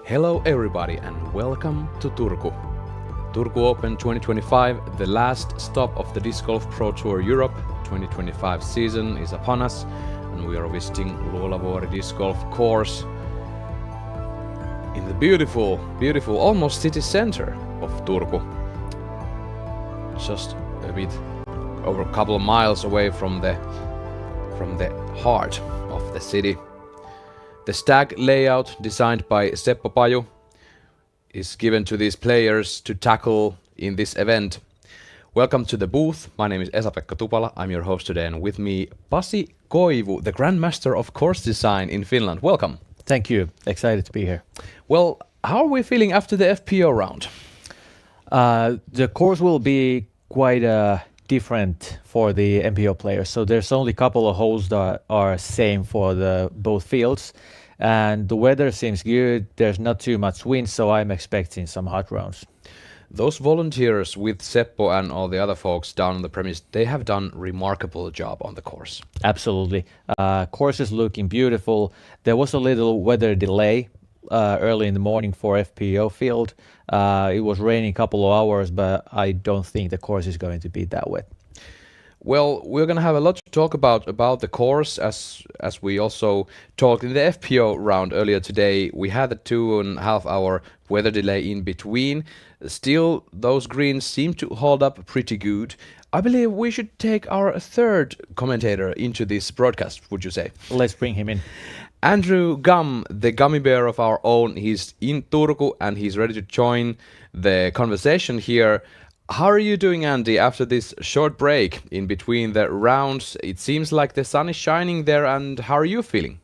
Hello everybody and welcome to Turku. Turku Open 2025, the last stop of the Disc Golf Pro Tour Europe 2025 season is upon us, and we are visiting Luolavuori Disc Golf Course in the beautiful, almost city center of Turku. Just a bit over a couple of miles away from the heart of the city. The stag layout designed by Seppo Paju is given to these players to tackle in this event. Welcome to the booth. My name is Esa-Pekka Tupala. I'm your host today, and with me Pasi Koivu, the Grandmaster of Course Design in Finland. Welcome. Thank you. Excited to be here. Well, how are we feeling after the FPO round? The course will be quite different for the MPO players. So there's only a couple of holes that are same for the both fields, and the weather seems good. There's not too much wind, so I'm expecting some hot rounds. Those volunteers with Seppo and all the other folks down on the premise, they have done remarkable job on the course. Absolutely. Course is looking beautiful. There was a little weather delay early in the morning for FPO field. It was raining a couple of hours, but I don't think the course is going to be that wet. Well, we're going to have a lot to talk about the course, as we also talked in the FPO round earlier today. We had a 2.5 hour weather delay in between. Still, those greens seem to hold up pretty good. I believe we should take our third commentator into this broadcast, would you say? Let's bring him in. Andrew Gum, the gummy bear of our own, he's in Turku and he's ready to join the conversation here. How are you doing, Andy, after this short break in between the rounds? It seems like the sun is shining there, and how are you feeling?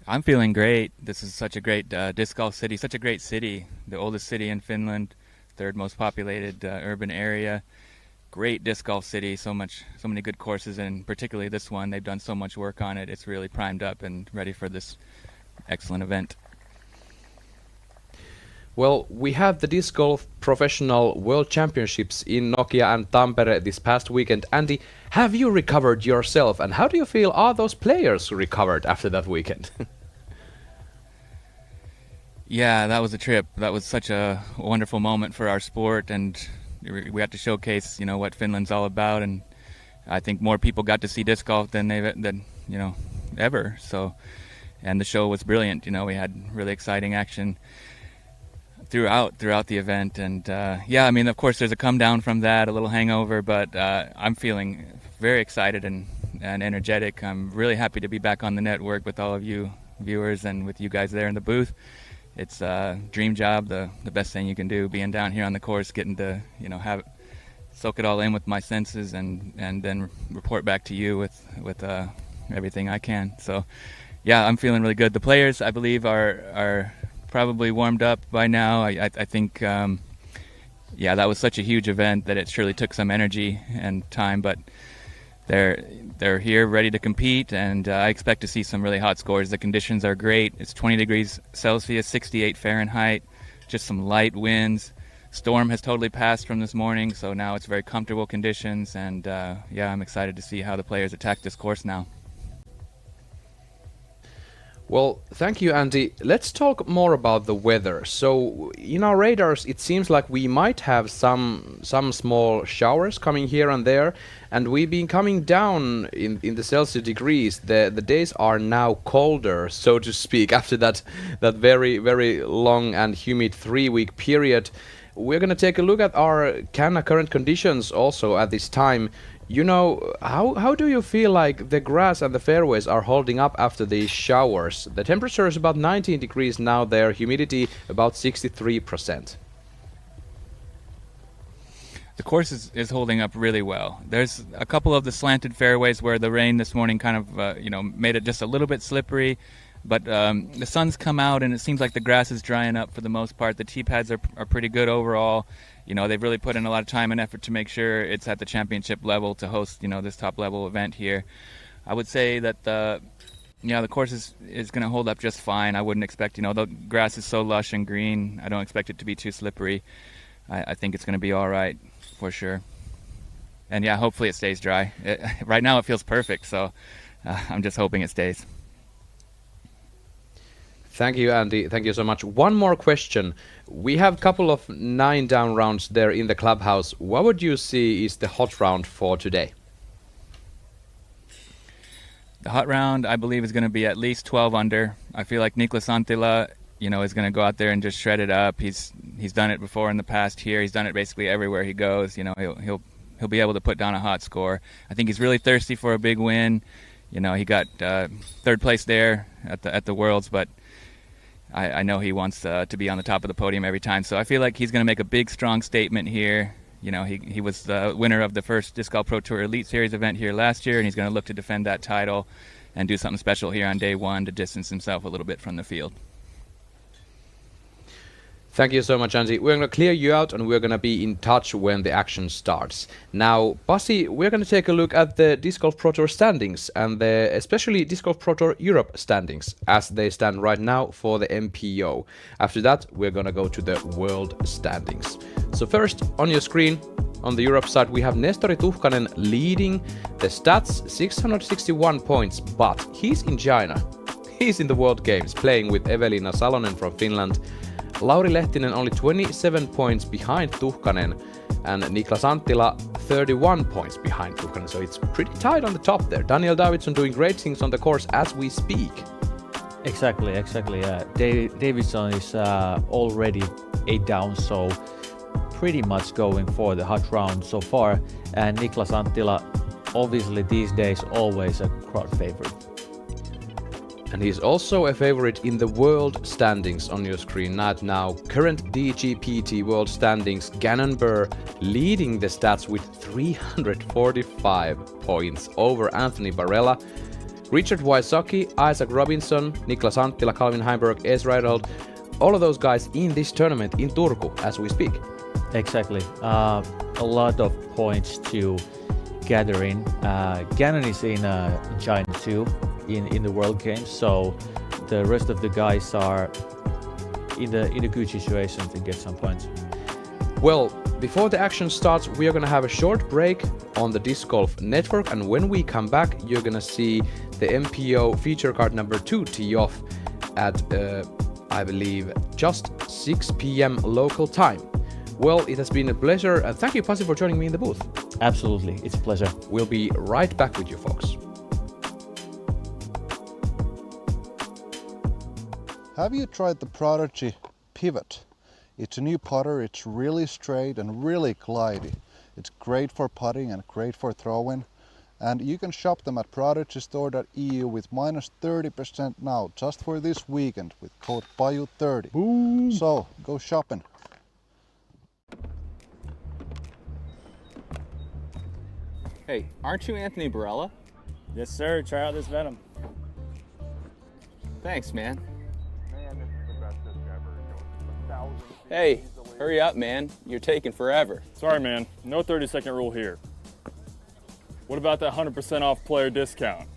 I'm feeling great. This is such a great disc golf city, such a great city, the oldest city in Finland, third most populated urban area. Great disc golf city, so many good courses, and particularly this one, they've done so much work on it. It's really primed up and ready for this excellent event. Well, we have the Disc Golf Professional World Championships in Nokia and Tampere this past weekend. Andy, have you recovered yourself, and how do you feel are those players recovered after that weekend? Yeah, that was a trip. That was such a wonderful moment for our sport, and we had to showcase, what Finland's all about, and I think more people got to see disc golf than ever. So, and the show was brilliant. We had really exciting action throughout the event, and of course there's a come down from that, a little hangover, but I'm feeling very excited and energetic. I'm really happy to be back on the network with all of you viewers and with you guys there in the booth. It's a dream job, the best thing you can do, being down here on the course, getting to soak it all in with my senses, and then report back to you with everything I can. So yeah, I'm feeling really good. The players, I believe, are probably warmed up by now. I think that was such a huge event that it surely took some energy and time, but they're here ready to compete, and I expect to see some really hot scores. The conditions are great. It's 20 degrees Celsius, 68 Fahrenheit, just some light winds. Storm has totally passed from this morning, so now it's very comfortable conditions, and I'm excited to see how the players attack this course now. Well, thank you, Andy. Let's talk more about the weather. So, in our radars, it seems like we might have some small showers coming here and there, and we've been coming down in the Celsius degrees. The days are now colder, so to speak, after that very, very long and humid 3-week period. We're going to take a look at our current conditions also at this time. How do you feel like the grass and the fairways are holding up after these showers? The temperature is about 19 degrees now there, humidity about 63%. The course is holding up really well. There's a couple of the slanted fairways where the rain this morning kind of made it just a little bit slippery, but the sun's come out and it seems like the grass is drying up for the most part. The tee pads are pretty good overall. They've really put in a lot of time and effort to make sure it's at the championship level to host, this top level event here. I would say that the course is going to hold up just fine. I wouldn't expect, the grass is so lush and green. I don't expect it to be too slippery. I think it's going to be all right for sure. And yeah, hopefully it stays dry. Right now it feels perfect, so I'm just hoping it stays. Thank you, Andy. Thank you so much. One more question. We have a couple of 9 down rounds there in the clubhouse. What would you see is the hot round for today? The hot round, I believe, is going to be at least 12 under. I feel like Niklas Anttila, is going to go out there and just shred it up. He's done it before in the past here. He's done it basically everywhere he goes. He'll be able to put down a hot score. I think he's really thirsty for a big win. He got third place there at the Worlds, but I know he wants to be on the top of the podium every time. So I feel like he's going to make a big, strong statement here. He was the winner of the first Disc Golf Pro Tour Elite Series event here last year, and he's going to look to defend that title and do something special here on day one to distance himself a little bit from the field. Thank you so much, Andy. We're going to clear you out and we're going to be in touch when the action starts. Now, Pasi, we're going to take a look at the Disc Golf Pro Tour standings and especially Disc Golf Pro Tour Europe standings as they stand right now for the MPO. After that, we're going to go to the world standings. So first, on your screen, on the Europe side, we have Nestori Tuhkanen leading the stats, 661 points, but he's in China. He's in the World Games, playing with Evelina Salonen from Finland. Lauri Lehtinen only 27 points behind Tuhkanen, and Niklas Anttila 31 points behind Tuhkanen, so it's pretty tight on the top there. Daniel Davidson doing great things on the course as we speak. Exactly. Davidson is already 8 down, so pretty much going for the hot round so far. And Niklas Anttila, obviously these days, always a crowd favorite. And he's also a favorite in the world standings on your screen right now. Current DGPT world standings, Gannon Burr leading the stats with 345 points over Anthony Barella. Richard Wysocki, Isaac Robinson, Niklas Anttila, Calvin Heimberg, Ezra Erold, all of those guys in this tournament in Turku as we speak. Exactly. A lot of points to gather in. Gannon is in China too. In the World Games, so the rest of the guys are in a good situation to get some points. Well, before the action starts, we are going to have a short break on the Disc Golf Network, and when we come back, you're going to see the MPO feature card number 2 tee off at, I believe, just 6 p.m. local time. Well, it has been a pleasure, and thank you, Pasi, for joining me in the booth. Absolutely, it's a pleasure. We'll be right back with you, folks. Have you tried the Prodigy Pivot? It's a new putter, it's really straight and really glidey. It's great for putting and great for throwing. And you can shop them at prodigystore.eu with minus 30% now, just for this weekend with code PAJU30. Boom. So, go shopping. Hey, aren't you Anthony Barella? Yes, sir. Try out this Venom. Thanks, man. Hey, hurry up, man. You're taking forever. Sorry, man. No 30-second rule here. What about that 100% off player discount?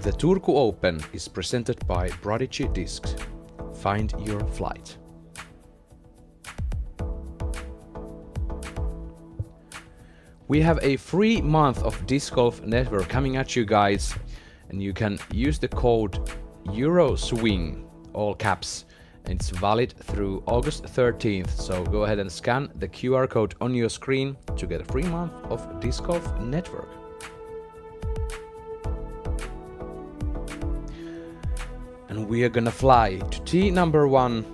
The Turku Open is presented by Prodigy Discs. Find your flight. We have a free month of Disc Golf Network coming at you guys, and you can use the code EUROSWING, all caps, and it's valid through August 13th, so go ahead and scan the QR code on your screen to get a free month of Disc Golf Network. And we are gonna fly to tee number 1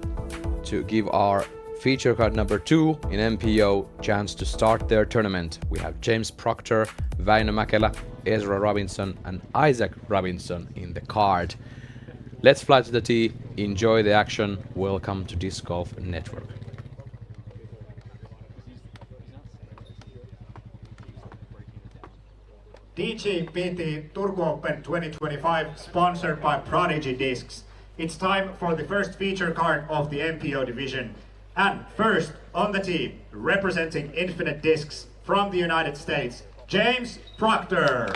to give our feature card number 2 in MPO chance to start their tournament. We have James Proctor, Väinö Mäkelä, Ezra Robinson and Isaac Robinson in the card. Let's fly to the tee, enjoy the action, welcome to Disc Golf Network. DGPT Turku Open 2025, sponsored by Prodigy Discs. it's time for the first feature card of the MPO division. And first on the team, representing Infinite Discs from the United States, James Proctor.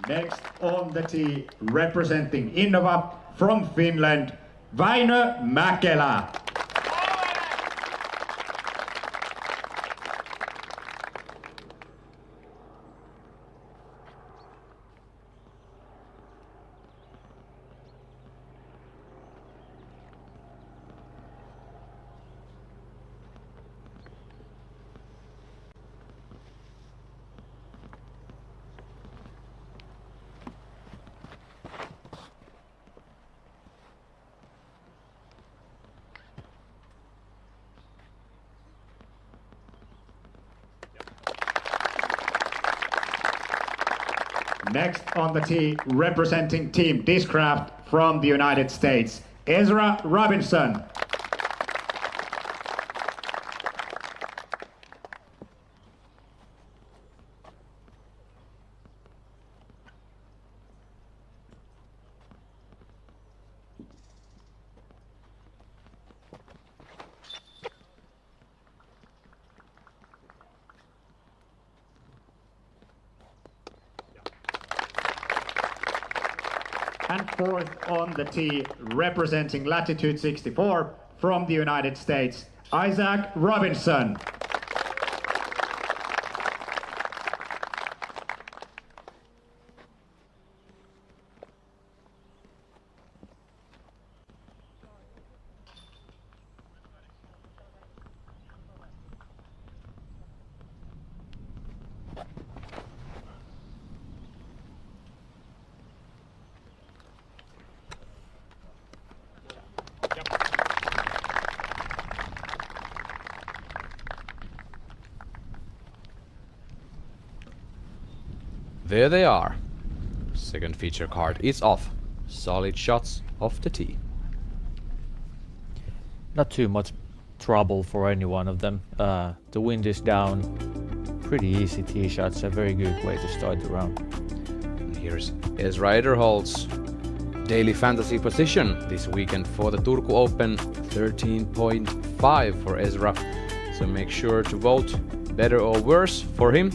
Next on the tee, representing Innova from Finland, Väinö Mäkelä. Next on the tee, representing Team Discraft from the United States, Ezra Robinson. And fourth on the tee, representing Latitude 64 from the United States, Isaac Robinson. There they are. Second feature card is off. Solid shots off the tee. Not too much trouble for any one of them. The wind is down. Pretty easy tee shots. A very good way to start the round. And here's Ezra Ederholt's daily fantasy position this weekend for the Turku Open. 13.5 for Ezra. So make sure to vote better or worse for him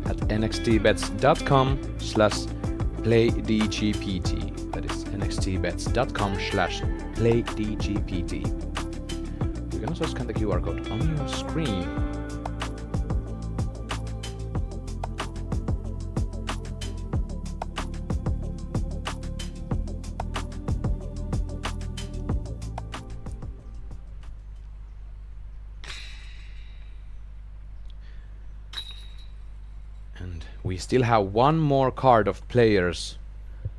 at nxtbets.com/playdgpt. That is nxtbets.com/playdgpt. You can also scan the QR code on your screen. And we still have one more card of players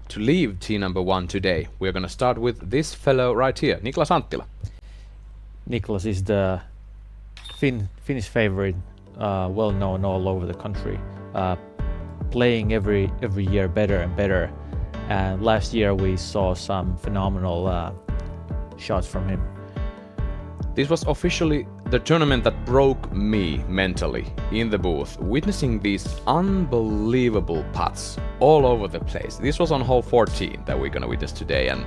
to leave tee number 1 today. We're gonna start with this fellow right here, Niklas Anttila. Niklas is the Finnish favorite, well known all over the country, playing every year better and better. And last year we saw some phenomenal shots from him. This was officially the tournament that broke me mentally in the booth, witnessing these unbelievable putts all over the place. This was on hole 14 that we're gonna witness today, and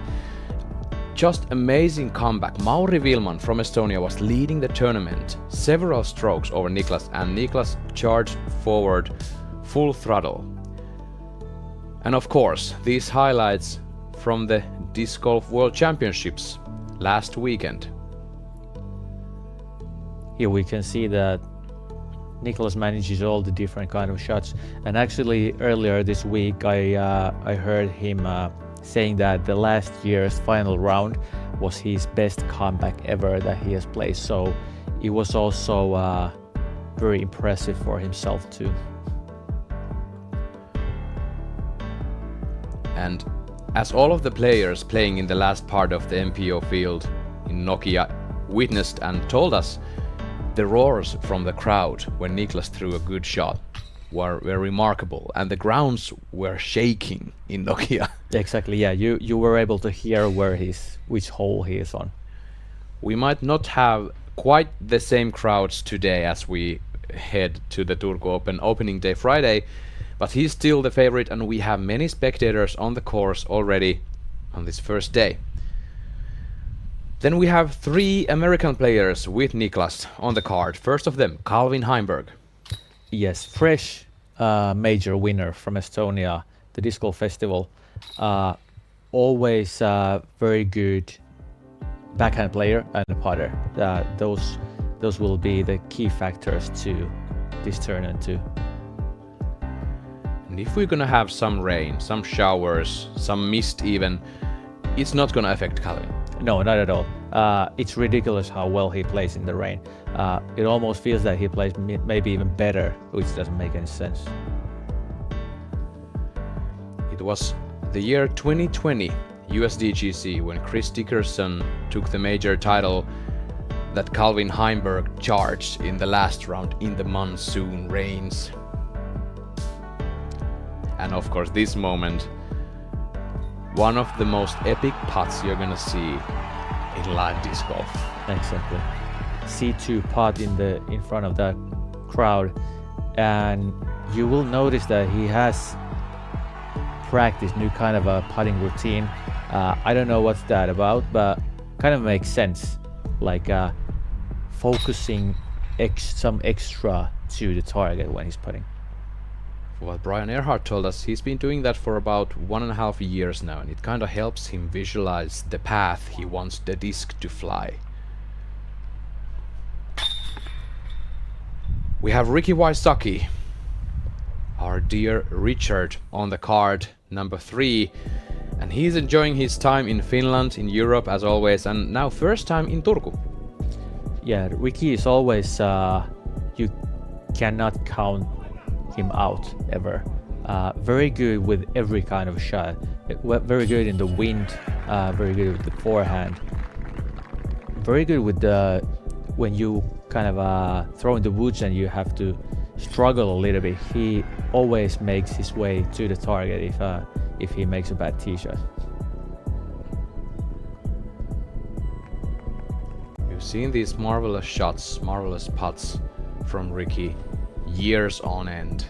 just amazing comeback. Mauri Vilman from Estonia was leading the tournament, several strokes over Niklas, and Niklas charged forward full throttle. And of course, these highlights from the Disc Golf World Championships last weekend. Here we can see that Niklas manages all the different kind of shots. And actually earlier this week I heard him saying that the last year's final round was his best comeback ever that he has played. So it was also very impressive for himself too. And as all of the players playing in the last part of the MPO field in Nokia witnessed and told us, the roars from the crowd when Niklas threw a good shot were remarkable, and the grounds were shaking in Nokia. Exactly, yeah. You were able to hear which hole he is on. We might not have quite the same crowds today as we head to the Turku Open opening day Friday, but he's still the favorite, and we have many spectators on the course already on this first day. Then we have 3 American players with Niklas on the card. First of them, Calvin Heimberg. Yes, fresh major winner from Estonia, the Disc Golf Festival. Always very good backhand player and a putter. Those will be the key factors to this tournament too. And if we're gonna have some rain, some showers, some mist even, it's not gonna affect Calvin. No, not at all. It's ridiculous how well he plays in the rain. It almost feels that he plays maybe even better, which doesn't make any sense. It was the year 2020 USDGC when Chris Dickerson took the major title that Calvin Heimberg charged in the last round in the monsoon rains. And of course this moment, one of the most epic putts you're gonna see in live disc golf. Exactly. C2 putt in front of that crowd, and you will notice that he has practiced new kind of a putting routine. I don't know what's that about, but kind of makes sense. Like focusing some extra to the target when he's putting. What Brian Earhart told us, he's been doing that for about 1.5 years now, and it kind of helps him visualize the path he wants the disc to fly. We have Ricky Wysocki, our dear Richard, on the card, number 3, and he's enjoying his time in Finland, in Europe as always, and now first time in Turku. Yeah, Ricky is always, you cannot count him out ever. Very good with every kind of shot. Very good in the wind, very good with the forehand. Very good with when you kind of throw in the woods and you have to struggle a little bit. He always makes his way to the target if he makes a bad tee shot. You've seen these marvelous shots, marvelous putts from Ricky years on end.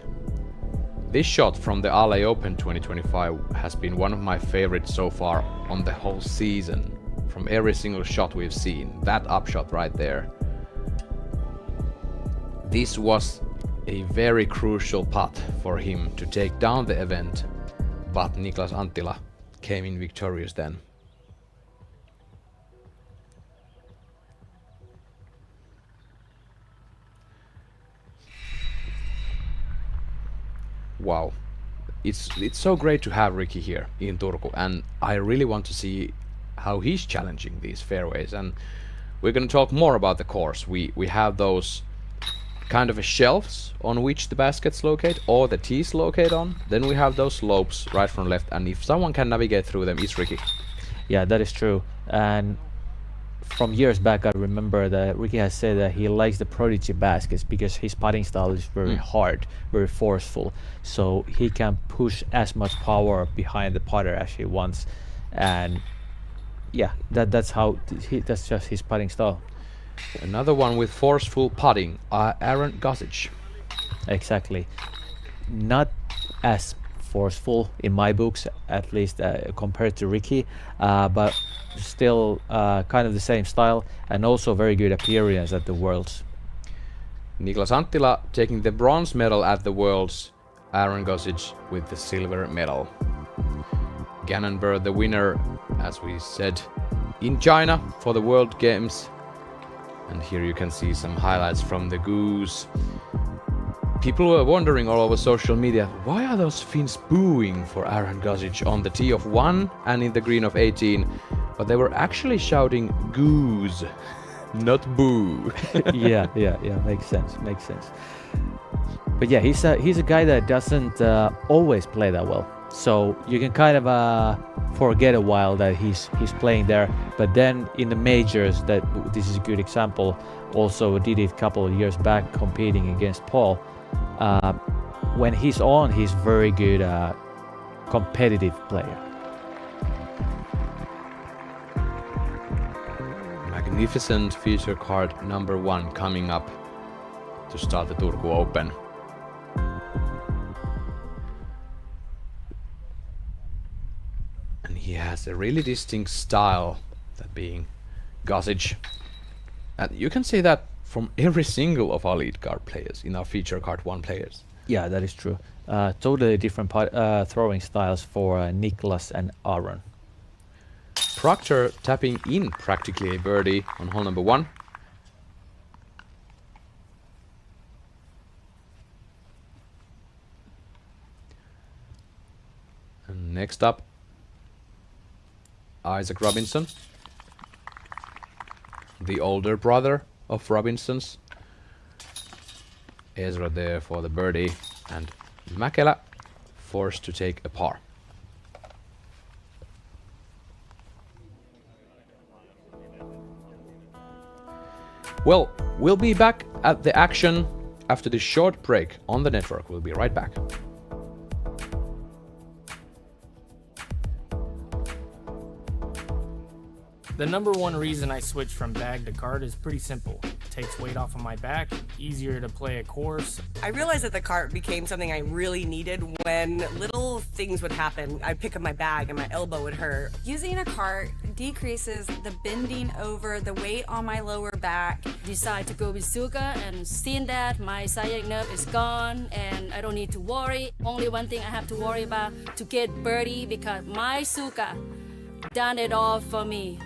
This shot from the LA Open 2025 has been one of my favorites so far on the whole season. From every single shot we've seen, that upshot right there. This was a very crucial putt for him to take down the event, but Niklas Anttila came in victorious then. Wow, it's so great to have Ricky here in Turku, and I really want to see how he's challenging these fairways, and we're going to talk more about the course. We have those kind of shelves on which the baskets locate or the tees locate on. Then we have those slopes right from left, and if someone can navigate through them, it's Ricky. Yeah, that is true. And from years back, I remember that Ricky has said that he likes the Prodigy baskets because his putting style is very hard, very forceful. So he can push as much power behind the putter as he wants. And yeah, that's just his putting style. Another one with forceful putting, Aaron Gossage. Exactly. Not as forceful in my books, at least compared to Ricky, but still kind of the same style, and also very good appearance at the Worlds. Niklas Anttila taking the bronze medal at the Worlds, Aaron Gossage with the silver medal. Gannon Burr the winner, as we said, in China for the World Games. And here you can see some highlights from the Goose. People were wondering all over social media, why are those Finns booing for Aaron Gossage on the tee of 1 and in the green of 18? But they were actually shouting goose, not boo. yeah, makes sense. But yeah, he's a guy that doesn't always play that well. So you can kind of forget a while that he's playing there. But then in the majors, this is a good example. Also did it a couple of years back competing against Paul. When he's on, he's very good competitive player. Magnificent feature card number 1 coming up to start the Turku Open. And he has a really distinct style, that being Gossage. And you can say that from every single of our lead card players in our feature card 1 players. Yeah, that is true. Totally different throwing styles for Niklas and Aaron. Proctor tapping in practically a birdie on hole number 1. And next up, Isaac Robinson, the older brother of Robinson's. Ezra there for the birdie, and Mäkelä forced to take a par. Well, we'll be back at the action after this short break on the network. We'll be right back. The number one reason I switched from bag to cart is pretty simple. It takes weight off of my back, easier to play a course. I realized that the cart became something I really needed when little things would happen. I'd pick up my bag and my elbow would hurt. Using a cart decreases the bending over, the weight on my lower back. Decide to go with Suka, and seeing that my sciatic nerve is gone and I don't need to worry. Only one thing I have to worry about to get birdie, because my Suka done it all for me.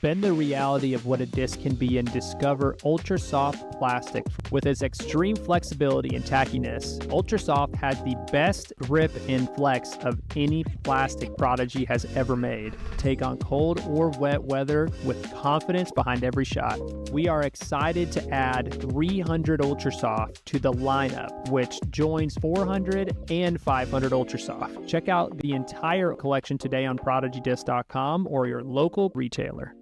Bend the reality of what a disc can be and discover Ultra Soft plastic. With its extreme flexibility and tackiness, Ultra Soft has the best grip and flex of any plastic Prodigy has ever made. Take on cold or wet weather with confidence behind every shot. We are excited to add 300 Ultra Soft to the lineup, which joins 400 and 500 Ultra Soft. Check out the entire collection today on ProdigyDisc.com or your local retailer.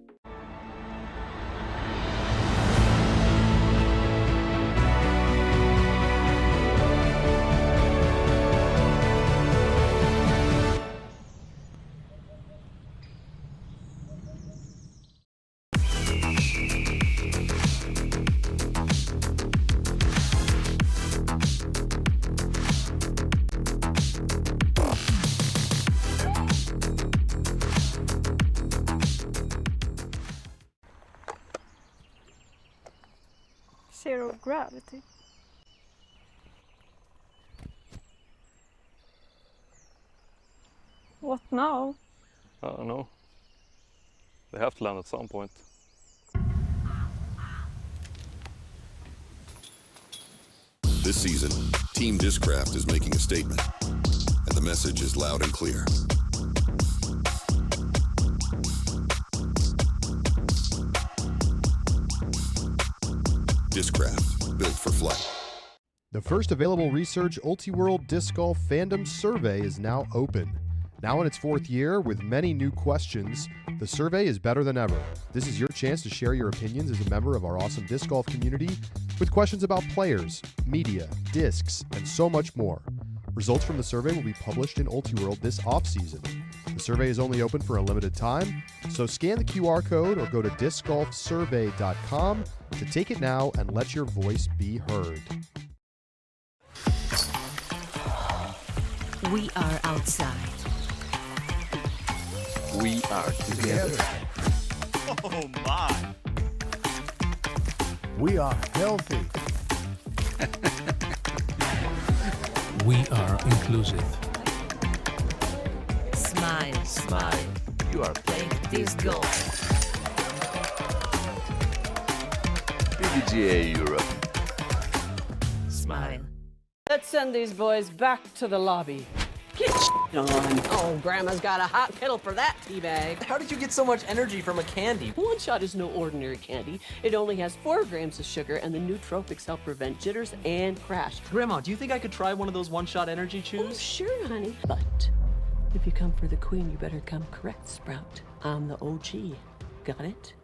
Zero gravity. What now? I don't know. They have to land at some point. This season, Team Discraft is making a statement, and the message is loud and clear. Discraft, built for flight. The First Available Research Ultiworld Disc Golf Fandom Survey is now open. Now in its 4th year, with many new questions, the survey is better than ever. This is your chance to share your opinions as a member of our awesome disc golf community with questions about players, media, discs, and so much more. Results from the survey will be published in Ultiworld this off-season. The survey is only open for a limited time, so scan the QR code or go to discgolfsurvey.com to take it now and let your voice be heard. We are outside. We are together. Oh my! We are healthy. We are inclusive. Smile. Smile. You are playing Disc golf. PDGA Europe. Smile. Let's send these boys back to the lobby. Get on. Oh, Grandma's got a hot kettle for that teabag. How did you get so much energy from a candy? One Shot is no ordinary candy. It only has 4 grams of sugar, and the nootropics help prevent jitters and crash. Grandma, do you think I could try one of those One Shot energy chews? Oh, sure, honey. But if you come for the queen, you better come correct, Sprout. I'm the OG. Got it?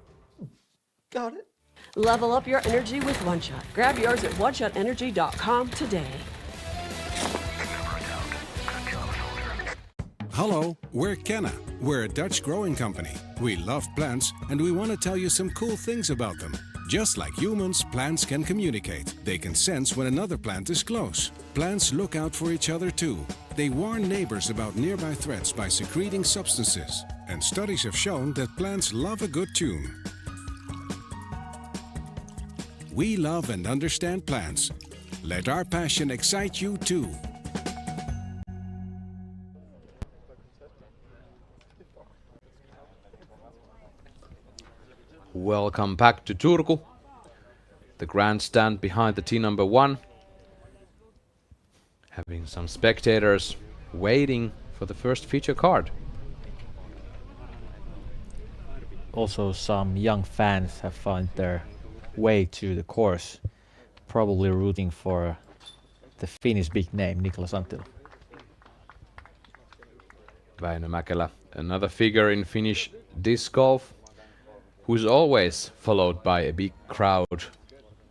Got it. Level up your energy with One Shot. Grab yours at oneshotenergy.com today. Hello, we're Kenna. We're a Dutch growing company. We love plants and we want to tell you some cool things about them. Just like humans, plants can communicate. They can sense when another plant is close. Plants look out for each other too. They warn neighbors about nearby threats by secreting substances. And studies have shown that plants love a good tune. We love and understand plants. Let our passion excite you too. Welcome back to Turku, the grandstand behind the tee number 1. Having some spectators waiting for the first feature card. Also, some young fans have found their way to the course, probably rooting for the Finnish big name, Niklas Anttila. Väinö Mäkelä, another figure in Finnish disc golf, who's always followed by a big crowd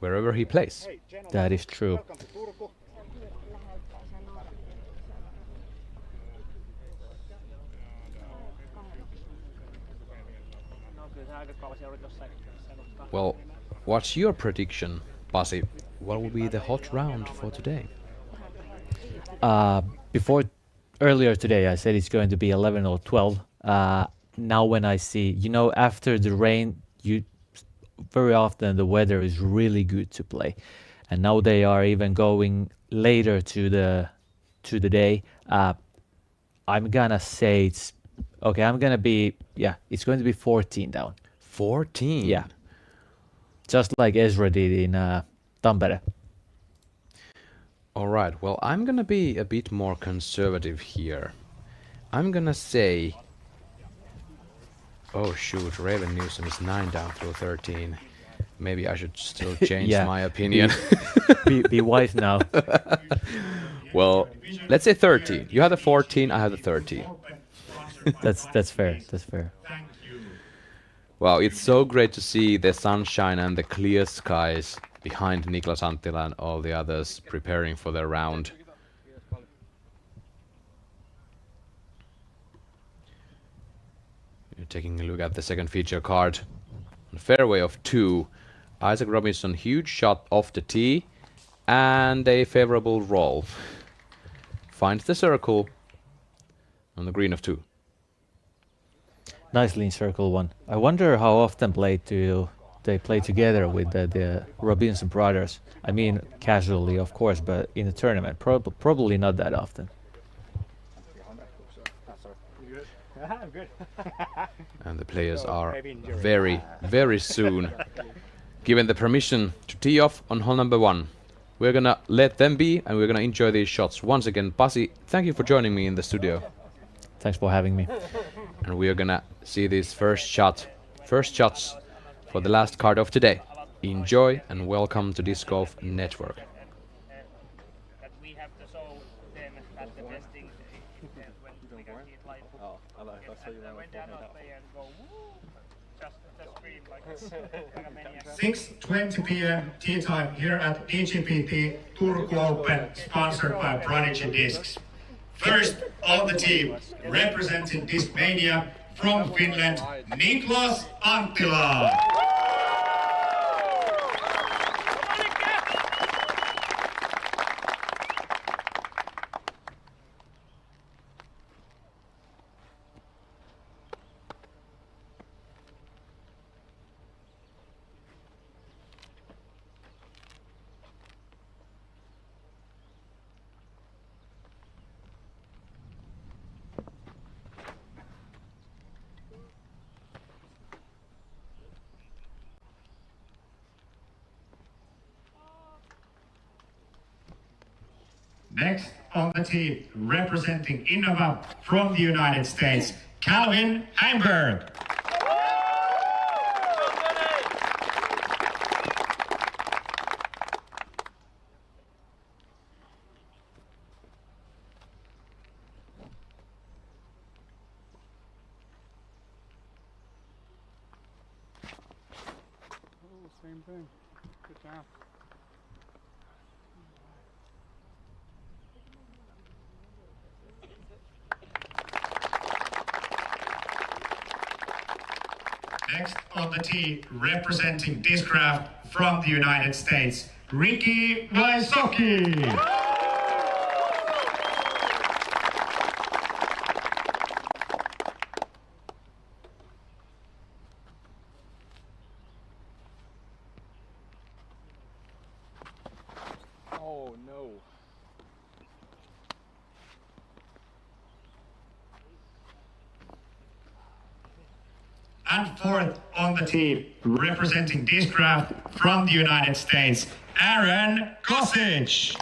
wherever he plays. That is true. Well, what's your prediction, Pasi? What will be the hot round for today? Earlier today I said it's going to be 11 or 12. Now when I see, after the rain, very often the weather is really good to play, and now they are even going later to the day. I'm gonna say it's going to be 14 down. 14? Yeah, just like Ezra did in Tampere. All right. Well, I'm gonna be a bit more conservative here. I'm gonna say. Oh shoot, Raven Newsom is 9 down through 13. Maybe I should still change my opinion. Be wise now. Well, let's say 13. You have the 14, I have the 13. That's fair. That's fair. Wow, it's so great to see the sunshine and the clear skies behind Niklas Anttila and all the others preparing for their round. Taking a look at the second feature card. On fairway of 2, Isaac Robinson, huge shot off the tee and a favorable roll. Finds the circle on the green of 2. Nicely in circle 1. I wonder how often they play together with the Robinson brothers. I mean, casually, of course, but in a tournament, probably not that often. And the players are very, very soon given the permission to tee off on hole number 1. We're gonna let them be, and we're gonna enjoy these shots. Once again, Pasi, thank you for joining me in the studio. Thanks for having me. And we are gonna see these first shots for the last card of today. Enjoy and welcome to Disc Golf Network. 6:20 p.m. tea time here at DGPT Turku Open, sponsored by Prodigy Discs. First on the team, representing Discmania from Finland, Niklas Anttila. Next on the team, representing Innova from the United States, Calvin Heimberg. Same thing. Good job. Next on the tee, representing Discraft from the United States, Ricky Wysocki. Oh no. And fourth on the team, representing Discraft from the United States, Aaron Kosic.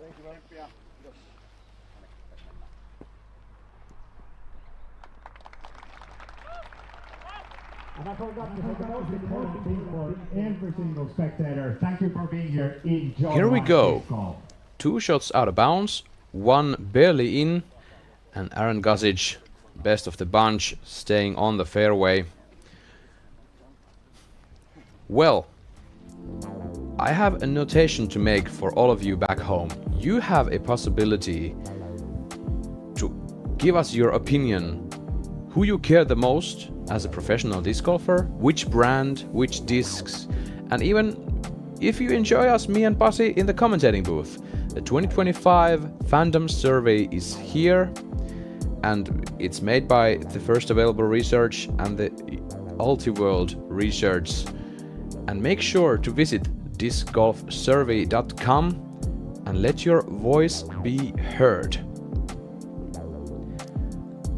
Thank you, man. Yeah. And I forgot to say the most important thing for every single spectator. Thank you for being here. Enjoy. Here we go. 2 shots out of bounds, 1 barely in, and Aaron Kosic, best of the bunch, staying on the fairway. Well, I have a notation to make for all of you back home. You have a possibility to give us your opinion. Who you care the most as a professional disc golfer, which brand, which discs, and even if you enjoy us, me and Pasi, in the commentating booth. The 2025 Fandom Survey is here, and it's made by the First Available Research and the Ultiworld Research. And make sure to visit discgolfsurvey.com and let your voice be heard.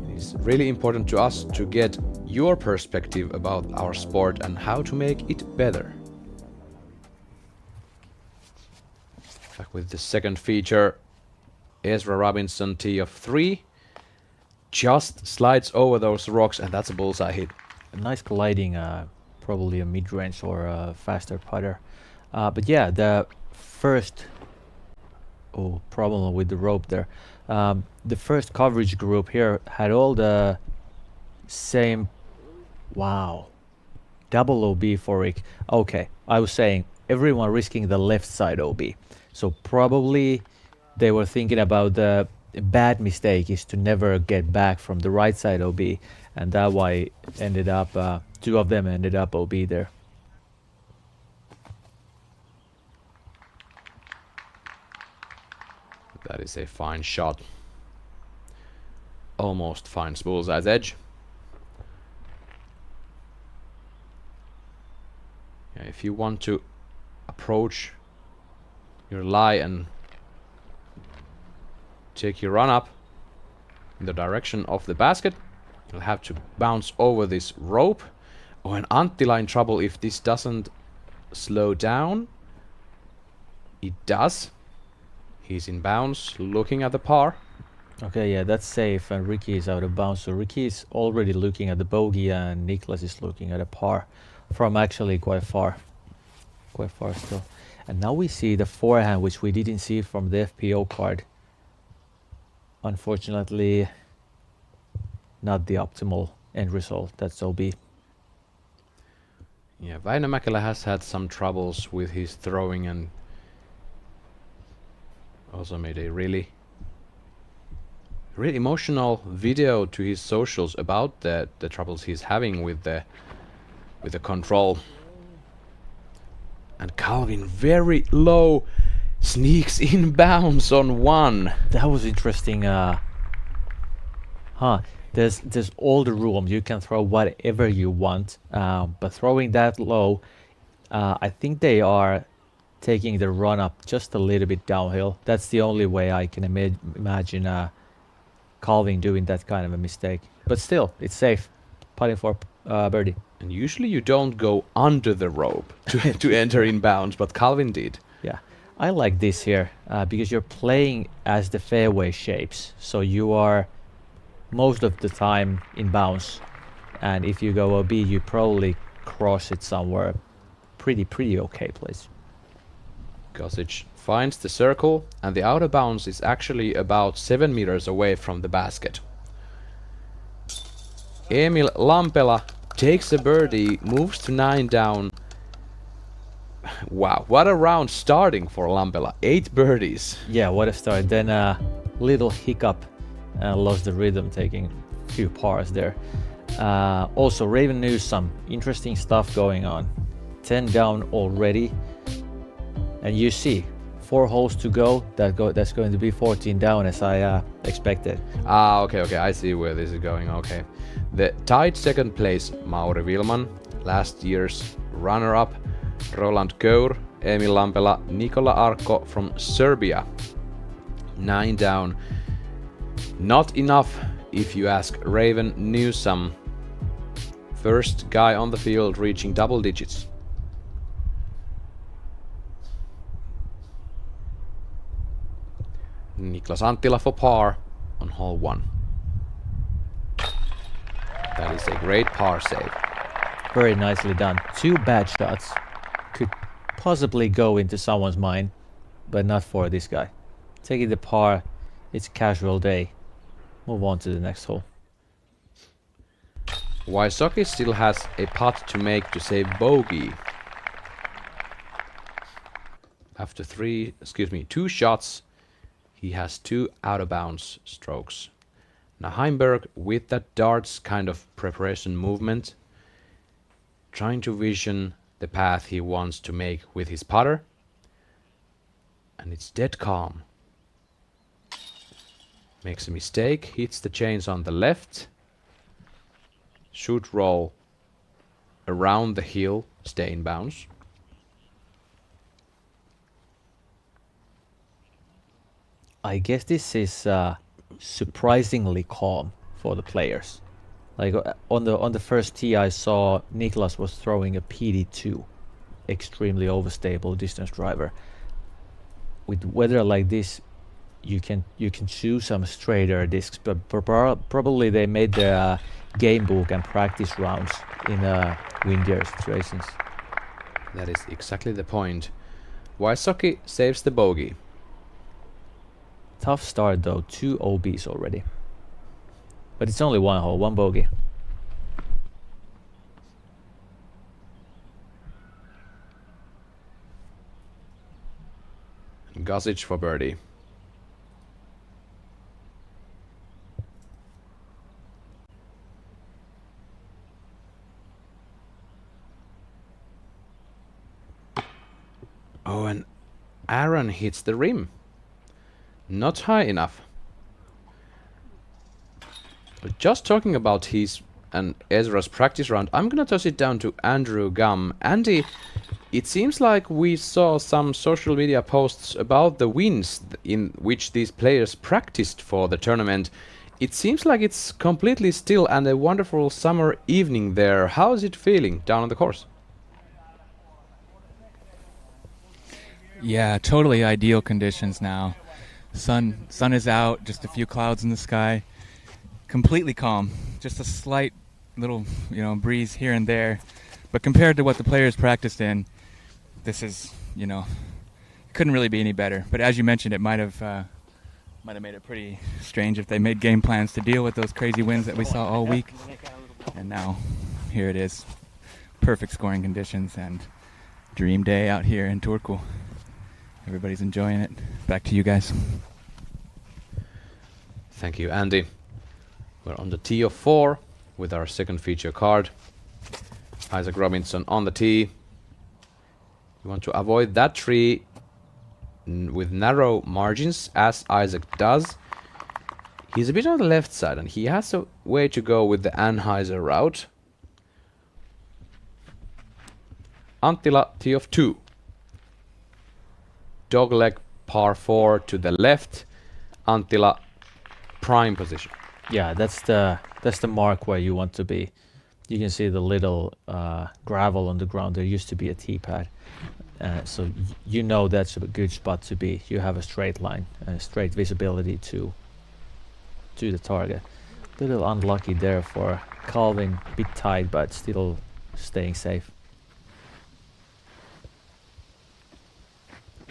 It's really important to us to get your perspective about our sport and how to make it better. Back with the second feature, Ezra Robinson tee of 3. Just slides over those rocks, and that's a bullseye hit. A nice gliding, probably a mid-range or a faster putter. But yeah, the first problem with the rope there. The first coverage group here had all the same. Wow, double OB for Rick. Okay, I was saying everyone risking the left side OB. So probably they were thinking about the bad mistake is to never get back from the right side OB, and that why ended up 2 of them ended up OB there. That is a fine shot. Almost finds bullseye's edge. Yeah, if you want to approach your lie and take your run up in the direction of the basket, you'll have to bounce over this rope. Oh, and Anttila in trouble if this doesn't slow down. It does. He's in bounds, looking at the par. Okay, yeah, that's safe, and Ricky is out of bounds. So Ricky is already looking at the bogey, and Niklas is looking at a par from actually quite far still. And now we see the forehand, which we didn't see from the FPO card. Unfortunately, not the optimal end result. That's OB. Yeah, Väinö Mäkelä has had some troubles with his throwing and also made a really emotional video to his socials about the troubles he's having with the control. And Calvin very low sneaks in bounds on one. That was interesting. There's all the room. You can throw whatever you want, but throwing that low, I think they are taking the run up just a little bit downhill. That's the only way I can imagine Calvin doing that kind of a mistake. But still, it's safe. Putting for birdie. And usually you don't go under the rope to enter in bounds, but Calvin did. Yeah, I like this here because you're playing as the fairway shapes, so you are most of the time in bounds, and if you go OB, you probably cross it somewhere pretty okay place. Gosic finds the circle, and the out of bounds is actually about 7 meters away from the basket. Emil Lampela takes a birdie, moves to 9 down. Wow, what a round starting for Lampela. 8 birdies. Yeah, what a start. Then a little hiccup and lost the rhythm, taking a few pars there. Also, Raven knew some interesting stuff going on. 10 down already. And you see, 4 holes to go. That's going to be 14 down as I expected. Okay, I see where this is going, okay. The tied second place, Mauri Vilman, last year's runner-up, Roland Kaur, Emil Lampela, Nikola Arko from Serbia. 9 down. Not enough, if you ask Raven Newsome. First guy on the field reaching double digits. Niklas Anttila for par on hole 1. That is a great par save. Very nicely done. 2 bad shots could possibly go into someone's mind, but not for this guy. Taking the par, it's a casual day. Move on to the next hole. Wysocki still has a putt to make to save bogey. After 2 shots, he has 2 out of bounds strokes. Now Heimberg, with that darts kind of preparation movement, trying to vision the path he wants to make with his putter. And it's dead calm. Makes a mistake, hits the chains on the left. Should roll around the hill, stay in bounds. I guess this is surprisingly calm for the players. Like on the first tee, I saw Niklas was throwing a PD2, extremely overstable distance driver. With weather like this, you can choose some straighter discs, but probably they made their game book and practice rounds in windier situations. That is exactly the point. Wysocki saves the bogey. Tough start though, 2 OBs already. But it's only 1 hole, 1 bogey. Gosic for birdie. Oh, and Aaron hits the rim. Not high enough. But just talking about his and Ezra's practice round, I'm gonna toss it down to Andrew Gum. Andy, it seems like we saw some social media posts about the wins in which these players practiced for the tournament. It seems like it's completely still and a wonderful summer evening there. How is it feeling down on the course? Yeah, totally ideal conditions now. Sun is out, just a few clouds in the sky. Completely calm. Just a slight little, breeze here and there. But compared to what the players practiced in, this is, couldn't really be any better. But as you mentioned, it might have made it pretty strange if they made game plans to deal with those crazy winds that we saw all week. And now, here it is. Perfect scoring conditions and dream day out here in Turku. Everybody's enjoying it. Back to you guys. Thank you, Andy. We're on the tee of 4 with our second feature card. Isaac Robinson on the tee. You want to avoid that tree with narrow margins, as Isaac does. He's a bit on the left side, and he has a way to go with the Anheuser route. Anttila, tee of 2. Dogleg par 4 to the left. Anttila, prime position. Yeah, that's the mark where you want to be. You can see the little gravel on the ground. There used to be a tee pad. So you know that's a good spot to be. You have a straight line, straight visibility to the target. A little unlucky there for Calvin, bit tight, but still staying safe.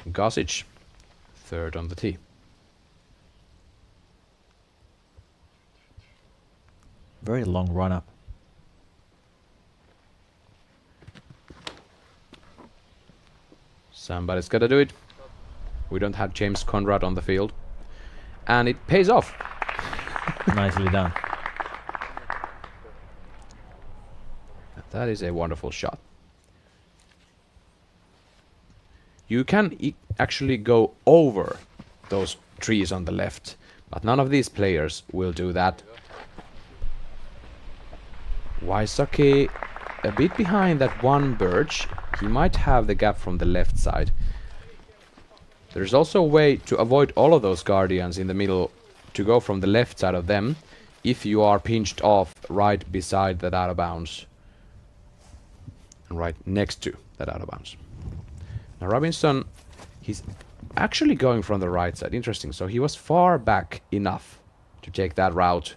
Gosic, third on the tee. Very long run up. Somebody's got to do it. We don't have James Conrad on the field. And it pays off. Nicely done. That is a wonderful shot. You can actually go over those trees on the left, but none of these players will do that. Waisake a bit behind that one birch. He might have the gap from the left side. There's also a way to avoid all of those guardians in the middle, to go from the left side of them if you are pinched off right beside that out of bounds. And right next to that out of bounds. Now Robinson, he's actually going from the right side. Interesting. So he was far back enough to take that route.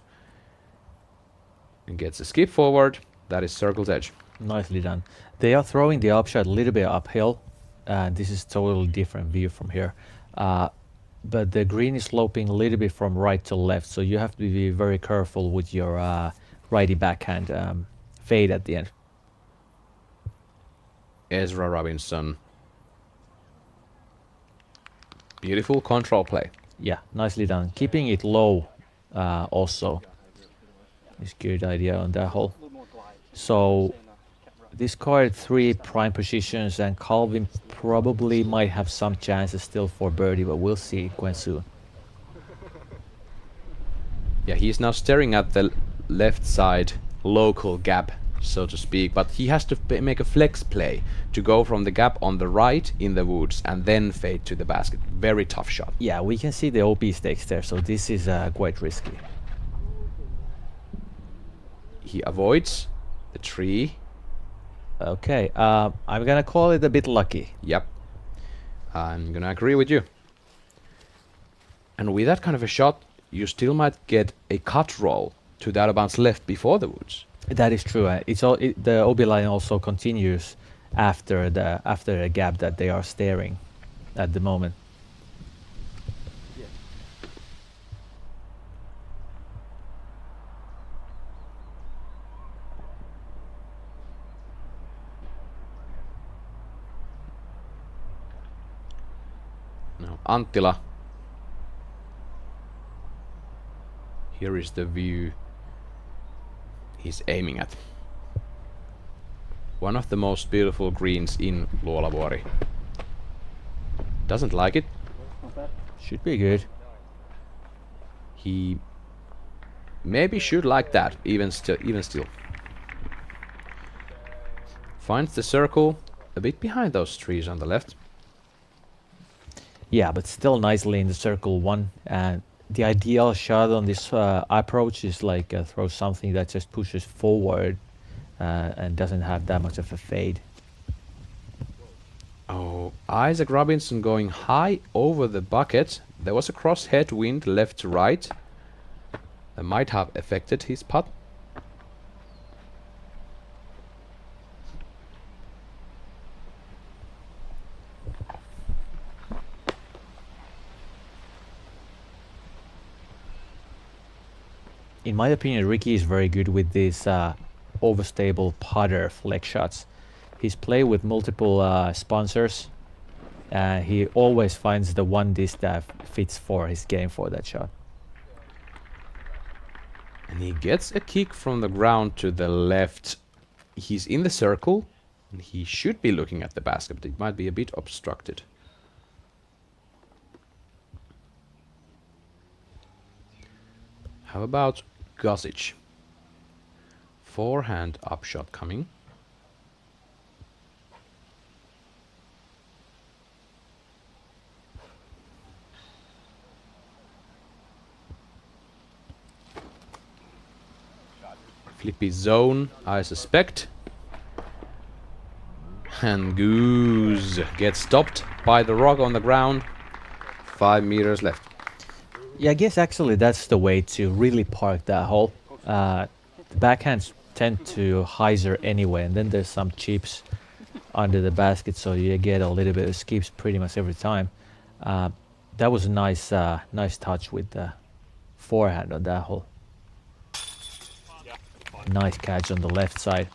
And gets a skip forward. That is circle's edge. Nicely done. They are throwing the upshot a little bit uphill. This is totally different view from here. But the green is sloping a little bit from right to left. So you have to be very careful with your righty backhand fade at the end. Ezra Robinson. Beautiful control play. Yeah, nicely done. Keeping it low also is good idea on that hole. So this card 3 prime positions, and Calvin probably might have some chances still for birdie, but we'll see quite soon. Yeah, he's now staring at the left side local gap, so to speak, but he has to make a flex play to go from the gap on the right in the woods and then fade to the basket. Very tough shot. Yeah, we can see the OP stakes there, so this is quite risky. He avoids the tree. Okay, I'm gonna call it a bit lucky. Yep, I'm gonna agree with you. And with that kind of a shot, you still might get a cut roll to the out of bounds left before the woods. That is true. The OB line also continues after the gap that they are staring at the moment. Now Anttila. Here is the view he's aiming at. One of the most beautiful greens in Luolavuori. Doesn't like it. Should be good. He maybe should like that, even still. Finds the circle a bit behind those trees on the left. Yeah, but still nicely in the circle 1. And the ideal shot on this approach is like throw something that just pushes forward and doesn't have that much of a fade. Oh, Isaac Robinson going high over the bucket. There was a cross headwind left to right. That might have affected his putt. In my opinion, Ricky is very good with these overstable putter flex shots. He's played with multiple sponsors. He always finds the one disc that fits for his game for that shot. And he gets a kick from the ground to the left. He's in the circle. And he should be looking at the basket, but it might be a bit obstructed. How about Gosic? Forehand upshot coming. Flippy zone, I suspect. And Goose gets stopped by the rock on the ground. 5 meters left. Yeah, I guess actually that's the way to really park that hole. The backhands tend to hyzer anyway, and then there's some chips under the basket, so you get a little bit of skips pretty much every time. That was a nice touch with the forehand on that hole. Nice catch on the left side.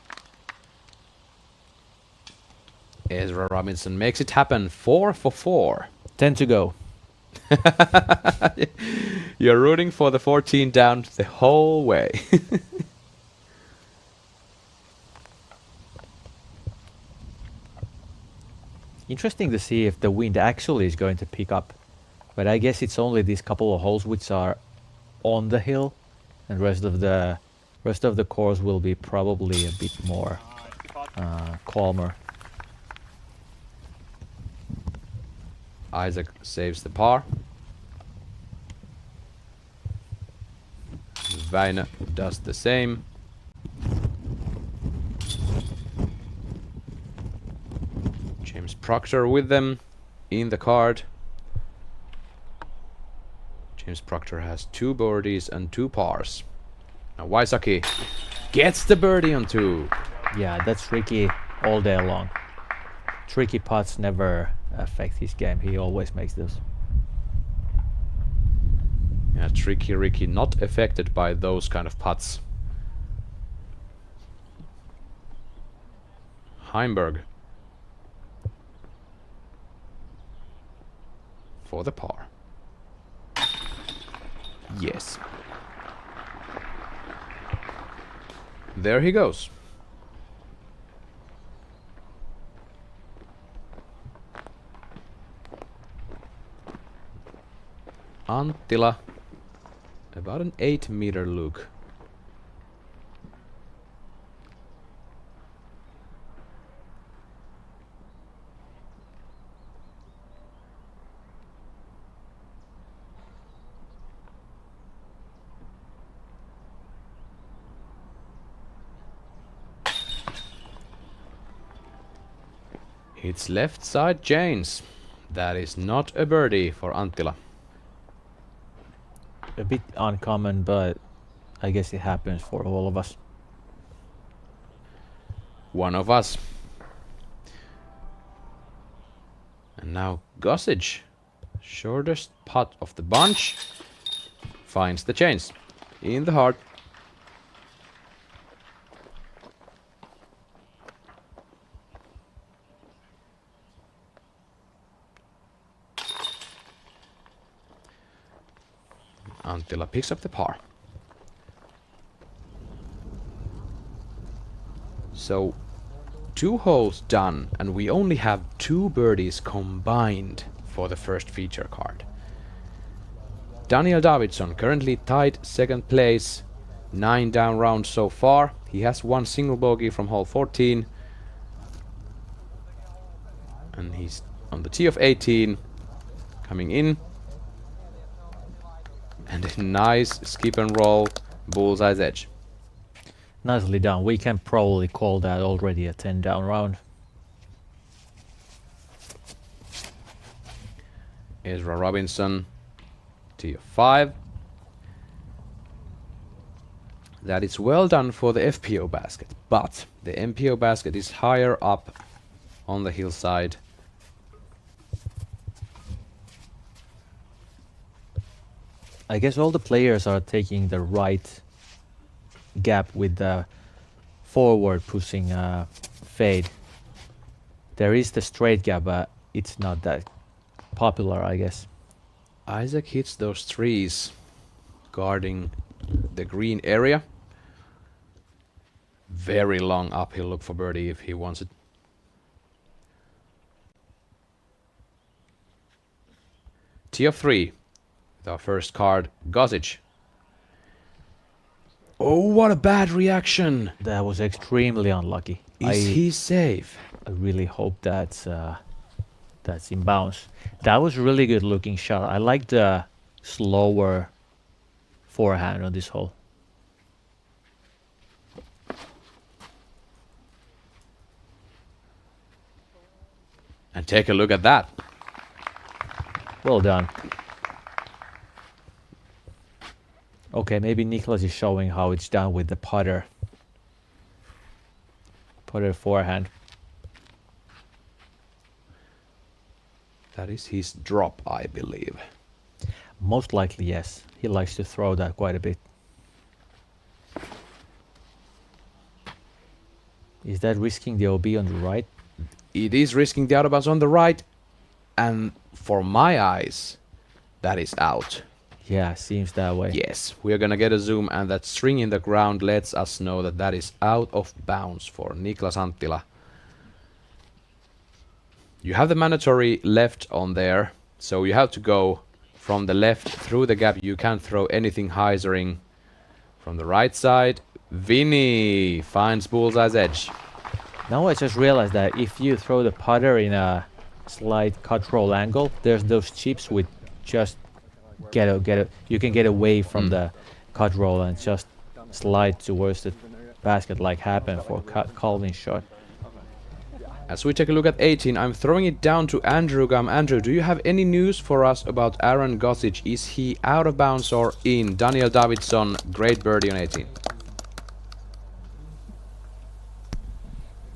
Ezra Robinson makes it happen. 4 for 4. 10 to go. You're rooting for the 14 down the whole way. Interesting to see if the wind actually is going to pick up. But I guess it's only these couple of holes which are on the hill, and rest of the course will be probably a bit more calmer. Isaac saves the par. Väinö does the same. James Proctor with them in the card. James Proctor has 2 birdies and 2 pars. Now Waisaki gets the birdie on 2. Yeah, that's Ricky all day long. Tricky putts never affect his game. He always makes those. Yeah, Tricky Ricky not affected by those kind of putts. Heimberg for the par. Yes. There he goes. Anttila, about an 8-meter look. It's left side chains. That is not a birdie for Anttila. A bit uncommon, but I guess it happens for all of us. One of us. And now Gosic, shortest putt of the bunch, finds the chains in the heart. Anttila picks up the par. So 2 holes done, and we only have 2 birdies combined for the first feature card. Daniel Davidsson currently tied 2nd place, 9 down rounds so far. He has 1 single bogey from hole 14, and he's on the tee of 18, coming in. And a nice skip and roll, bullseye's edge. Nicely done. We can probably call that already a 10 down round. Ezra Robinson, tee of 5. That is well done for the FPO basket, but the MPO basket is higher up on the hillside. I guess all the players are taking the right gap with the forward pushing fade. There is the straight gap, but it's not that popular, I guess. Isaac hits those trees guarding the green area. Very long uphill look for birdie if he wants it. Tee of 3. With our first card, Gozic. Oh, what a bad reaction! That was extremely unlucky. Is he safe? I really hope that's in bounds. That was really good looking shot. I like the slower forehand on this hole. And take a look at that. Well done. Okay, maybe Niklas is showing how it's done with the putter. Putter forehand. That is his drop, I believe. Most likely, yes. He likes to throw that quite a bit. Is that risking the OB on the right? It is risking the out of bounds on the right. And for my eyes, that is out. Yeah, seems that way. Yes, we are gonna get a zoom, and that string in the ground lets us know that that is out of bounds for Niklas Anttila. You have the mandatory left on there, so you have to go from the left through the gap. You can't throw anything hyzering. From the right side, Vinny finds bullseye's edge. Now I just realized that if you throw the putter in a slight cut roll angle, there's those chips with just you can get away from the cut roll and just slide towards the basket like happened for Calvin's shot. As we take a look at 18, I'm throwing it down to Andrew Gum. Andrew, do you have any news for us about Aaron Gozic? Is he out of bounds or in? Daniel Davidson, great birdie on 18.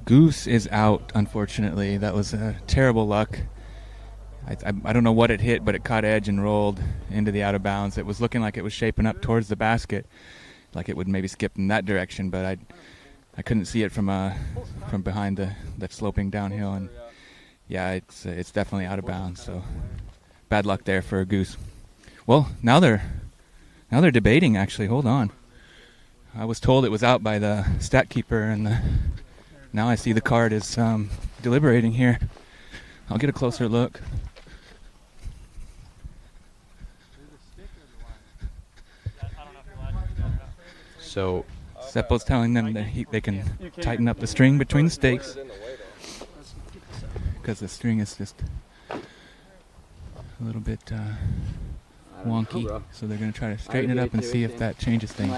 Goose is out, unfortunately. That was terrible luck. I don't know what it hit, but it caught edge and rolled into the out of bounds. It was looking like it was shaping up towards the basket, like it would maybe skip in that direction, but I couldn't see it from behind the sloping downhill, and yeah, it's definitely out of bounds. So bad luck there for a Goose. Well, now they're debating actually. Hold on, I was told it was out by the stat keeper, and now I see the card is deliberating here. I'll get a closer look. So Seppo's telling them that they can tighten up the string between the stakes because the string is just a little bit wonky. So they're going to try to straighten it up and see if that changes things.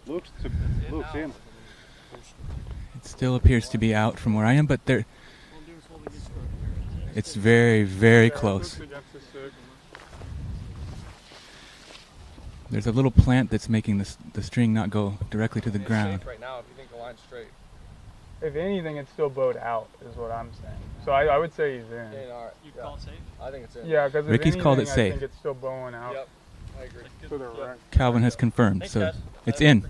It still appears to be out from where I am, but it's very, very close. There's a little plant that's making the string not go directly to the ground. Right now, if you think the line's straight. If anything, it's still bowed out, is what I'm saying. So I would say he's in. You call it safe? I think it's in. Yeah, because Ricky's called it safe. I think it's still bowing out. Yep, I agree. To the right. Calvin has confirmed, so it's in.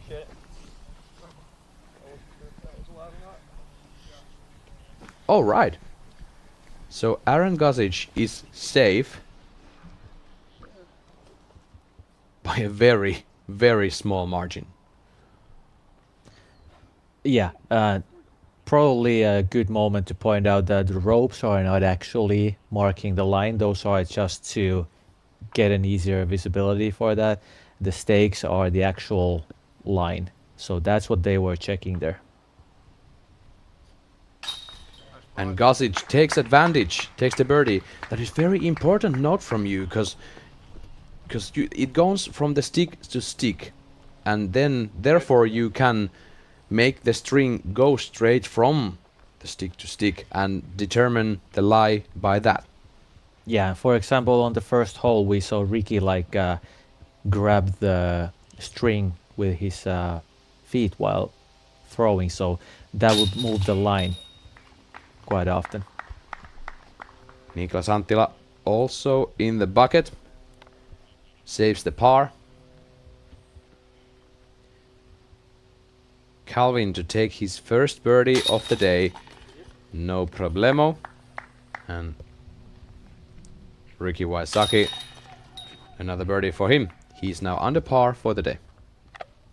All right. So Aaron Gozic is safe by a very, very small margin. Yeah, probably a good moment to point out that the ropes are not actually marking the line. Those are just to get an easier visibility for that. The stakes are the actual line. So that's what they were checking there. And Gozic takes advantage, takes the birdie. That is very important note from you, because it goes from the stick to stick, and then therefore you can make the string go straight from the stick to stick and determine the lie by that. Yeah, for example, on the first hole, we saw Ricky grab the string with his feet while throwing, so that would move the line quite often. Niklas Anttila also in the bucket. Saves the par. Calvin to take his first birdie of the day. No problemo. And Ricky Wysocki, another birdie for him. He's now under par for the day.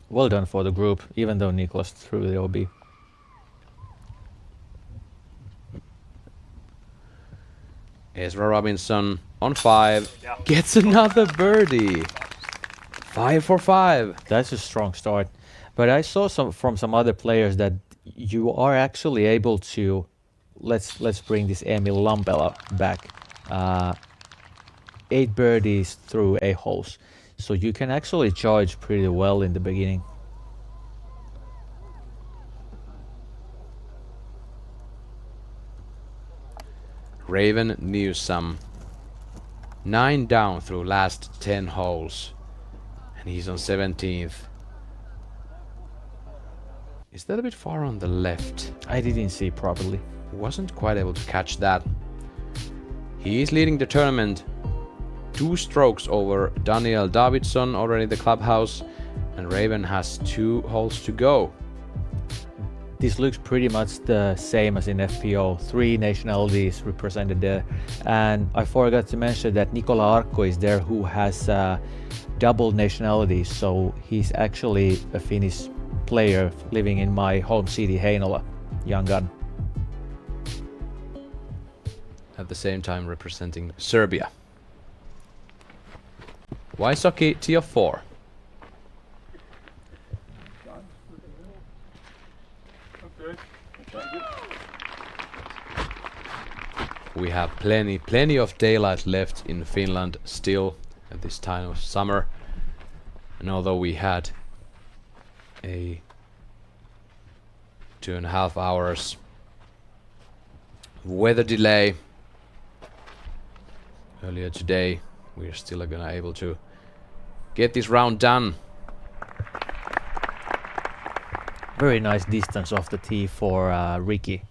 Well done for the group, even though Niklas threw the OB. Ezra Robinson on 5. Gets another birdie. 5 for 5. That's a strong start. But I saw from some other players that you are actually able to, let's bring this Emil Lampela back. 8 birdies through 8 holes. So you can actually charge pretty well in the beginning. Raven Newsome. 9 down through last 10 holes. And he's on 17th. Is that a bit far on the left? I didn't see properly. Wasn't quite able to catch that. He is leading the tournament 2 strokes over Daniel Davidson already in the clubhouse, and Raven has 2 holes to go. This looks pretty much the same as in FPO. 3 nationalities represented there. And I forgot to mention that Nikola Arkko is there, who has double nationalities. So he's actually a Finnish player living in my home city, Heinola, young gun. At the same time representing Serbia. Wysocki tee of 4. We have plenty of daylight left in Finland still at this time of summer. And although we had a 2.5 hours weather delay earlier today, we're still gonna able to get this round done. Very nice distance off the tee for Ricky.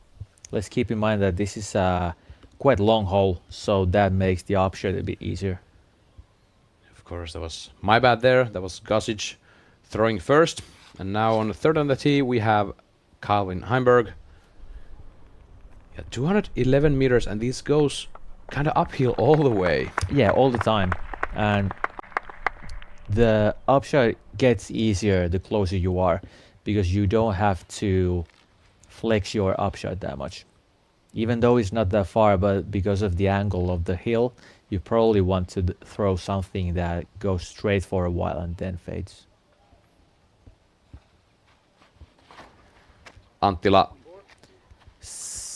Let's keep in mind that this is a quite long hole, so that makes the option a bit easier. Of course, that was my bad there. That was Gosic throwing first. And now on the third on the tee, we have Calvin Heimberg. Yeah, 211 meters, and this goes kind of uphill all the way. Yeah, all the time. And the upshot gets easier the closer you are, because you don't have to flex your upshot that much. Even though it's not that far, but because of the angle of the hill, you probably want to throw something that goes straight for a while and then fades. Anttila.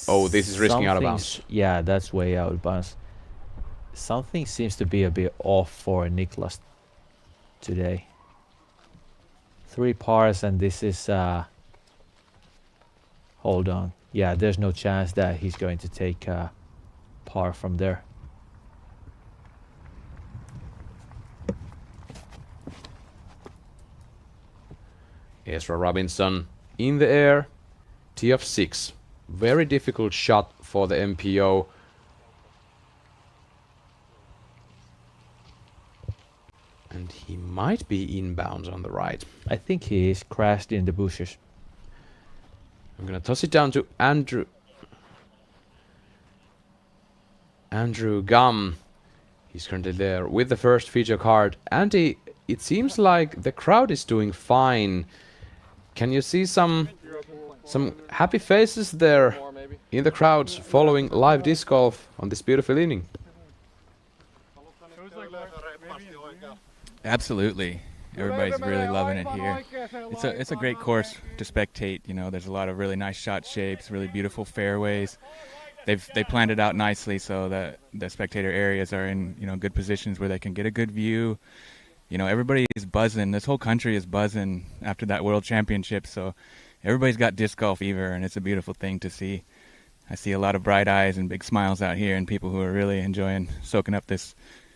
Oh, this is risking out of bounds. Yeah, that's way out of bounds. Something seems to be a bit off for Niklas today. 3 pars, and this is hold on. Yeah, there's no chance that he's going to take par from there. Ezra Robinson in the air, tee of 6. Very difficult shot for the MPO. And he might be inbounds on the right. I think he is crashed in the bushes. I'm gonna toss it down to Andrew Gum. He's currently there with the first feature card. Andy, it seems like the crowd is doing fine. Can you see some happy faces there in the crowds following live disc golf on this beautiful evening? Absolutely. Everybody's really loving it here. It's a great course to spectate. You know, there's a lot of really nice shot shapes, really beautiful fairways. They planned it out nicely so that the spectator areas are in, you know, good positions where they can get a good view. You know, everybody is buzzing. This whole country is buzzing after that World Championship. So everybody's got disc golf fever, and it's a beautiful thing to see. I see a lot of bright eyes and big smiles out here, and people who are really enjoying soaking up this,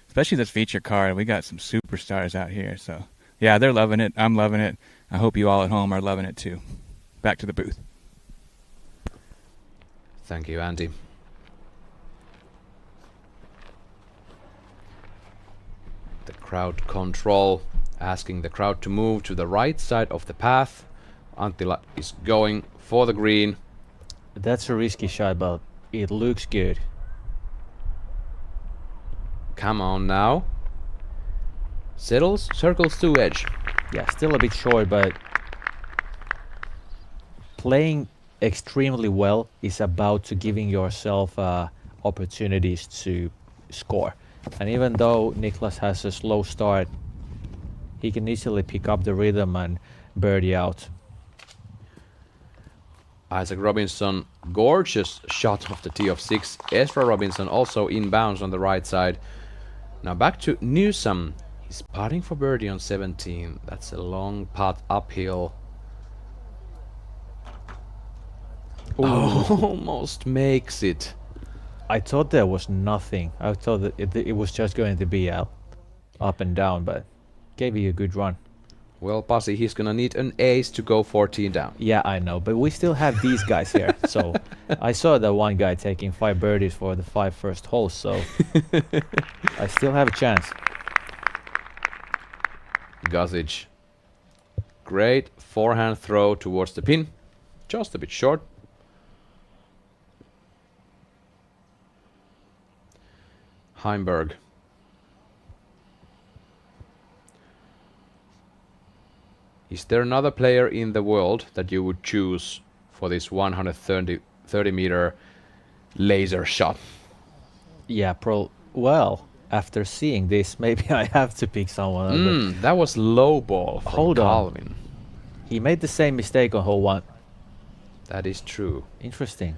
especially this feature card. We got some superstars out here, so yeah, they're loving it. I'm loving it. I hope you all at home are loving it too. Back to the booth. Thank you, Andy. The crowd control, asking the crowd to move to the right side of the path. Anttila is going for the green. That's a risky shot, but it looks good. Come on now. Settles, circles to edge. Yeah, still a bit short, but playing extremely well is about to giving yourself opportunities to score. And even though Niklas has a slow start, he can easily pick up the rhythm and birdie out. Isaac Robinson, gorgeous shot off the tee of 6. Ezra Robinson also inbounds on the right side. Now back to Newsom. He's putting for birdie on 17. That's a long putt uphill. Almost makes it. I thought there was nothing. I thought that it was just going to be up and down, but gave you a good run. Well, Pasi, he's gonna need an ace to go 14 down. Yeah, I know, but we still have these guys here. So I saw that one guy taking 5 birdies for the 5 first holes, so I still have a chance. Gazich. Great forehand throw towards the pin. Just a bit short. Heimberg. Is there another player in the world that you would choose for this 130 meter laser shot? Yeah, well, after seeing this, maybe I have to pick someone. That was low ball from Hold Calvin. on. He made the same mistake on hole 1. That is true. Interesting.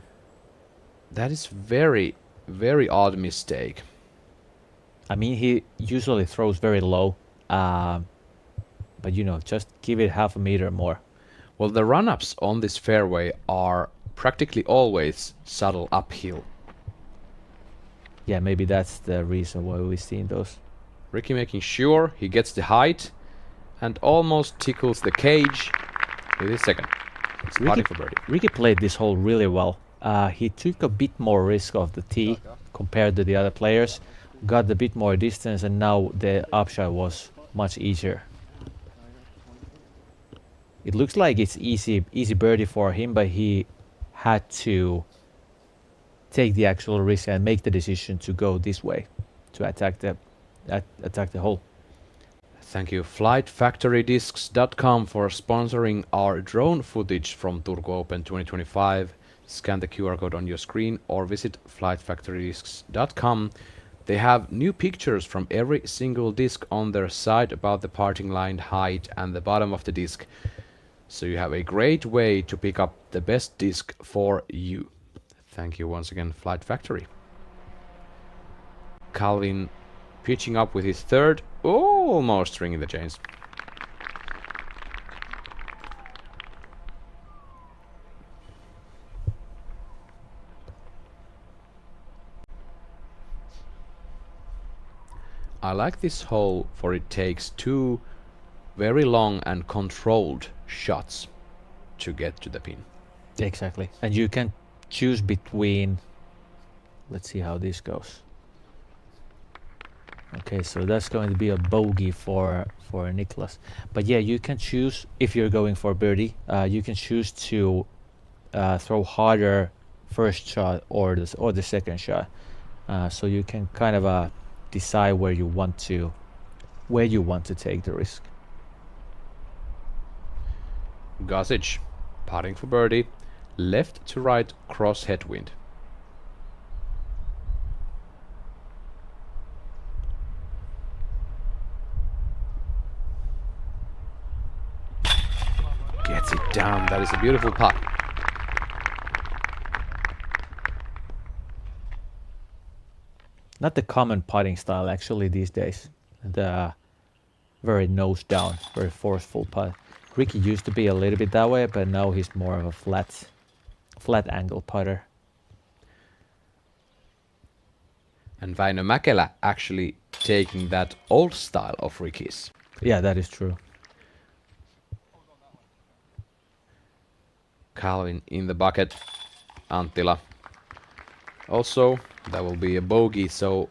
That is very, very odd mistake. I mean, he usually throws very low. But you know, just give it half a meter more. Well, the run-ups on this fairway are practically always subtle uphill. Yeah, maybe that's the reason why we've seen those. Ricky making sure he gets the height and almost tickles the cage with his second. He's putting for birdie. Ricky played this hole really well. He took a bit more risk off the tee compared to the other players, got a bit more distance, and now the upshot was much easier. It looks like it's easy birdie for him, but he had to take the actual risk and make the decision to go this way to attack the hole. Thank you, FlightFactoryDiscs.com, for sponsoring our drone footage from Turku Open 2025. Scan the QR code on your screen or visit FlightFactoryDiscs.com. They have new pictures from every single disc on their site about the parting line height and the bottom of the disc. So you have a great way to pick up the best disc for you. Thank you once again, Flight Factory. Calvin pitching up with his third, almost ringing the chains. I like this hole, for it takes 2 very long and controlled shots to get to the pin. Exactly. And you can choose between, let's see how this goes. Okay, so that's going to be a bogey for Niklas. But yeah, you can choose, if you're going for birdie, you can choose to throw harder first shot or the second shot. So you can kind of decide where you want to take the risk. Gazich putting for birdie, left to right cross headwind. Gets it down. That is a beautiful putt. Not the common putting style actually these days. The very nose down, very forceful putt. Ricky used to be a little bit that way, but now he's more of a flat angle putter. And Väinö Mäkelä actually taking that old style of Ricky's. Yeah, that is true. Calvin in the bucket. Anttila. Also, that will be a bogey, so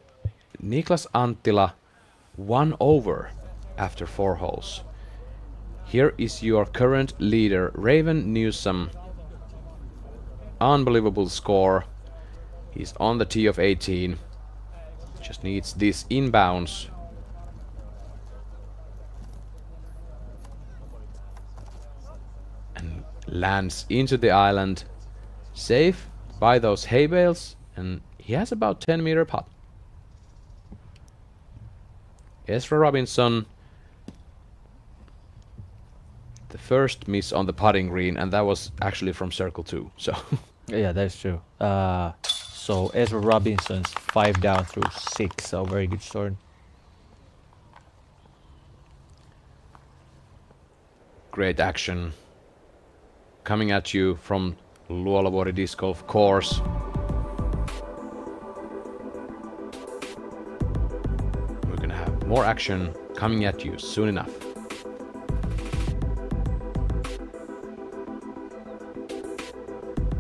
Niklas Anttila 1 over after 4 holes. Here is your current leader, Raven Newsom. Unbelievable score. He's on the tee of 18. Just needs this inbounds. And lands into the island. Safe by those hay bales. And he has about 10-meter putt. Ezra Robinson. The first miss on the putting green, and that was actually from circle 2. So Yeah, that's true. So Ezra Robinson's 5 down through 6, so very good start. great action coming at you from Luolavuori Disc Golf Course. We're gonna have more action coming at you soon enough.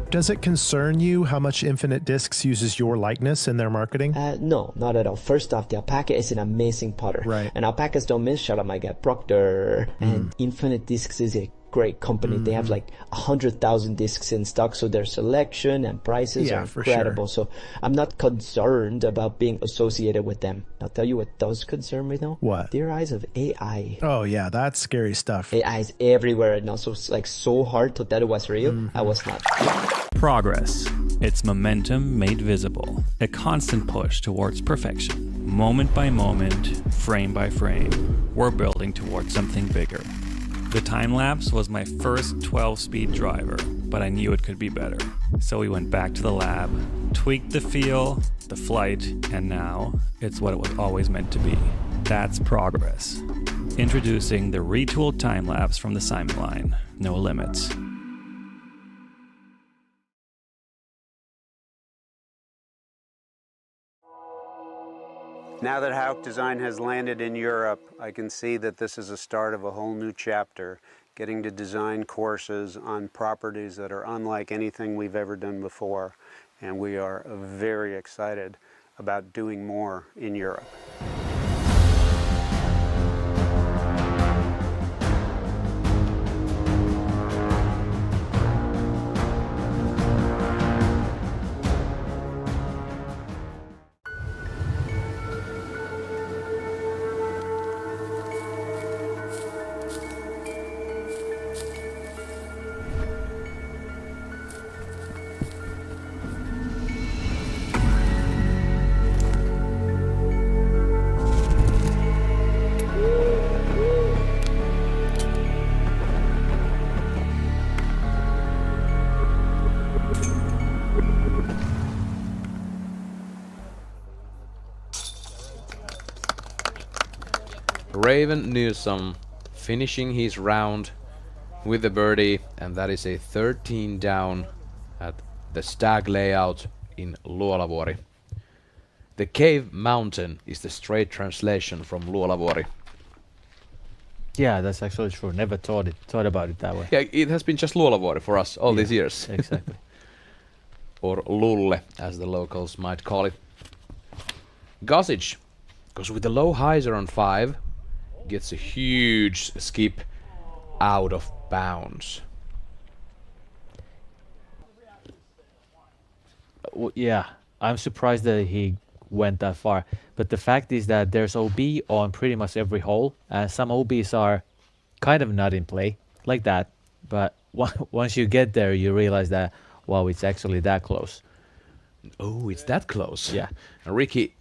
Does it concern you how much Infinite Discs uses your likeness in their marketing? No, not at all. First off, the Alpaca is an amazing putter. Right. And Alpacas don't miss. Shout out my guy Proctor. And Infinite Discs is a great company. They have like 100,000 discs in stock, so their selection and prices are incredible. So I'm not concerned about being associated with them. I'll tell you what does concern me though. What? The rise of AI. Oh yeah, that's scary stuff. AI is everywhere right now, so it's like so hard to tell it was real. I was not. Progress. It's momentum made visible. A constant push towards perfection. Moment by moment, frame by frame, we're building towards something bigger. The time-lapse was my first 12-speed driver, but I knew it could be better. So we went back to the lab, tweaked the feel, the flight, and now it's what it was always meant to be. That's progress. Introducing the retooled time-lapse from the Simon line. No limits. Now that Hauk Design has landed in Europe, I can see that this is the start of a whole new chapter, getting to design courses on properties that are unlike anything we've ever done before. And we are very excited about doing more in Europe. Raven Newsom finishing his round with the birdie, and that is a 13 down at the Stag layout in Luolavuori. The Cave Mountain is the straight translation from Luolavuori. Yeah, that's actually true. Never thought about it that way. Yeah, it has been just Luolavuori for us all these years. Exactly. Or Lulle, as the locals might call it. Gossage goes with the low hyzer on 5. Gets a huge skip out of bounds. Yeah, I'm surprised that he went that far. But the fact is that there's OB on pretty much every hole, and some OBs are kind of not in play like that. But once you get there, you realize that, wow, it's actually that close. Oh, it's that close. Yeah. And Ricky,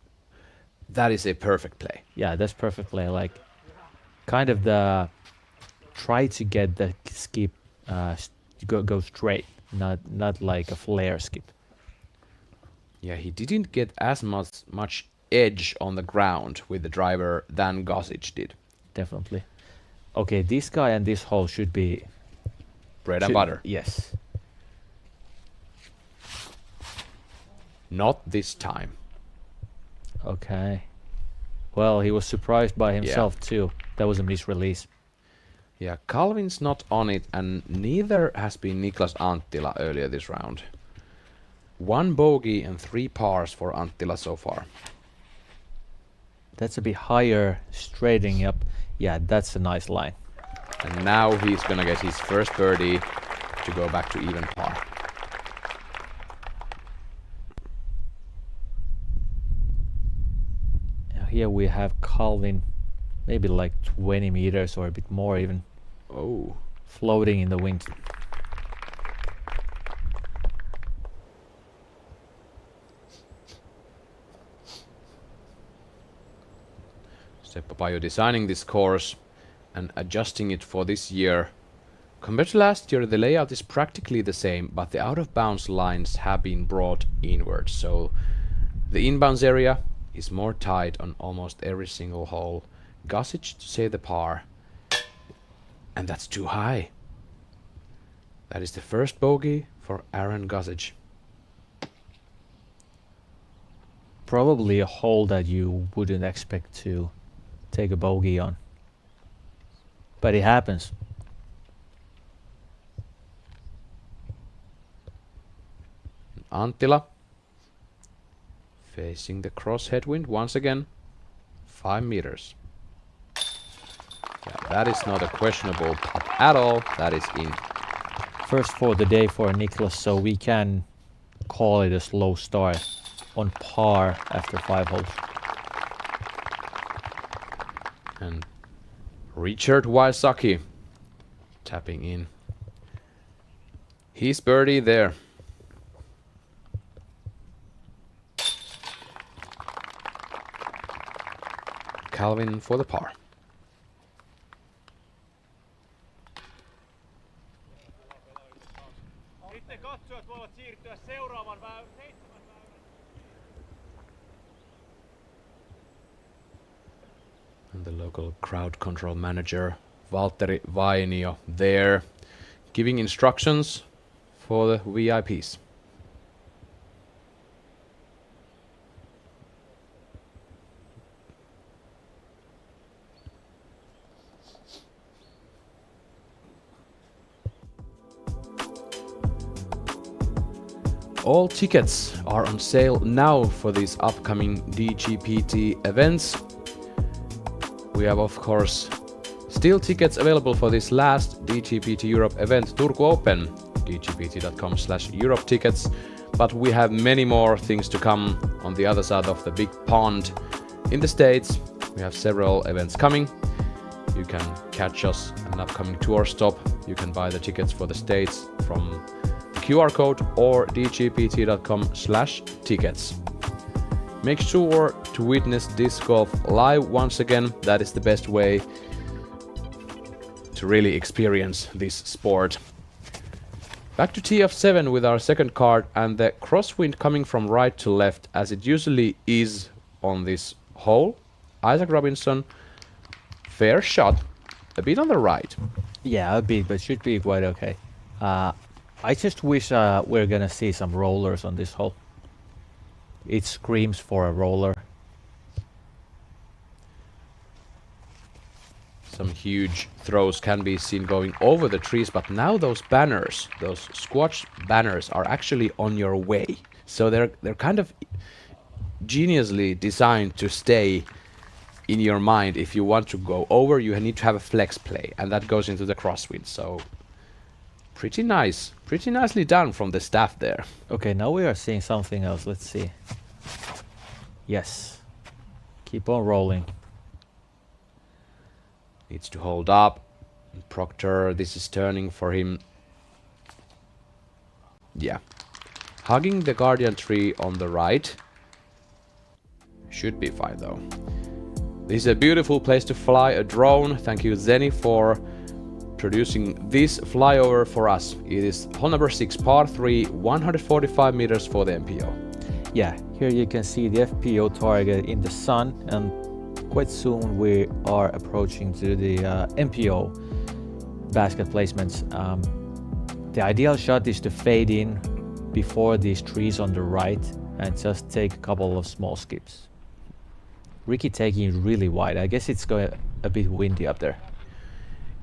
that is a perfect play. Yeah, that's perfect play. Like, kind of the try to get the skip go straight, not like a flare skip. Yeah, he didn't get as much edge on the ground with the driver than Gossage did. Definitely. Okay, this guy and this hole should be bread and butter. Yes. Not this time. Okay. Well, he was surprised by himself too. That was a misrelease. Yeah, Calvin's not on it, and neither has been Niklas Anttila earlier this round. 1 bogey and 3 pars for Anttila so far. That's a bit higher, straightening up. Yeah, that's a nice line. And now he's gonna get his first birdie to go back to even par. Now here we have Calvin, maybe like 20 meters or a bit more even. Oh. Floating in the wind. Seppo Pajo designing this course and adjusting it for this year. Compared to last year, the layout is practically the same, but the out-of-bounds lines have been brought inwards, so the inbounds area is more tight on almost every single hole. Gosic to save the par, and that's too high. That is the first bogey for Aaron Gosic. Probably a hole that you wouldn't expect to take a bogey on. But it happens. Anttila facing the cross headwind once again. 5 meters. Yeah, that is not a questionable putt at all. That is in. First for the day for Niklas, so we can call it a slow start on par after 5 holes. And Richard Wysocki tapping in. He's birdie there. Calvin for the par. And the local crowd control manager, Valtteri Vainio, there, giving instructions for the VIPs. All tickets are on sale now for these upcoming DGPT events. We have, of course, still tickets available for this last DGPT Europe event, Turku Open, dgpt.com/Europe tickets. But we have many more things to come on the other side of the big pond. In the States, we have several events coming. You can catch us at an upcoming tour stop. You can buy the tickets for the States from QR code or dgpt.com/tickets. Make sure to witness disc golf live once again. That is the best way to really experience this sport. Back to tee of 7 with our second card, and the crosswind coming from right to left as it usually is on this hole. Isaac Robinson, fair shot, a bit on the right. Yeah, a bit, but should be quite okay. I just wish we're gonna see some rollers on this hole. It screams for a roller. Some huge throws can be seen going over the trees, but now those banners, those squash banners, are actually on your way. So they're kind of geniusly designed to stay in your mind. If you want to go over, you need to have a flex play, and that goes into the crosswind. So pretty nice, pretty nicely done from the staff there. Okay, now we are seeing something else. Let's see. Yes. Keep on rolling. Needs to hold up. Proctor, this is turning for him. Yeah. Hugging the guardian tree on the right. Should be fine though. This is a beautiful place to fly a drone. Thank you, Zeni, for producing this flyover for us. It is hole number 6, par 3, 145 meters for the MPO. Yeah, here you can see the FPO target in the sun, and quite soon we are approaching to the MPO basket placements. The ideal shot is to fade in before these trees on the right and just take a couple of small skips. Ricky taking it really wide. I guess it's going a bit windy up there.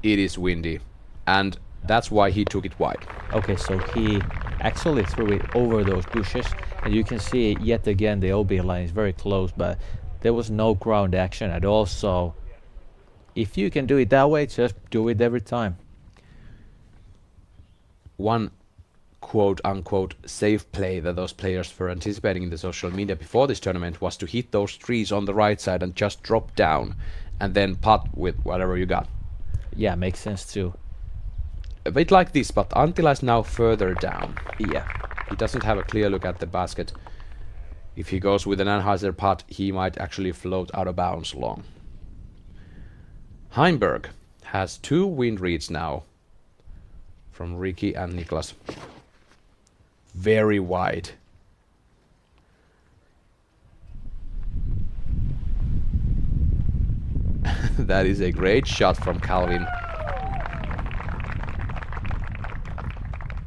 It is windy, and that's why he took it wide. Okay, so he actually threw it over those bushes, and you can see yet again the OB line is very close, but there was no ground action at all. So if you can do it that way, just do it every time. One quote-unquote safe play that those players were anticipating in the social media before this tournament was to hit those trees on the right side and just drop down and then putt with whatever you got. Yeah, makes sense too. A bit like this, but Anttila is now further down. Yeah. He doesn't have a clear look at the basket. If he goes with an Anheuser putt, he might actually float out of bounds long. Heimberg has 2 wind reads now from Ricky and Niklas. Very wide. That is a great shot from Calvin.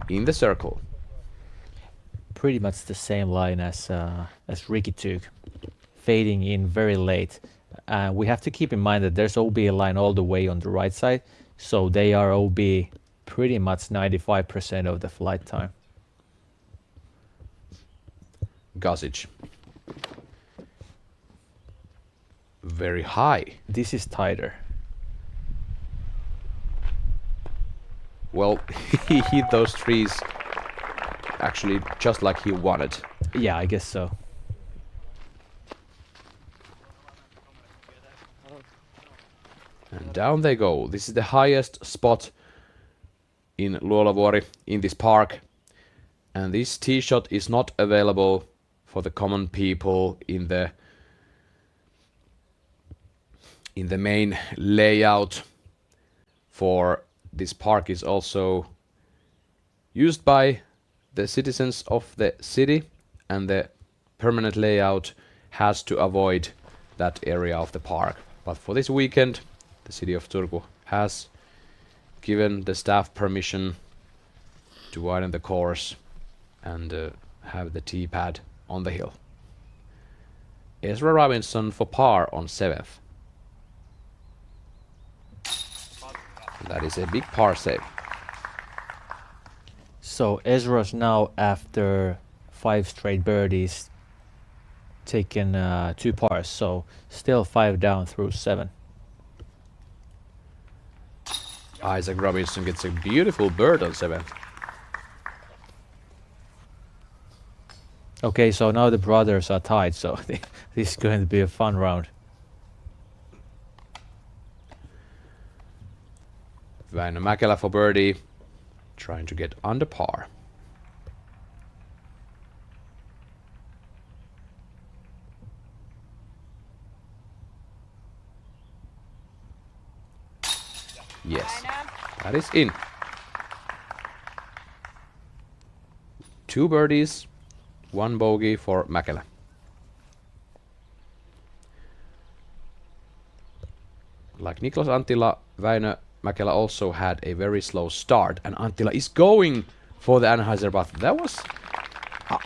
In the circle. Pretty much the same line as Ricky took, fading in very late. We have to keep in mind that there's OB line all the way on the right side, so they are OB pretty much 95% of the flight time. Gosic. Very high. This is tighter. Well, he hit those trees actually just like he wanted. Yeah, I guess so. And down they go. This is the highest spot in Luolavuori in this park. And this tee shot is not available for the common people in the main layout. For this park is also used by the citizens of the city, and the permanent layout has to avoid that area of the park. But for this weekend, the city of Turku has given the staff permission to widen the course and have the tee pad on the hill. Ezra Robinson for par on 7th. That is a big par save. So Ezra's now, after 5 straight birdies, taken 2 pars, so still 5 down through 7. Isaac Robinson gets a beautiful bird on 7th. Okay, so now the brothers are tied, so this is going to be a fun round. Väinö Mäkelä for birdie, trying to get under par. Yes, that is in. 2 birdies, 1 bogey for Mäkelä. Like Niklas Anttila, Väinö Mäkelä also had a very slow start, and Anttila is going for the Anheuser Busch. That was...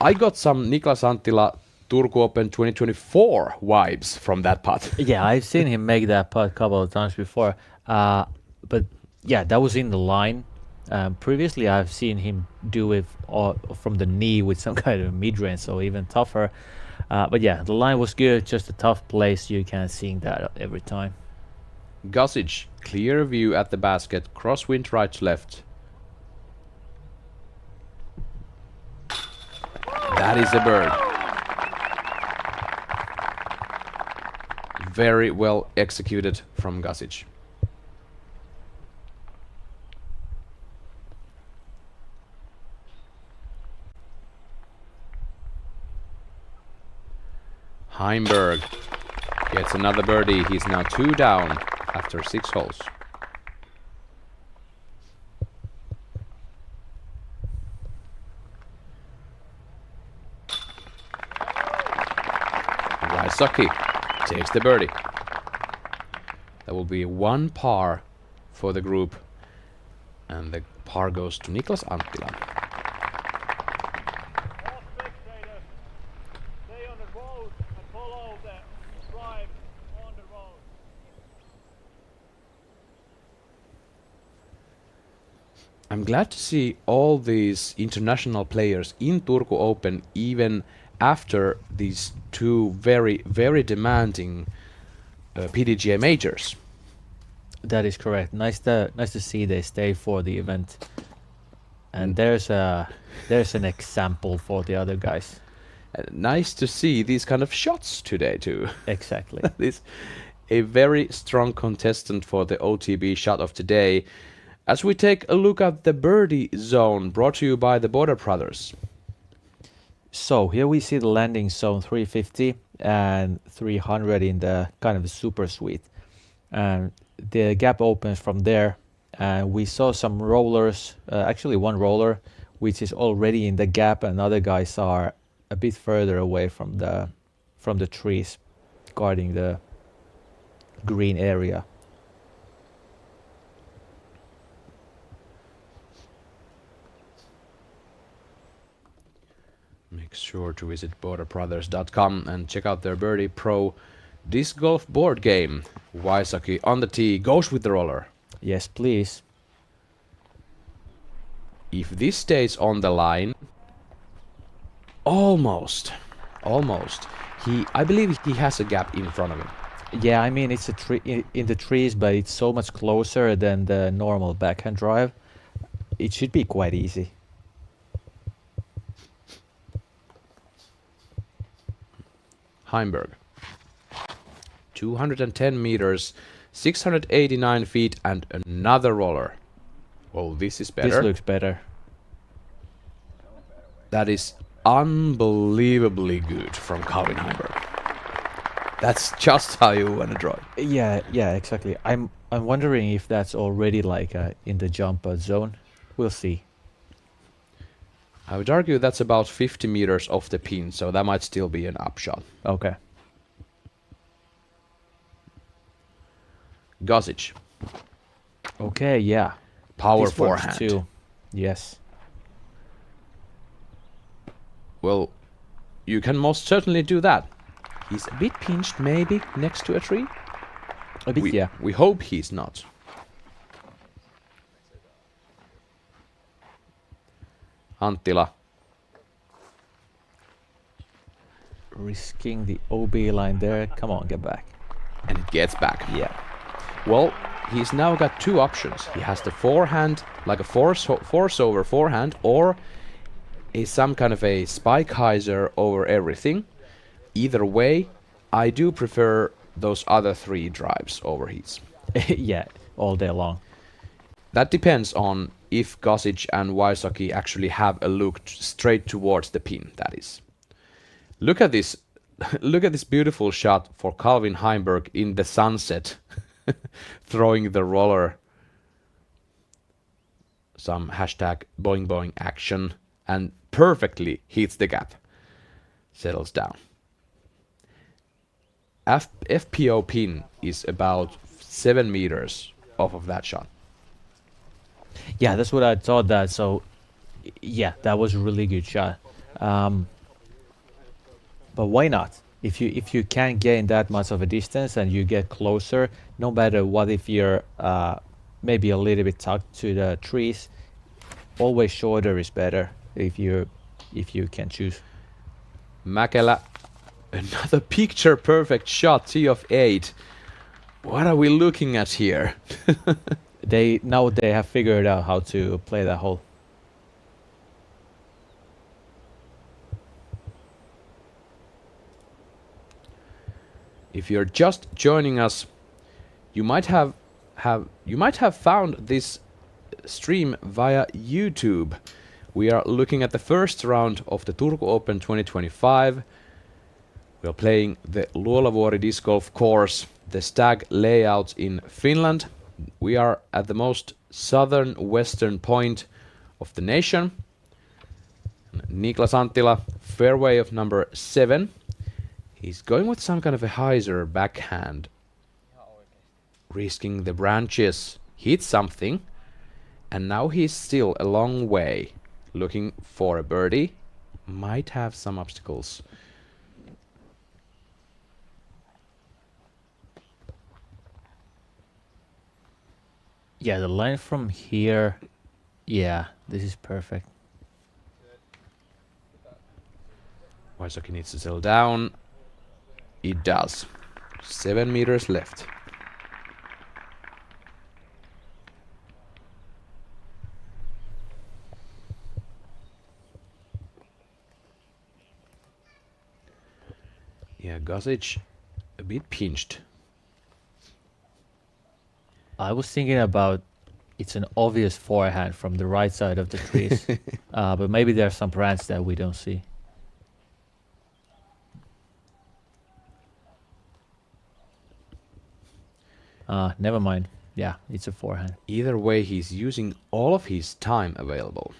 I got some Niklas Anttila Turku Open 2024 vibes from that putt. Yeah, I've seen him make that putt a couple of times before. But yeah, that was in the line. Previously, I've seen him do it from the knee with some kind of mid-range, so even tougher. But yeah, the line was good, just a tough place. You can't see that every time. Gosic, clear view at the basket, crosswind right to left. That is a bird. Very well executed from Gosic. Heimberg gets another birdie. He's now 2 down after 6 holes. Raisaki takes the birdie. That will be 1 par for the group, and the par goes to Niklas Anttila. I'm glad to see all these international players in Turku Open even after these two very, very demanding PDGA majors. That is correct. Nice to see they stay for the event. And there's an example for the other guys. Nice to see these kind of shots today too. Exactly. That is a very strong contestant for the OTB shot of today. As we take a look at the birdie zone brought to you by the Border Brothers. So here we see the landing zone 350 and 300 in the kind of super suite. And the gap opens from there. And we saw some rollers, actually one roller, which is already in the gap, and other guys are a bit further away from the trees guarding the green area. Make sure to visit borderbrothers.com and check out their Birdie Pro disc golf board game. Wysocki on the tee, goes with the roller. Yes, please. If this stays on the line, almost. I believe he has a gap in front of him. Yeah, I mean it's a tree in the trees, but it's so much closer than the normal backhand drive. It should be quite easy. Heimberg. 210 meters, 689 feet, and another roller. Oh, this is better. This looks better. That is unbelievably good from Calvin Heimberg. That's just how you want to draw it. Yeah, exactly. I'm wondering if that's already like in the jump zone. We'll see. I would argue that's about 50 meters off the pin, so that might still be an upshot. Okay. Gosic. Okay, yeah. Power This works forehand. too. Yes. Well, you can most certainly do that. He's a bit pinched, maybe, next to a tree. A bit, yeah. We hope he's not. Anttila. Risking the OB line there. Come on, get back. And it gets back. Yeah. Well, he's now got two options. He has the forehand, like a force over forehand, or some kind of a spike hyzer over everything. Either way, I do prefer those other three drives over his. Yeah, all day long. That depends on if Gosic and Wysocki actually have a look straight towards the pin, that is. Look at this. Look at this beautiful shot for Calvin Heimberg in the sunset, throwing the roller. Some hashtag boing boing action, and perfectly hits the gap. Settles down. FPO pin is about 7 meters off of that shot. Yeah, that's what I thought that. So, yeah, that was a really good shot. But why not? If you can gain that much of a distance and you get closer, no matter what, if you're maybe a little bit tucked to the trees, always shorter is better if you can choose. Mäkelä, another picture perfect shot, T of 8. What are we looking at here? They have figured out how to play that hole. If you're just joining us, you might have found this stream via YouTube. We are looking at the first round of the Turku Open 2025. We are playing the Luolavuori disc golf course, the stag layout in Finland. We are at the most southern western point of the nation. Niklas Anttila, fairway of number 7. He's going with some kind of a hyzer backhand. Risking the branches. Hits something. And now he's still a long way. Looking for a birdie. Might have some obstacles. Yeah, the line from here Yeah, this is perfect. Wysocki needs to settle down. It does. 7 meters left. Yeah, Gosic a bit pinched. I was thinking about it's an obvious forehand from the right side of the trees, but maybe there are some brands that we don't see. Never mind. Yeah, it's a forehand. Either way, he's using all of his time available.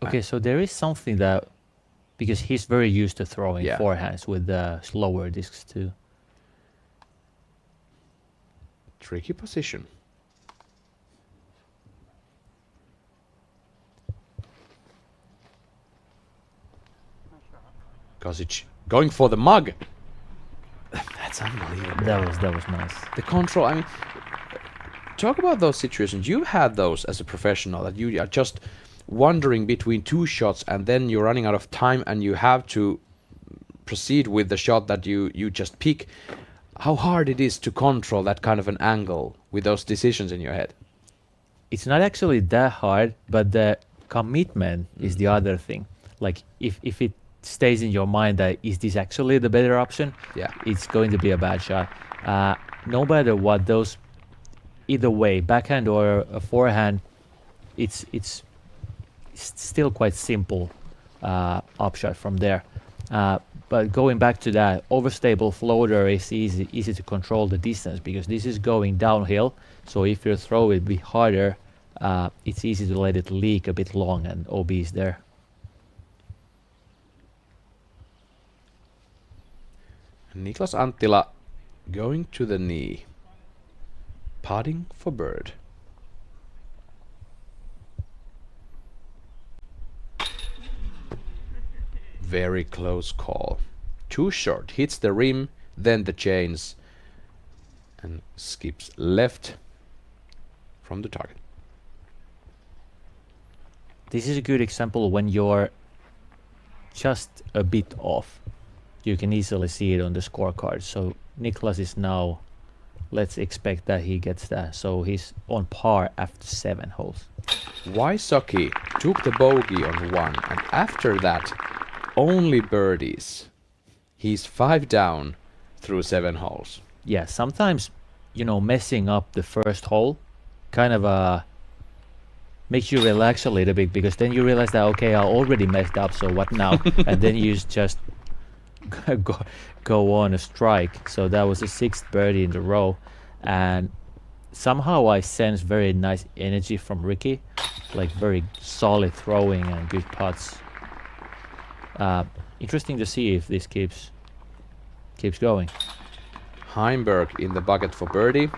Okay, so there is something that, because he's very used to throwing forehands with slower discs too. Tricky position. Gosic going for the mug. That's unbelievable. That was nice. The control, I mean, talk about those situations. You've had those as a professional, that you are just wandering between two shots and then you're running out of time and you have to proceed with the shot that you just pick. How hard it is to control that kind of an angle with those decisions in your head. It's not actually that hard, but the commitment is the other thing. Like if it stays in your mind that is this actually the better option, it's going to be a bad shot. No matter what, those, either way, backhand or a forehand, it's still quite simple upshot from there. But going back to that, overstable floater is easy to control the distance because this is going downhill. So if you throw it a bit harder, it's easy to let it leak a bit long, and OB is there. Niklas Anttila going to the knee, putting for bird. Very close call. Too short. Hits the rim, then the chains, and skips left from the target. This is a good example when you're just a bit off. You can easily see it on the scorecard. So Niklas is now, let's expect that he gets that. So he's on par after 7 holes. Wysocki took the bogey on 1, and after that, only birdies. He's 5 down through 7 holes. Yeah, sometimes, messing up the first hole kind of makes you relax a little bit, because then you realize that, okay, I already messed up, so what now? And then you just go on a strike. So that was the 6th birdie in the row, and somehow I sense very nice energy from Ricky, like very solid throwing and good putts. Interesting to see if this keeps going. Heimberg in the bucket for birdie.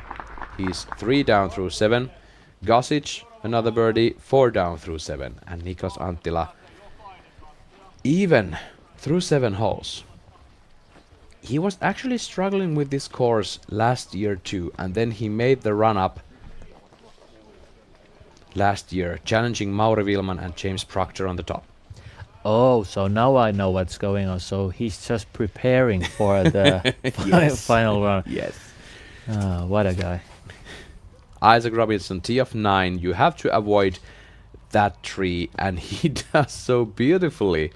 He's 3 down through 7. Gosic, another birdie, 4 down through 7. And Niklas Anttila even through 7 holes. He was actually struggling with this course last year too, and then he made the run-up last year, challenging Mauri Wilman and James Proctor on the top. Oh, so now I know what's going on. So he's just preparing for the final run. Yes. What a guy. Isaac Robinson, tee of 9. You have to avoid that tree, and he does so beautifully.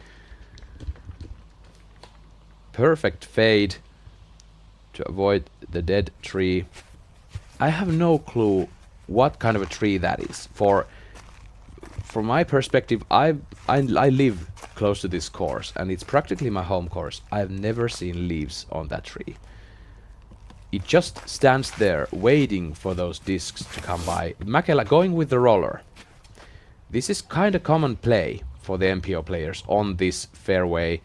Perfect fade to avoid the dead tree. I have no clue what kind of a tree that is. From my perspective, I live close to this course, and it's practically my home course. I've never seen leaves on that tree. It just stands there waiting for those discs to come by. Mäkelä going with the roller. This is kind of common play for the MPO players on this fairway.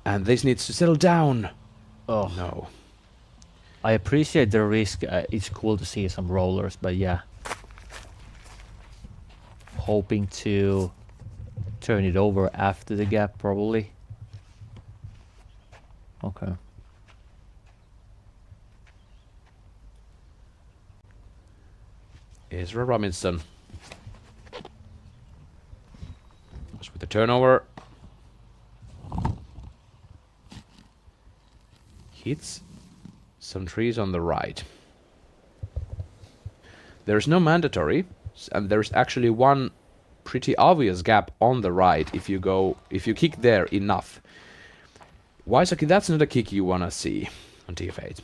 And this needs to settle down. Oh no. I appreciate the risk. It's cool to see some rollers, but yeah. Hoping to turn it over after the gap, probably. Okay. Ezra Robinson. Goes with the turnover. Hits some trees on the right. There's no mandatory, and there's actually one pretty obvious gap on the right if you kick there enough. Wysocki, that's not a kick you wanna see on TF8.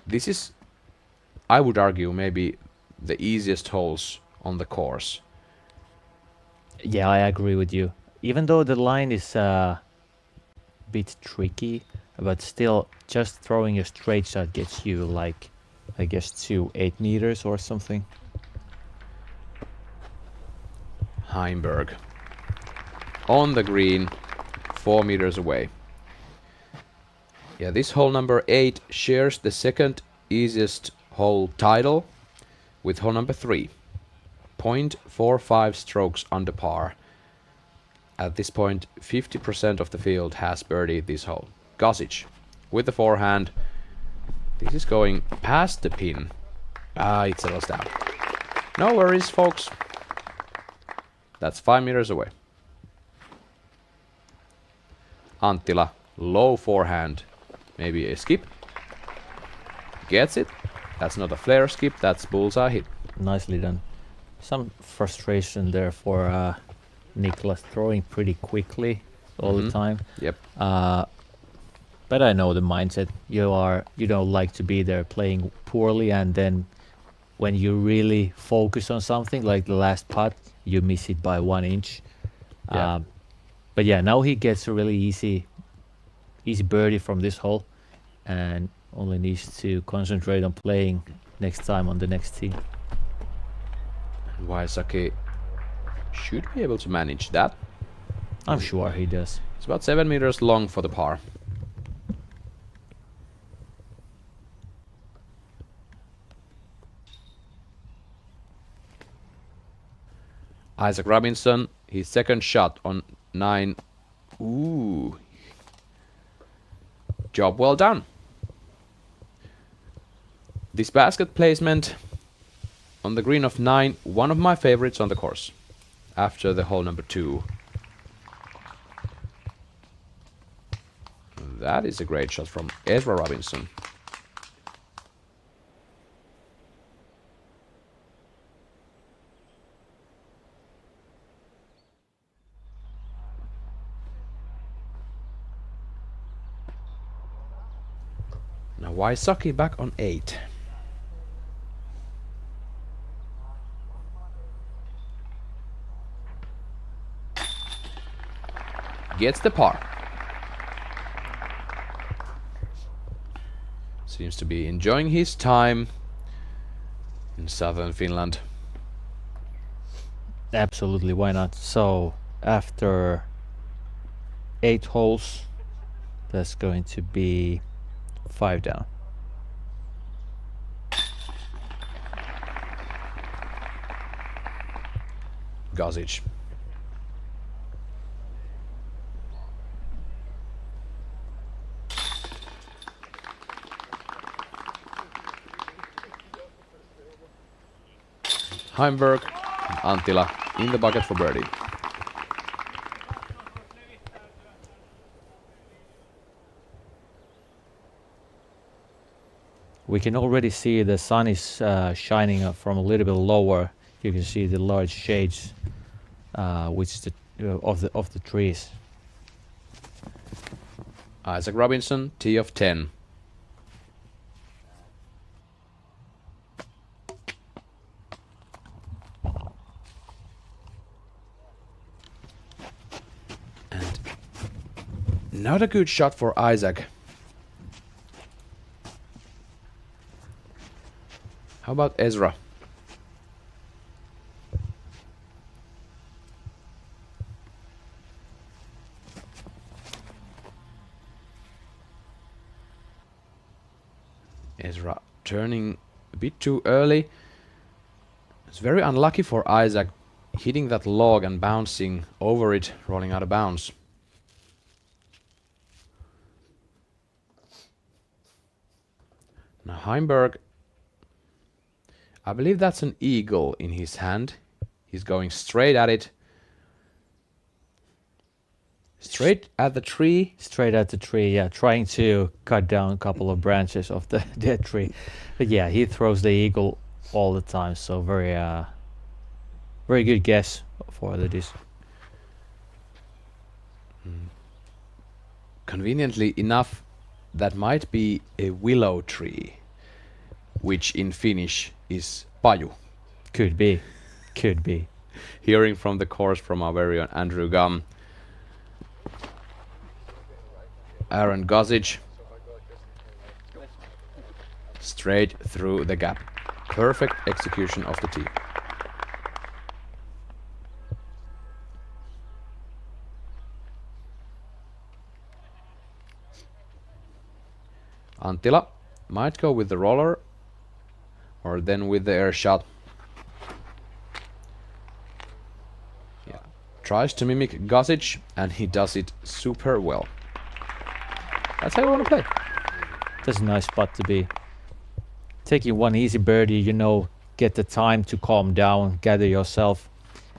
This is, I would argue, maybe the easiest holes on the course. Yeah, I agree with you. Even though the line is a bit tricky, but still, just throwing a straight shot gets you like, I guess, to 8 meters or something. Heimberg on the green, 4 meters away. Yeah, this hole number 8 shares the second easiest hole title with hole number 3. 0.45 strokes under par. At this point, 50% of the field has birdied this hole. Gosic with the forehand. This is going past the pin. It settles down. No worries, folks. That's 5 meters away. Anttila, low forehand. Maybe a skip. Gets it. That's not a flare skip, that's bullseye hit. Nicely done. Some frustration there for Niklas throwing pretty quickly all the time. Yep. But I know the mindset. You don't like to be there playing poorly, and then when you really focus on something like the last putt, you miss it by 1 inch. Yeah. But yeah, now he gets a really easy birdie from this hole, and only needs to concentrate on playing next time on the next tee. Wysocki should be able to manage that. I'm sure he does. It's about 7 meters long for the par. Isaac Robinson, his second shot on 9. Ooh. Job well done. This basket placement on the green of 9, one of my favorites on the course, after the hole number 2. That is a great shot from Ezra Robinson. Now Wysocki back on 8. Gets the par. Seems to be enjoying his time in southern Finland. Absolutely, why not? So after 8 holes, that's going to be 5 down. Gosic. Heimberg, Anttila in the bucket for birdie. We can already see the sun is shining up from a little bit lower. You can see the large shades, which of the trees. Isaac Robinson, tee of 10. And not a good shot for Isaac. How about Ezra? Ezra turning a bit too early. It's very unlucky for Isaac hitting that log and bouncing over it, rolling out of bounds. Now Heimberg I believe that's an eagle in his hand. He's going straight at it. Straight at the tree? Straight at the tree, yeah. Trying to cut down a couple of branches of the dead tree. But yeah, he throws the eagle all the time. So very good guess for the disc. Conveniently enough, that might be a willow tree, which in Finnish is paju. Could be. Could be. Hearing from the course from our very own Andrew Gum. Aaron Gozic. Straight through the gap. Perfect execution of the tee. Anttila might go with the roller or then with the air shot. Yeah. Tries to mimic Gozic and he does it super well. That's how you want to play. That's a nice spot to be. Taking one easy birdie, get the time to calm down, gather yourself.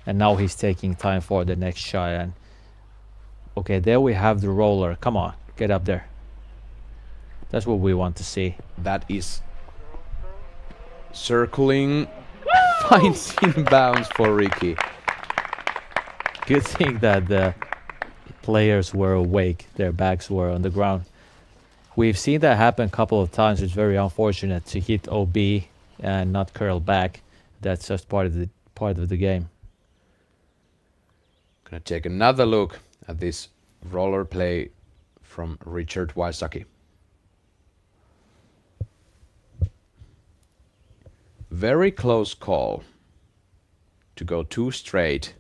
And now he's taking time for the next shot. And okay, there we have the roller. Come on, get up there. That's what we want to see. That is circling. Finds in bounds for Ricky. Good thing that the players were awake. Their backs were on the ground. We've seen that happen a couple of times. It's very unfortunate to hit OB and not curl back. That's just part of the game. Gonna take another look at this roller play from Richard Wysocki. Very close call to go too straight.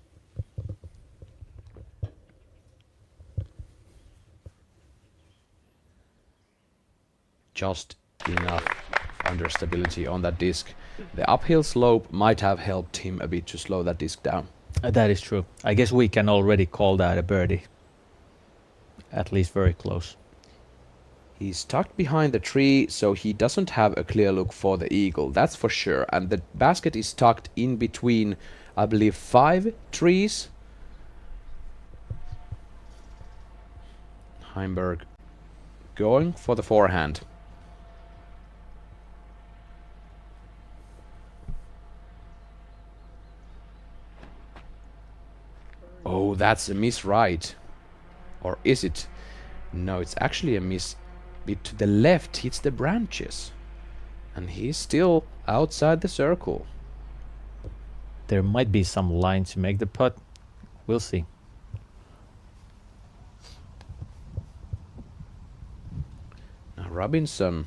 Just enough understability on that disc. The uphill slope might have helped him a bit to slow that disc down. That is true. I guess we can already call that a birdie. At least very close. He's tucked behind the tree, so he doesn't have a clear look for the eagle, that's for sure. And the basket is tucked in between, I believe, 5 trees. Heimberg going for the forehand. Oh, that's a miss right. Or is it? No, it's actually a miss. Bit to the left, hits the branches. And he's still outside the circle. There might be some line to make the putt. We'll see. Now Robinson.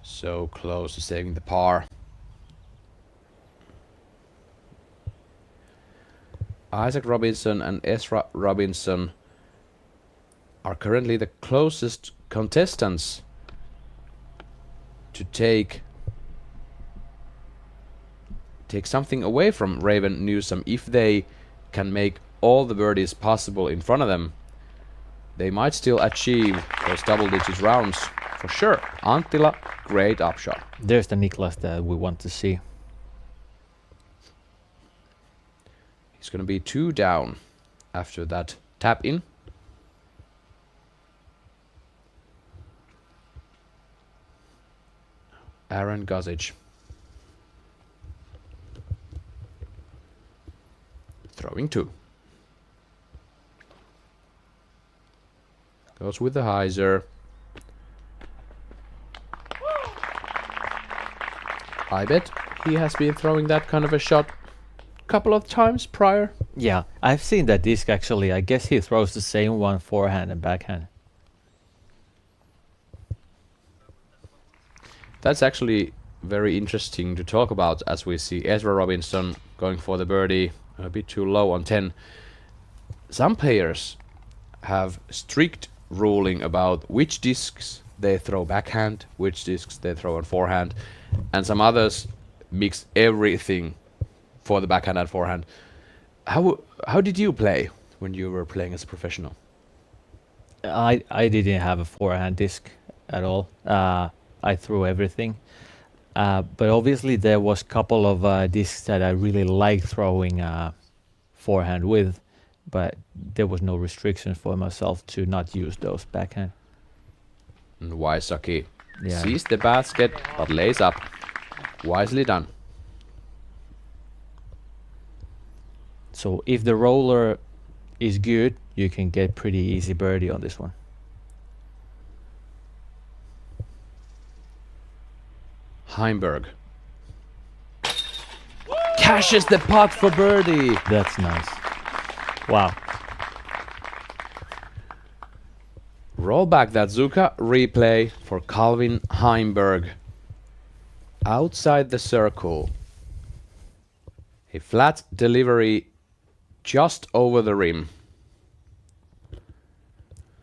So close to saving the par. Isaac Robinson and Ezra Robinson are currently the closest contestants to take something away from Raven Newsom. If they can make all the birdies possible in front of them, they might still achieve those double-digit rounds for sure. Anttila, great upshot. There's the Niklas that we want to see. He's going to be 2 down after that tap in. Aaron Gozic. Throwing 2. Goes with the hyzer. I bet he has been throwing that kind of a shot couple of times prior. Yeah, I've seen that disc actually. I guess he throws the same one forehand and backhand. That's actually very interesting to talk about as we see Ezra Robinson going for the birdie a bit too low on 10. Some players have strict ruling about which discs they throw backhand, which discs they throw on forehand, and some others mix everything for the backhand and forehand. How did you play when you were playing as a professional? I didn't have a forehand disc at all. I threw everything. But obviously there was a couple of discs that I really liked throwing forehand with, but there was no restriction for myself to not use those backhand. And Wysocki Yeah. sees the basket but lays up. Wisely done. So if the roller is good, you can get pretty easy birdie on this one. Heimberg cashes the putt for birdie. That's nice. Wow. Roll back that Zuka replay for Calvin Heimberg. Outside the circle. A flat delivery just over the rim.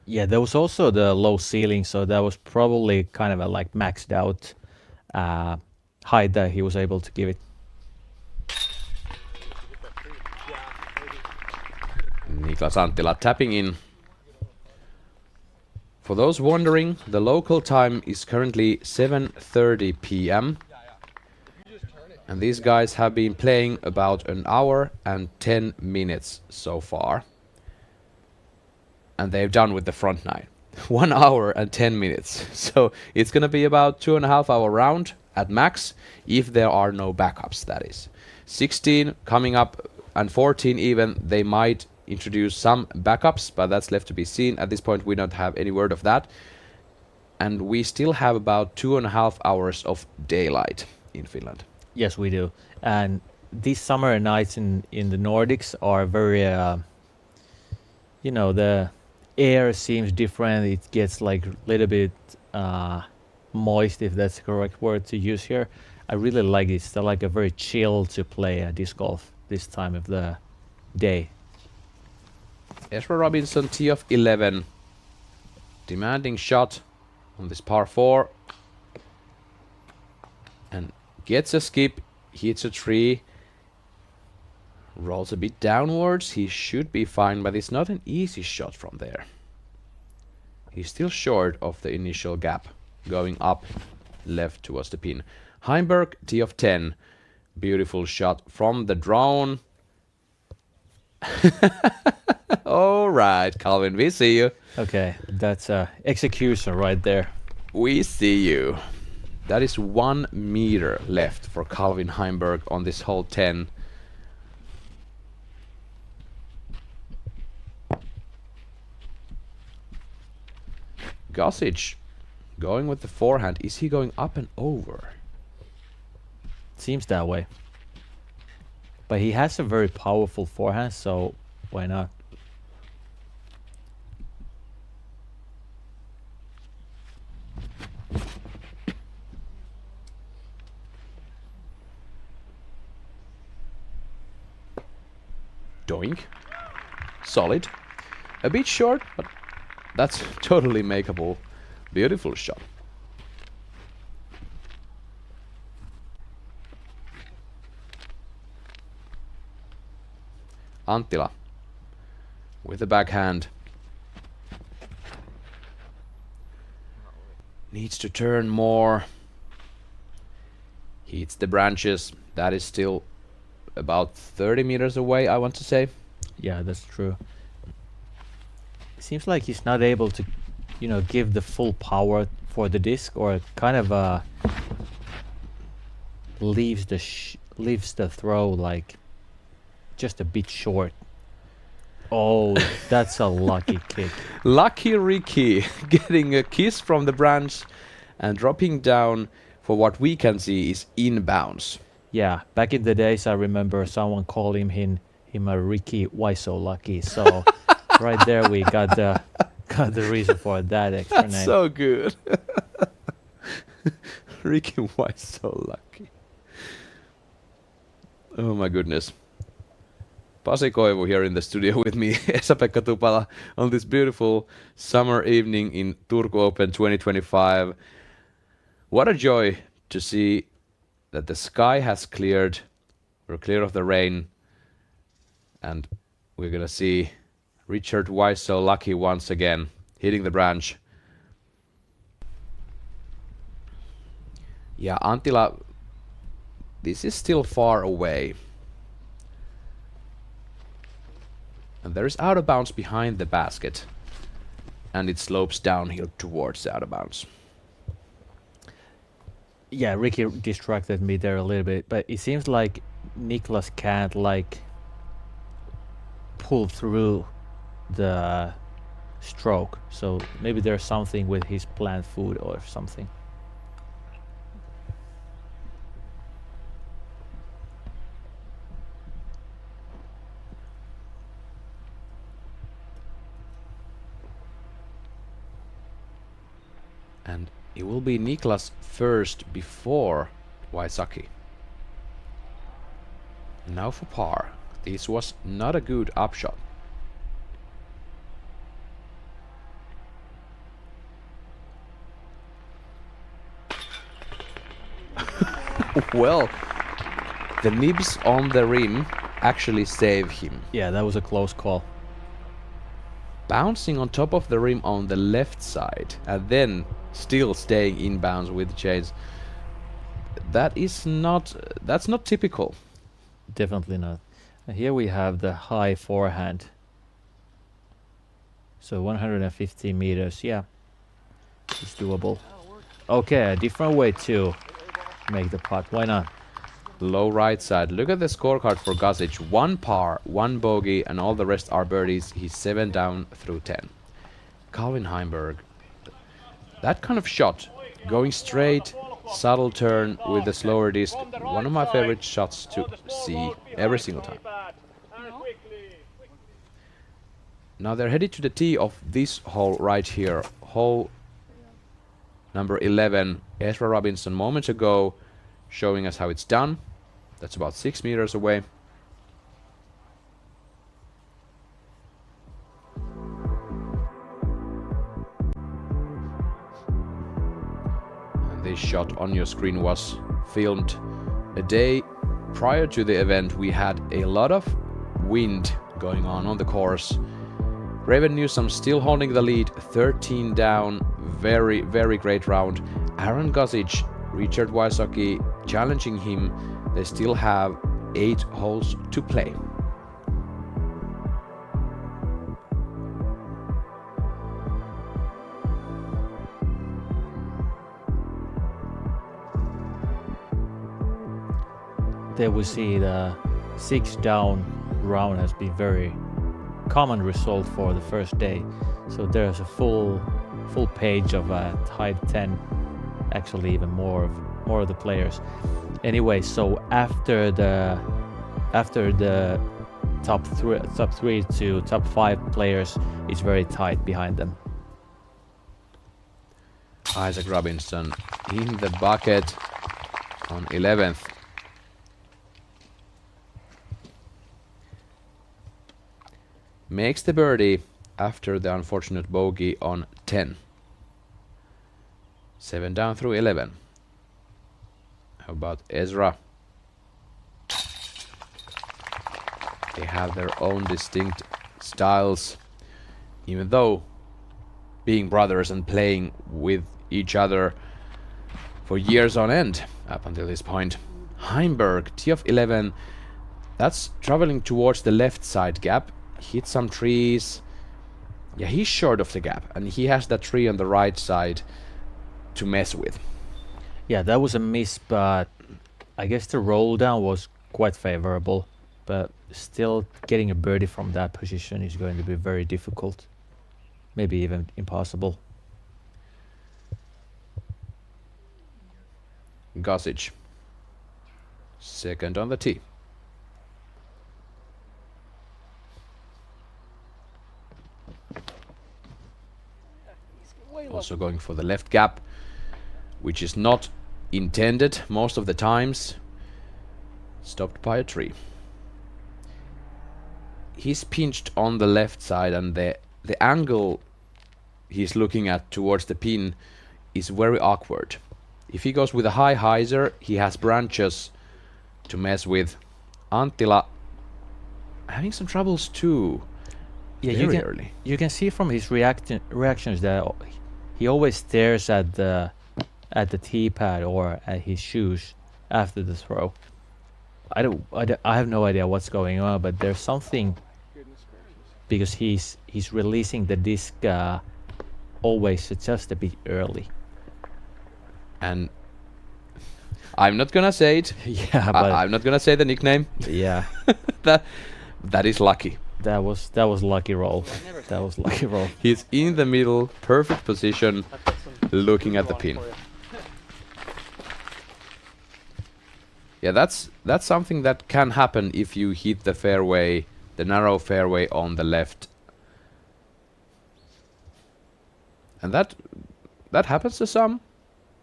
Yeah, there was also the low ceiling, so that was probably kind of a like maxed out height that he was able to give it. Niklas Anttila tapping in. For those wondering, the local time is currently 7:30 p.m. And these guys have been playing about an hour and 10 minutes so far. And they've done with the front nine. 1 hour and 10 minutes. So it's going to be about 2.5 hour round at max, if there are no backups, that is. 16 coming up and 14 even, they might introduce some backups, but that's left to be seen. At this point we don't have any word of that. And we still have about 2.5 hours of daylight in Finland. Yes, we do. And these summer nights in the Nordics are very, you know, the air seems different. It gets like a little bit moist, if that's the correct word to use here. I really like it. It's like a very chill to play disc golf this time of the day. Ezra Robinson, tee of 11. Demanding shot on this par 4. And gets a skip, hits a tree. Rolls a bit downwards. He should be fine, but it's not an easy shot from there. He's still short of the initial gap, going up left towards the pin. Heimberg, tee of 10. Beautiful shot from the drone. All right, Calvin, we see you. Okay, that's execution right there. We see you. That is 1 meter left for Calvin Heimberg on this hole 10. Gossage going with the forehand. Is he going up and over? Seems that way. But he has a very powerful forehand, so why not? Doink. Solid. A bit short, but that's totally makeable. Beautiful shot. Anttila with the backhand. Needs to turn more. Hits the branches. That is still about 30 meters away, I want to say. Yeah, that's true. Seems like he's not able to, you know, give the full power for the disc, or kind of leaves the throw like just a bit short. Oh, that's a lucky kick. Lucky Ricky getting a kiss from the branch and dropping down for what we can see is inbounds. Yeah, back in the days, I remember someone calling him a Ricky. Why so lucky? So right there, we got the reason for that extra That's name. so good. Ricky, why so lucky? Oh my goodness. Pasi Koivu here in the studio with me, Esa-Pekka Tupala, on this beautiful summer evening in Turku Open 2025. What a joy to see that the sky has cleared. We're clear of the rain. And we're going to see Richard Why So Lucky once again, hitting the branch. Yeah, Antila, this is still far away. And there is out of bounds behind the basket. And it slopes downhill towards the out of bounds. Yeah, Ricky distracted me there a little bit, but it seems like Niklas can't like pull through the stroke. So maybe there's something with his plant food or something. And it will be Niklas first before Waisaki. Now for par. This was not a good upshot. Well, the nibs on the rim actually save him. Yeah, that was a close call. Bouncing on top of the rim on the left side and then still staying inbounds with chains. That's not typical. Definitely not. And here we have the high forehand. So 150 meters, yeah. It's doable. Okay, a different way to make the putt. Why not? Low right side. Look at the scorecard for Gasic. 1 par, 1 bogey, and all the rest are birdies. He's 7 down through 10. Calvin Heimberg. That kind of shot, going straight, subtle turn with the slower disc. One of my favorite shots to see every single time. Now they're headed to the tee of this hole right here. Hole number 11. Ezra Robinson moments ago showing us how it's done. That's about 6 meters away. And this shot on your screen was filmed a day prior to the event. We had a lot of wind going on the course. Raven Newsom still holding the lead, 13 down, very, very great round. Aaron Gosic, Richard Wysocki challenging him. They still have 8 holes to play. There we see the 6 down round has been very common result for the first day. So there's a full page of tied 10, actually even more of the players. Anyway, so after the top 3 to top 5 players is very tight behind them. Isaac Robinson in the bucket on 11th. Makes the birdie after the unfortunate bogey on 10. 7 down through 11. How about Ezra? They have their own distinct styles, even though being brothers and playing with each other for years on end up until this point. Heimberg, tee of 11. That's traveling towards the left side gap. Hit some trees. Yeah, he's short of the gap, and he has that tree on the right side to mess with. Yeah, that was a miss, but I guess the roll down was quite favorable. But still, getting a birdie from that position is going to be very difficult. Maybe even impossible. Gosic, second on the tee. Also going for the left gap, which is not intended most of the times. Stopped by a tree. He's pinched on the left side, and the angle he's looking at towards the pin is very awkward. If he goes with a high hyzer, he has branches to mess with. Anttila having some troubles too. Yeah, early. You can see from his reactions that he always stares at the at the tee pad or at his shoes after the throw. I have no idea what's going on, but there's something, because he's releasing the disc always just a bit early. And I'm not gonna say it. Yeah, but I'm not gonna say the nickname. Yeah, that is lucky. that was lucky roll. That was lucky roll. He's in the middle, perfect position, looking at the pin. Yeah, that's something that can happen if you hit the fairway, the narrow fairway on the left. And that happens to some,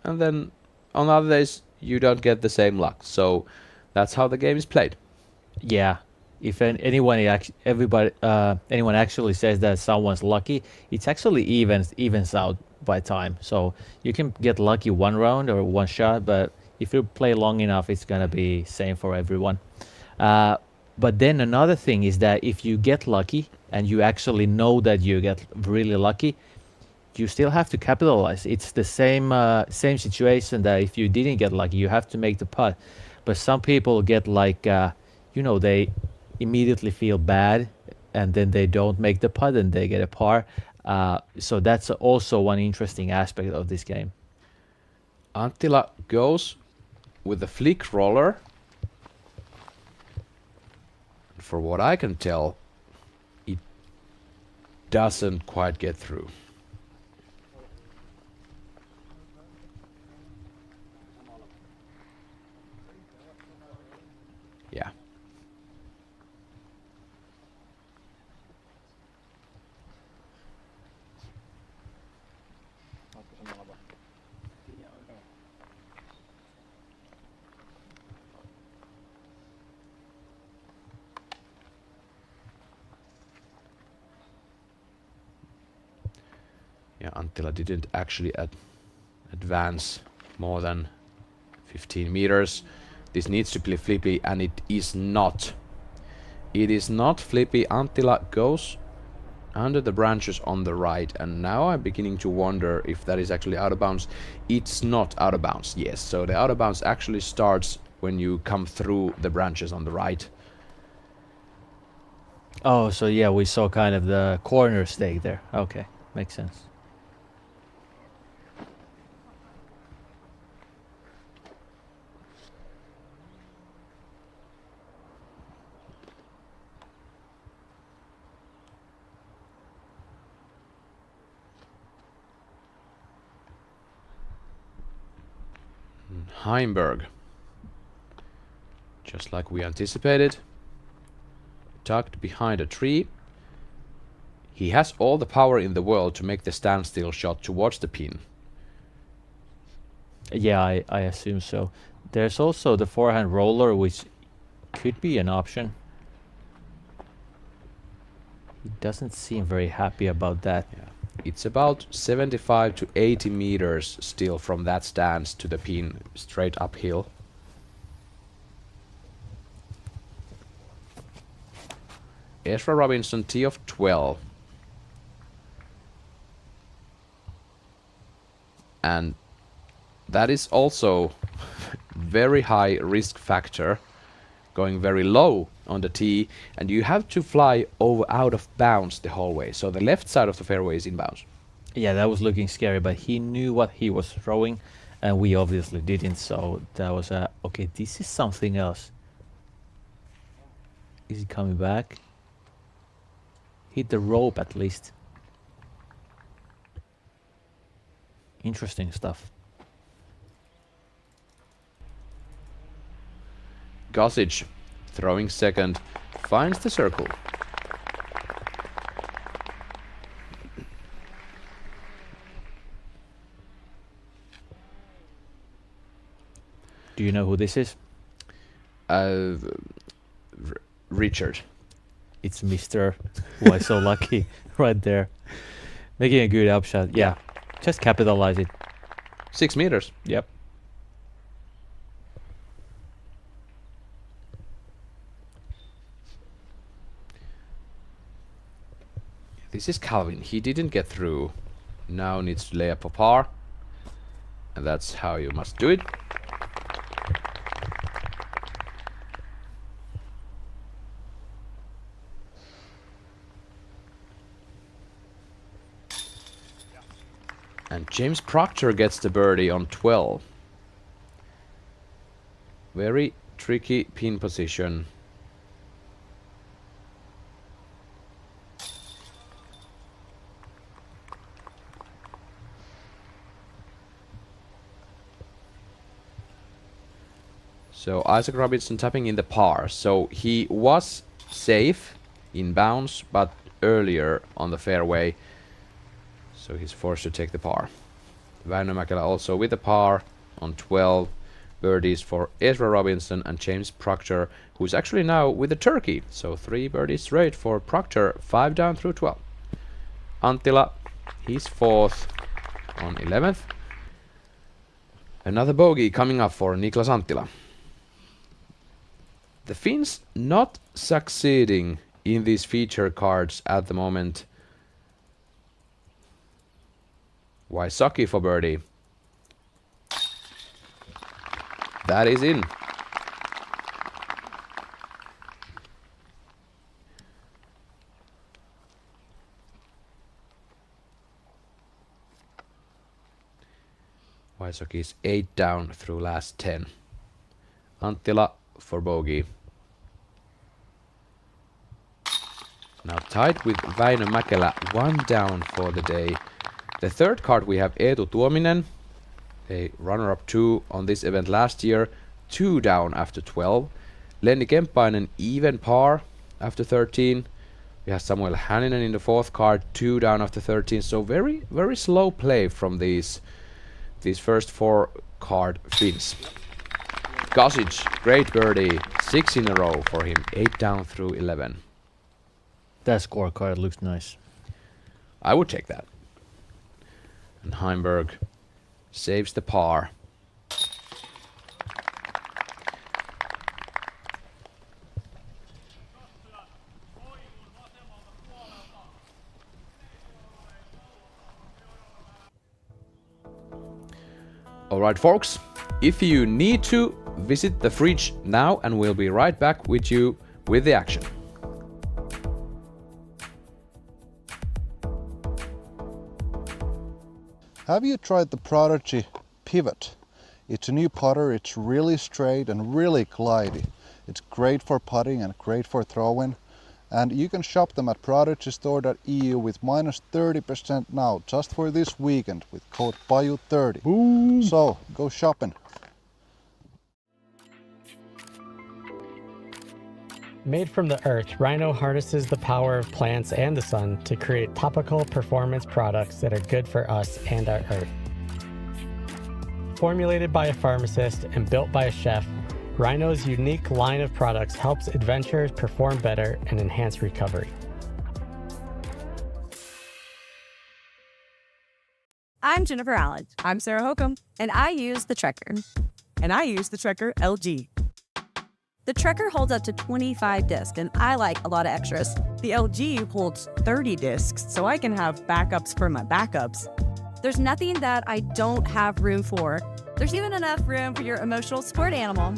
and then on other days you don't get the same luck. So that's how the game is played. Yeah, if anyone actually says that someone's lucky, it's actually evens out by time. So you can get lucky one round or one shot, but if you play long enough, it's gonna be same for everyone. But then another thing is that if you get lucky and you actually know that you get really lucky, you still have to capitalize. It's the same situation that if you didn't get lucky, you have to make the putt. But some people get like, they immediately feel bad, and then they don't make the putt and they get a par. So that's also one interesting aspect of this game. Anttila goes with the flick roller. For what I can tell, it doesn't quite get through. Yeah. Yeah, Anttila didn't actually advance more than 15 meters. This needs to be flippy, and it is not. It is not flippy. Anttila goes under the branches on the right, and now I'm beginning to wonder if that is actually out of bounds. It's not out of bounds, yes. So the out of bounds actually starts when you come through the branches on the right. Oh, so yeah, we saw kind of the corner stake there. Okay, makes sense. Heimberg, just like we anticipated, tucked behind a tree. He has all the power in the world to make the standstill shot towards the pin. Yeah, I assume so. There's also the forehand roller, which could be an option. He doesn't seem very happy about that. Yeah. It's about 75 to 80 meters still from that stance to the pin, straight uphill. Ezra Robinson, tee of 12. And that is also very high risk factor, going very low on the tee, and you have to fly out of bounds the whole way. So the left side of the fairway is in bounds. Yeah, that was looking scary, but he knew what he was throwing, and we obviously didn't. So that was okay, this is something else. Is he coming back? Hit the rope at least. Interesting stuff. Gossage, throwing second, finds the circle. Do you know who this is? Richard. It's Mr. Why So Lucky right there. Making a good upshot. Yeah, just capitalize it. 6 meters. Yep. This is Calvin. He didn't get through. Now needs to lay up a par. and that's how you must do it. And James Proctor gets the birdie on 12. Very tricky pin position. So Isaac Robinson tapping in the par. So he was safe in bounds, but earlier on the fairway. So he's forced to take the par. Väinö Mäkelä also with the par on 12. Birdies for Ezra Robinson and James Proctor, who's actually now with the turkey. So 3 birdies straight for Proctor, 5 down through 12. Anttila, he's 4th on 11th. Another bogey coming up for Niklas Anttila. The Finns not succeeding in these feature cards at the moment. Wysocki for birdie. That is in. Wysocki is 8 down through last 10. Anttila for bogey. Now tied with Väinö Mäkelä, 1 down for the day. The third card we have Eetu Tuominen, a runner-up 2 on this event last year, 2 down after 12. Lenni Kemppainen even par after 13. We have Samuel Hänninen in the fourth card, 2 down after 13. So very, very slow play from these first 4 card Finns. Gosic, great birdie, 6 in a row for him, 8 down through 11. That scorecard looks nice. I would take that. And Heimberg saves the par. Alright folks, if you need to, visit the fridge now and we'll be right back with you with the action. Have you tried the Prodigy Pivot? It's a new putter, it's really straight and really glidey. It's great for putting and great for throwing. And you can shop them at prodigystore.eu with minus 30% now, just for this weekend with code PAJU30. Boom. So, go shopping. Made from the earth, Rhino harnesses the power of plants and the sun to create topical performance products that are good for us and our earth. Formulated by a pharmacist and built by a chef, Rhino's unique line of products helps adventurers perform better and enhance recovery. I'm Jennifer Allen. I'm Sarah Hokum. And I use the Trekker. And I use the Trekker LG. The Trekker holds up to 25 discs, and I like a lot of extras. The LG holds 30 discs, so I can have backups for my backups. There's nothing that I don't have room for. There's even enough room for your emotional support animal.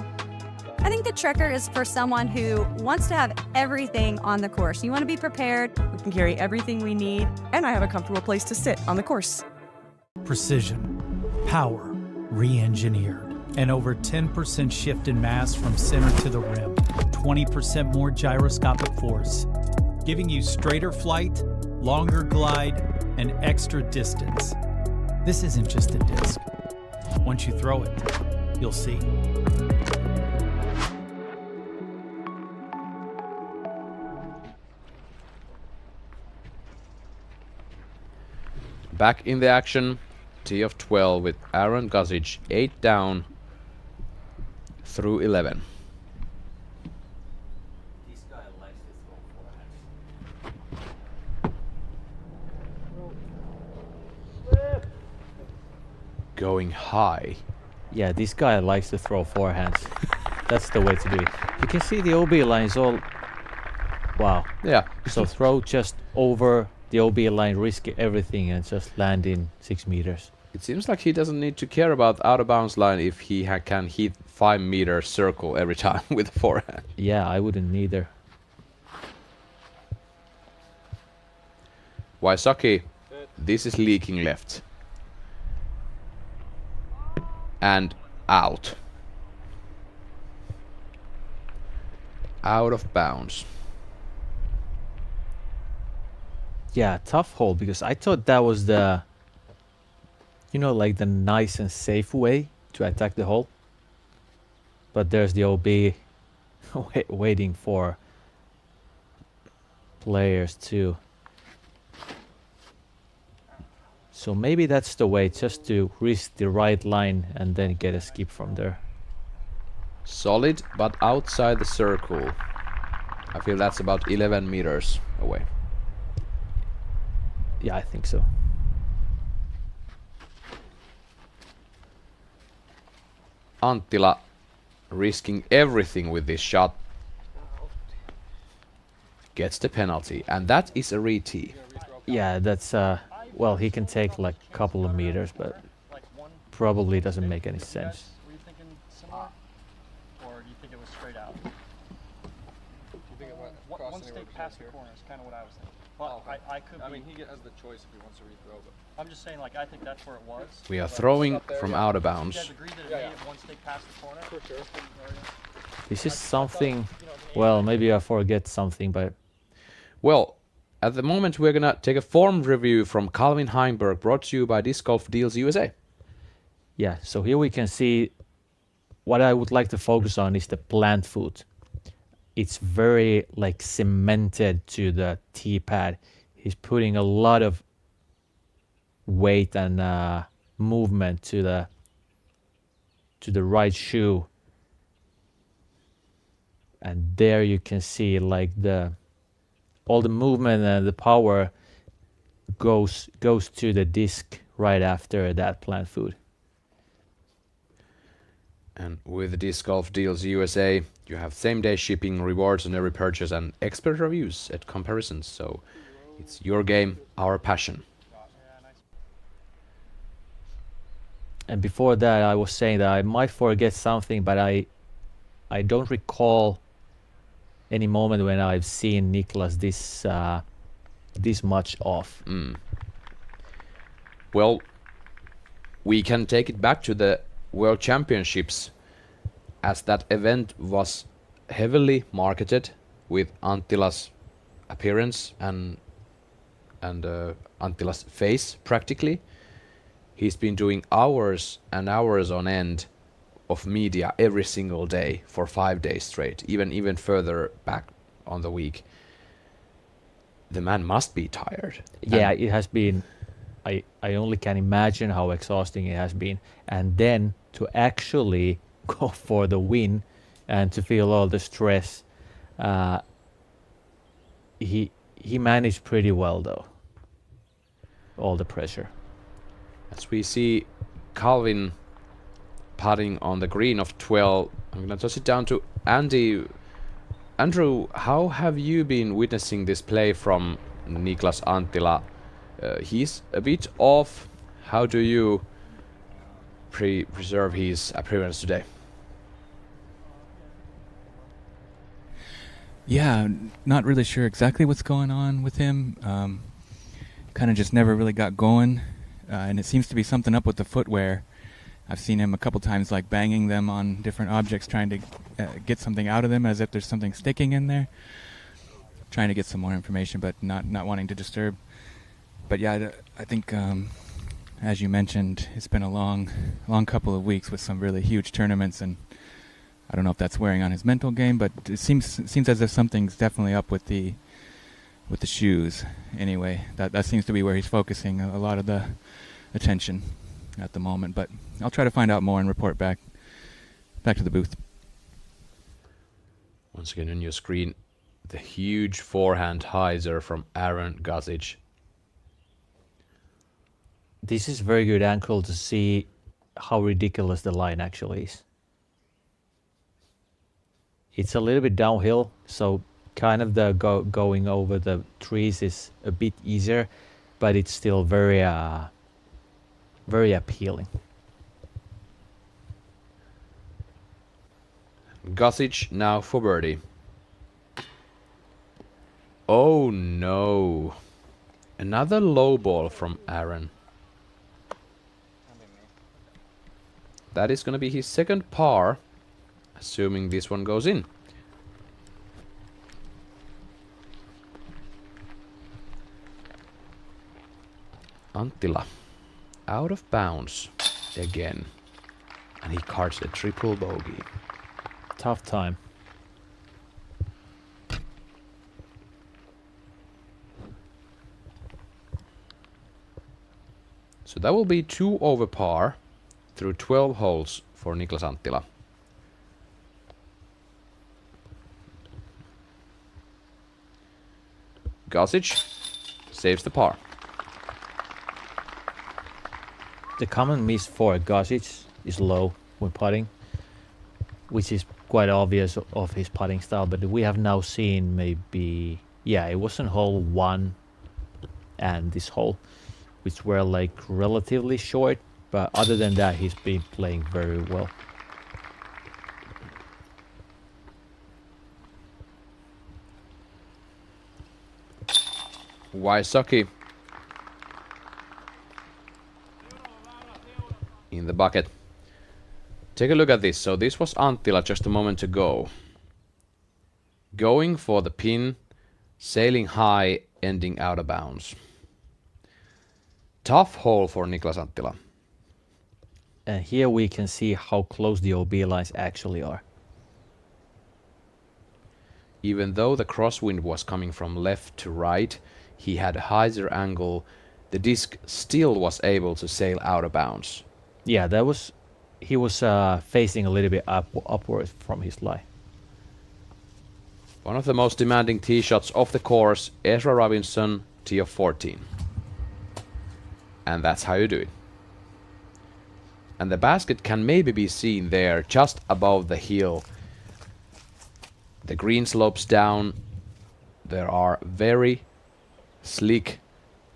I think the Trekker is for someone who wants to have everything on the course. You want to be prepared. We can carry everything we need, and I have a comfortable place to sit on the course. Precision, power, re-engineered. An over 10% shift in mass from center to the rim, 20% more gyroscopic force, giving you straighter flight, longer glide, and extra distance. This isn't just a disc. Once you throw it, you'll see. Back in the action, tee of 12 with Aaron Gosic, 8 down through 11. This guy likes to throw forehands. Going high. Yeah, this guy likes to throw forehands. That's the way to do it. You can see the OB line is all... Wow. Yeah. So throw just over the OB line, risk everything and just land in 6 meters. It seems like he doesn't need to care about out of bounds line if he can hit 5-meter circle every time with forehand. Yeah, I wouldn't either. Waisaki, this is leaking left. And out. Out of bounds. Yeah, tough hole, because I thought that was the, you know, like the nice and safe way to attack the hole. But there's the OB waiting for players too. So maybe that's the way, just to risk the right line and then get a skip from there. Solid, but outside the circle. I feel that's about 11 meters away. Yeah, I think so. Anttila risking everything with this shot. Gets the penalty, and that is a re-tee. Yeah, that's well, he can take like a couple of meters, but probably doesn't make any sense. Were you thinking similar? Or do you think it was straight out? Do you think it went across One stake past the corner is kind of what I was thinking. Well, I could I be. mean, he has the choice if he wants to rethrow, but I'm just saying, like, I think that's where it was. We are throwing from out of You bounds. guys agree that it made it one stake past the corner? For sure. This is something, well, maybe I forget something, but... Well, at the moment we're gonna take a form review from Calvin Heimberg, brought to you by Disc Golf Deals USA. Yeah, so here we can see what I would like to focus on is the plant foot. It's very like cemented to the tee pad. He's putting a lot of weight and movement to the right shoe, and there you can see like all the movement and the power goes to the disc right after that plant foot. And with Disc Golf Deals USA, you have same-day shipping, rewards on every purchase, and expert reviews at comparisons. So it's your game, our passion. And before that, I was saying that I might forget something, but I don't recall any moment when I've seen Niklas this much off. Well, we can take it back to the World Championships, as that event was heavily marketed with Anttila's appearance and Anttila's face practically. He's been doing hours and hours on end of media every single day for 5 days straight, even further back on the week. The man must be tired. Yeah, it has been. I only can imagine how exhausting it has been, and then to actually go for the win and to feel all the stress. He managed pretty well though. All the pressure. As we see Calvin putting on the green of 12, I'm gonna toss it down to Andy. Andrew, how have you been witnessing this play from Niklas Anttila? He's a bit off. How do you preserve his appearance today? Yeah, not really sure exactly what's going on with him. Kind of just never really got going. And it seems to be something up with the footwear. I've seen him a couple times like banging them on different objects, trying to get something out of them as if there's something sticking in there. Trying to get some more information, but not wanting to disturb. But yeah, I think, as you mentioned, it's been a long couple of weeks with some really huge tournaments, and I don't know if that's wearing on his mental game, but it seems as if something's definitely up with the shoes. Anyway, that seems to be where he's focusing a lot of the attention at the moment. But I'll try to find out more and report back to the booth. Once again on your screen, the huge forehand hyzer from Aaron Gosic. This is very good angle to see how ridiculous the line actually is. It's a little bit downhill, so kind of the going over the trees is a bit easier, but it's still very very appealing. Gossage now for birdie. Oh no. Another low ball from Aaron. That is going to be his second par, assuming this one goes in. Anttila out of bounds again. And he cards a triple bogey. Tough time. So that will be 2 over par through 12 holes for Niklas Anttila. Gossage saves the par. The common miss for Gossage is low when putting, which is quite obvious of his putting style, but we have now seen maybe, yeah, it was in hole 1 and this hole, which were like relatively short, but other than that he's been playing very well. Wysocki in the bucket. Take a look at this. So this was Anttila just a moment ago. Going for the pin, sailing high, ending out of bounds. Tough hole for Niklas Anttila. And here we can see how close the OB lines actually are. Even though the crosswind was coming from left to right, he had a higher angle. The disc still was able to sail out of bounds. Yeah, that was, he was facing a little bit upwards from his lie. One of the most demanding tee shots off the course, Ezra Robinson, tee of 14. And that's how you do it. And the basket can maybe be seen there, just above the hill. The green slopes down. There are very slick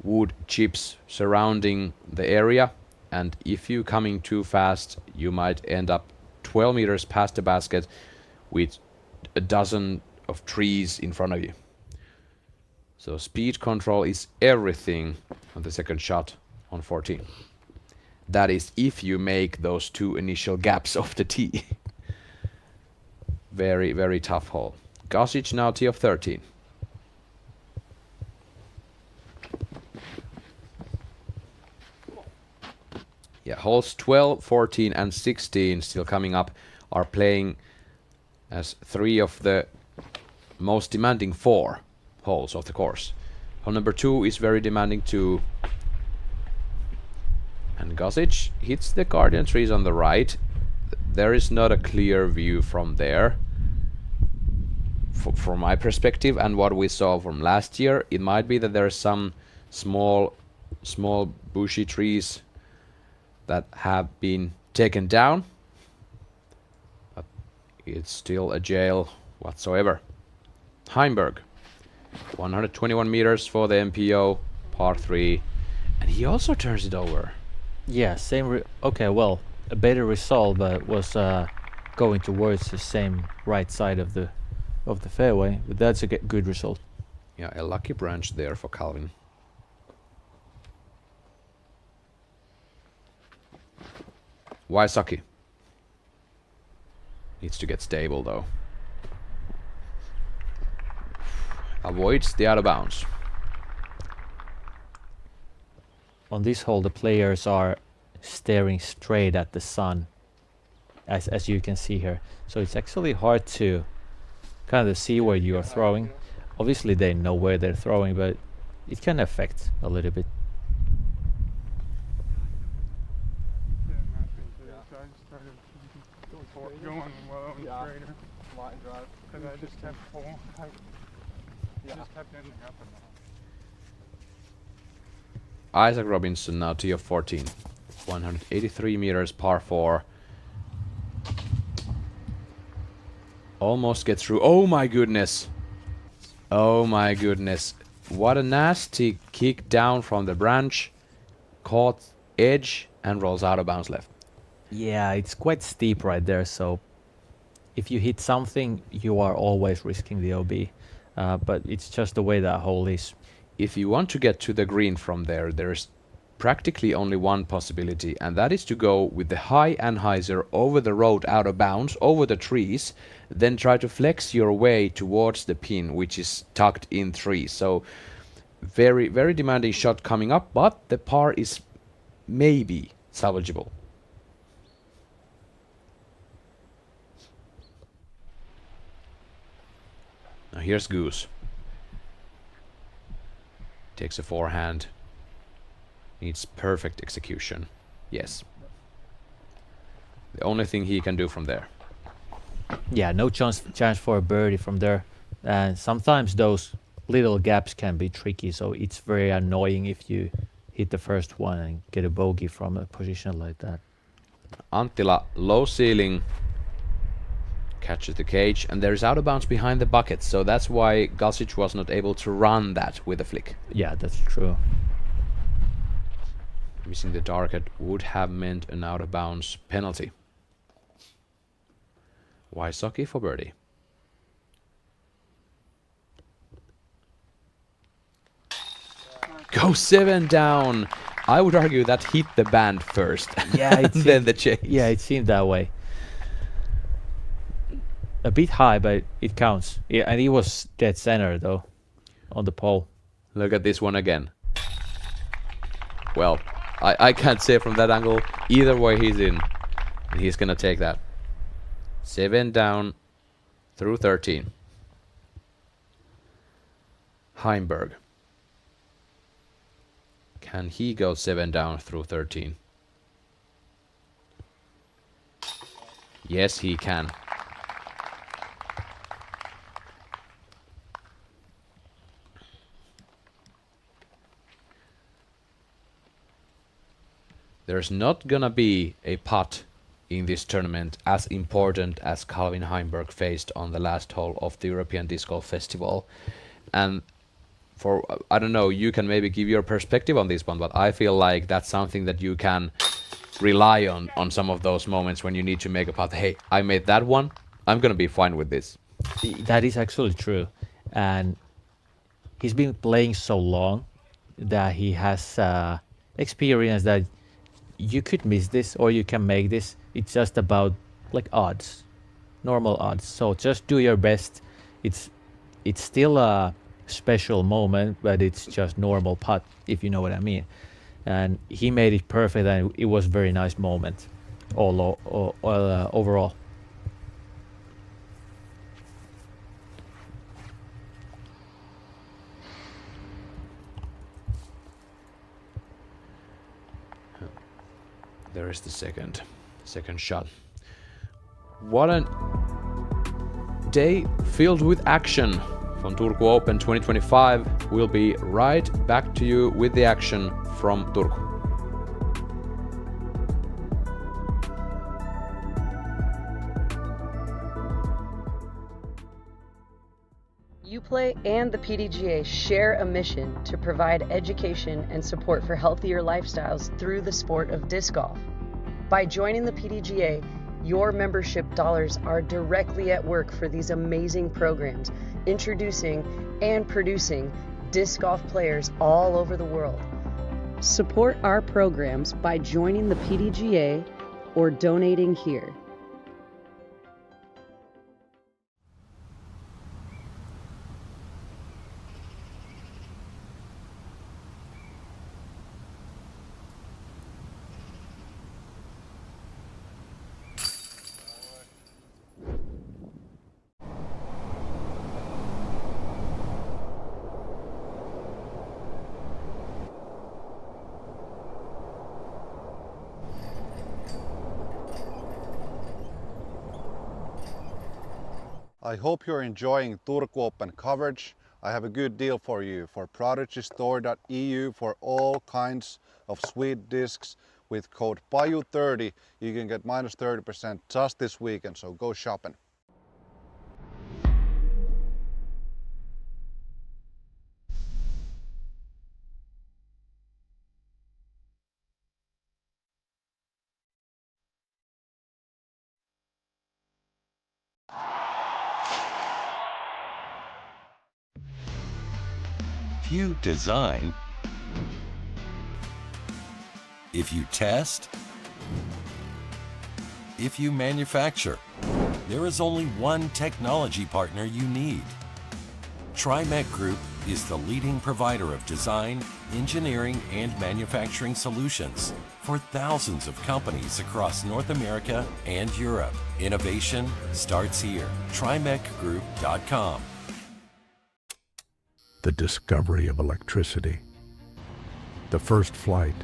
wood chips surrounding the area. And if you're coming too fast, you might end up 12 meters past the basket with a dozen of trees in front of you. So speed control is everything on the second shot on 14. That is if you make those 2 initial gaps of the tee. Very, very tough hole. Gossage now tee of 13. Yeah, holes 12, 14 and 16 still coming up are playing as 3 of the most demanding 4 holes of the course. Hole number 2 is very demanding too. And Gossage hits the guardian trees on the right. There is not a clear view from there. From my perspective and what we saw from last year, it might be that there are some small bushy trees that have been taken down. But it's still a jail whatsoever. Heimberg, 121 meters for the MPO, par 3. And he also turns it over. Yeah, same. Okay, well, a better result, but was going towards the same right side of the fairway. But that's a good result. Yeah, a lucky branch there for Calvin. Wysocki needs to get stable though. Avoids the out of bounds. On this hole, the players are staring straight at the sun, as you can see here. So it's actually hard to kind of see where you are throwing. Obviously, they know where they're throwing, but it can affect a little bit. Going well on the straighter. Line drive. Because I just kept pulling. Just kept ending up in the Isaac Robinson now tee of 14. 183 meters, par 4. Almost gets through. Oh my goodness. Oh my goodness. What a nasty kick down from the branch. Caught edge and rolls out of bounds left. Yeah, it's quite steep right there, so if you hit something, you are always risking the OB. But it's just the way that hole is. If you want to get to the green from there, there's practically only one possibility, and that is to go with the high anhyzer over the road out of bounds, over the trees, then try to flex your way towards the pin, which is tucked in trees. So very, very demanding shot coming up, but the par is maybe salvageable. Now here's Goose. Takes a forehand. Needs perfect execution. Yes. The only thing he can do from there. Yeah, no chance for a birdie from there. And sometimes those little gaps can be tricky, so it's very annoying if you hit the first one and get a bogey from a position like that. Anttila, low ceiling, catches the cage, and there's out of bounds behind the bucket, so that's why Gasic was not able to run that with a flick. Yeah, that's true. Missing the target would have meant an out of bounds penalty. Wysocki for birdie. Go 7 down. I would argue that hit the band first. Yeah, and then the chase. Yeah, it seemed that way. A bit high, but it counts. Yeah, and he was dead center though, on the pole. Look at this one again. Well, I can't say from that angle. Either way he's in. And he's gonna take that. 7 down through 13. Heimberg. Can he go 7 down through 13? Yes, he can. There's not gonna be a putt in this tournament as important as Calvin Heimberg faced on the last hole of the European Disc Golf Festival. And for, I don't know, you can maybe give your perspective on this one, but I feel like that's something that you can rely on some of those moments when you need to make a putt. Hey, I made that one, I'm gonna be fine with this. That is actually true. And he's been playing so long that he has experience that you could miss this or you can make this. It's just about like odds, normal odds. So just do your best. It's still a special moment, but it's just normal putt, if you know what I mean. And he made it perfect, and it was a very nice moment overall. There is the second shot. What a day filled with action from Turku Open 2025. We'll be right back to you with the action from Turku. Uplay and the PDGA share a mission to provide education and support for healthier lifestyles through the sport of disc golf. By joining the PDGA, your membership dollars are directly at work for these amazing programs, introducing and producing disc golf players all over the world. Support our programs by joining the PDGA or donating here. I hope you're enjoying Turku Open coverage. I have a good deal for you. For prodigystore.eu for all kinds of sweet discs with code PAJU30 you can get minus 30% just this weekend, so go shopping. If you design, if you test, if you manufacture, there is only one technology partner you need. TriMech Group is the leading provider of design, engineering, and manufacturing solutions for thousands of companies across North America and Europe. Innovation starts here. TriMechGroup.com. The discovery of electricity, the first flight,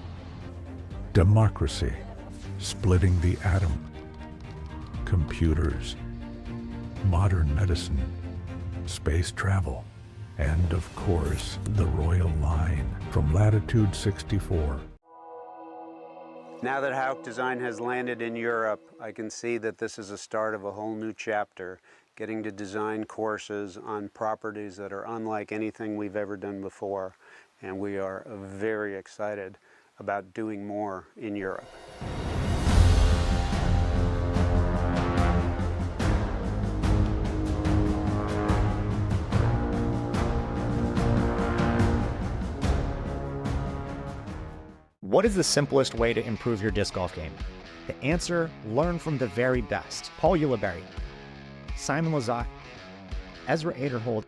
democracy, splitting the atom, computers, modern medicine, space travel, and of course, the Royal Line from Latitude 64. Now that Hauk Design has landed in Europe, I can see that this is a start of a whole new chapter, getting to design courses on properties that are unlike anything we've ever done before. And we are very excited about doing more in Europe. What is the simplest way to improve your disc golf game? The answer, learn from the very best. Paul Ulibarri, Simon Lizotte, Ezra Aderhold,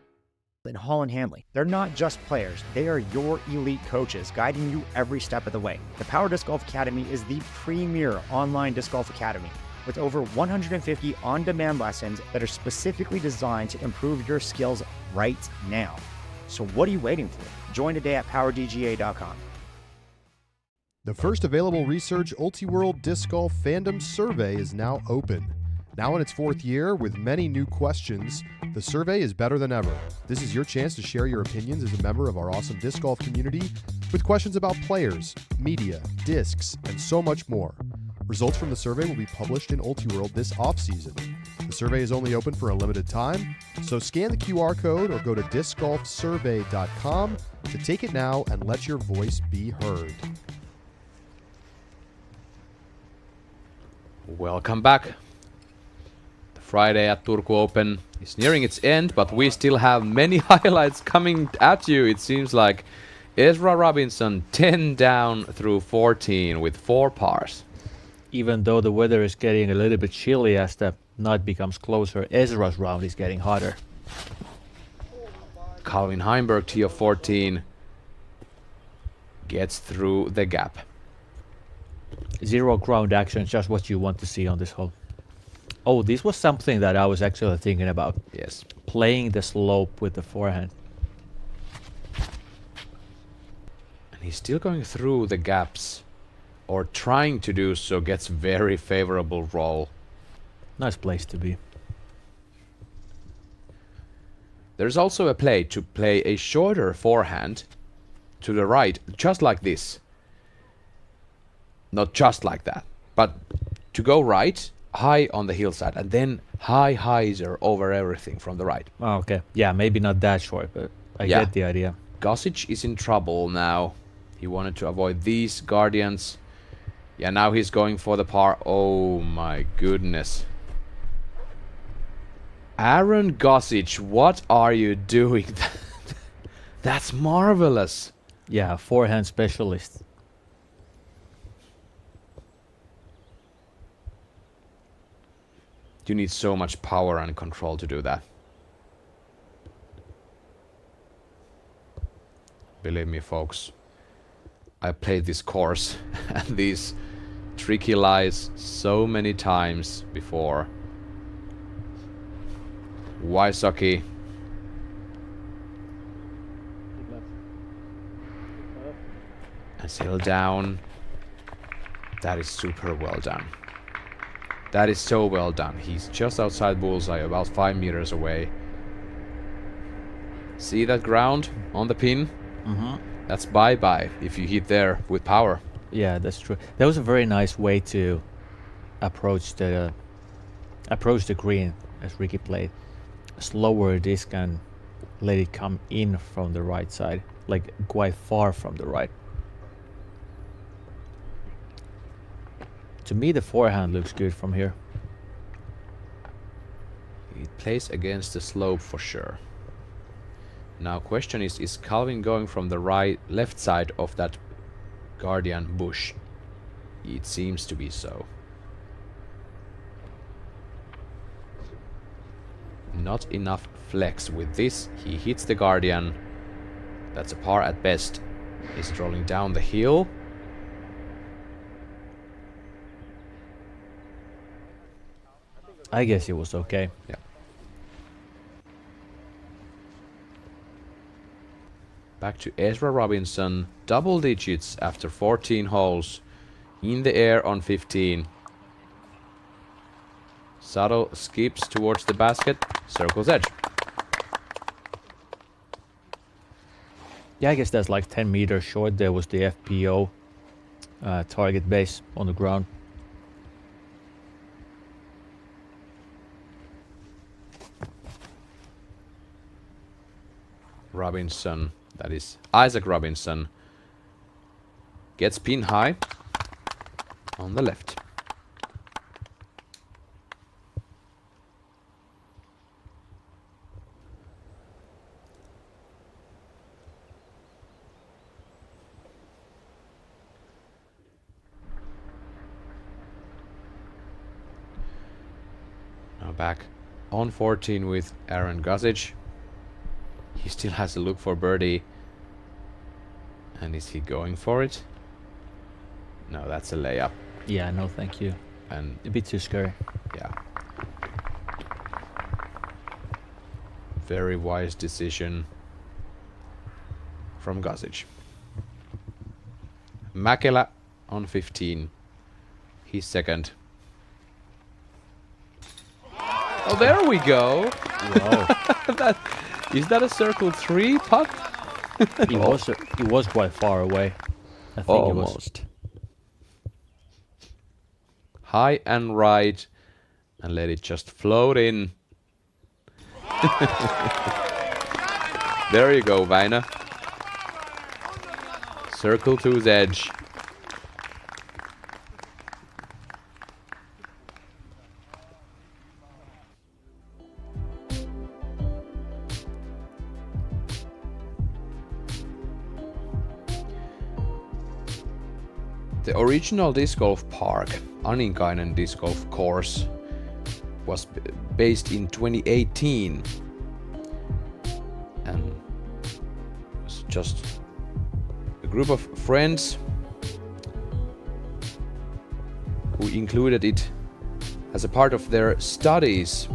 and Holland Hanley. They're not just players, they are your elite coaches guiding you every step of the way. The Power Disc Golf Academy is the premier online disc golf academy with over 150 on-demand lessons that are specifically designed to improve your skills right now. So what are you waiting for? Join today at powerdga.com. The First Available Research Ultiworld Disc Golf Fandom Survey is now open. Now in its 4th year, with many new questions, the survey is better than ever. This is your chance to share your opinions as a member of our awesome disc golf community with questions about players, media, discs, and so much more. Results from the survey will be published in Ultiworld this off-season. The survey is only open for a limited time, so scan the QR code or go to discgolfsurvey.com to take it now and let your voice be heard. Welcome back. The Friday at Turku Open is nearing its end, but we still have many highlights coming at you. It seems like Ezra Robinson 10 down through 14 with 4 pars. Even though the weather is getting a little bit chilly as the night becomes closer, Ezra's round is getting hotter. Calvin Heimberg, tee of 14, gets through the gap. 0 ground action, just what you want to see on this hole. Oh, this was something that I was actually thinking about. Yes. Playing the slope with the forehand. And he's still going through the gaps, or trying to do so, gets very favorable roll. Nice place to be. There's also a play to play a shorter forehand to the right, just like this. Not just like that, but to go right, high on the hillside, and then high hyzer over everything from the right. Oh, okay. Yeah, maybe not that short, but I get the idea. Gossage is in trouble now. He wanted to avoid these guardians. Yeah, now he's going for the par. Oh my goodness. Aaron Gossage, what are you doing? That's marvelous. Yeah, forehand specialist. You need so much power and control to do that. Believe me, folks. I played this course and these tricky lies so many times before. Wysocki. And sail down. That is super well done. That is so well done. He's just outside bullseye, about 5 meters away. See that ground on the pin? Mm-hmm. That's bye-bye if you hit there with power. Yeah, that's true. That was a very nice way to approach the green, as Ricky played. Slower disc and let it come in from the right side, like quite far from the right. To me, the forehand looks good from here. It plays against the slope for sure. Now question is Calvin going from the left side of that guardian bush? It seems to be so. Not enough flex with this. He hits the guardian. That's a par at best. He's strolling down the hill. I guess it was okay. Yeah. Back to Ezra Robinson. Double digits after 14 holes. In the air on 15. Subtle skips towards the basket. Circle's edge. Yeah, I guess that's like 10 meters short. There was the FPO target base on the ground. Robinson, that is Isaac Robinson, gets pin high on the left. Now back on 14 with Aaron Gosich. He still has to look for birdie. And is he going for it? No, that's a layup. Yeah, no thank you. And a bit too scary. Yeah. Very wise decision from Gosich. Mäkelä on 15. He's second. Oh, there we go. Wow. Is that a circle 3 putt? It was quite far away. I think almost. It was. High and right. And let it just float in. There you go, Väinö. Circle 2's edge. The original disc golf park, Aninkainen disc golf course, was based in 2018 and was just a group of friends who included it as a part of their studies,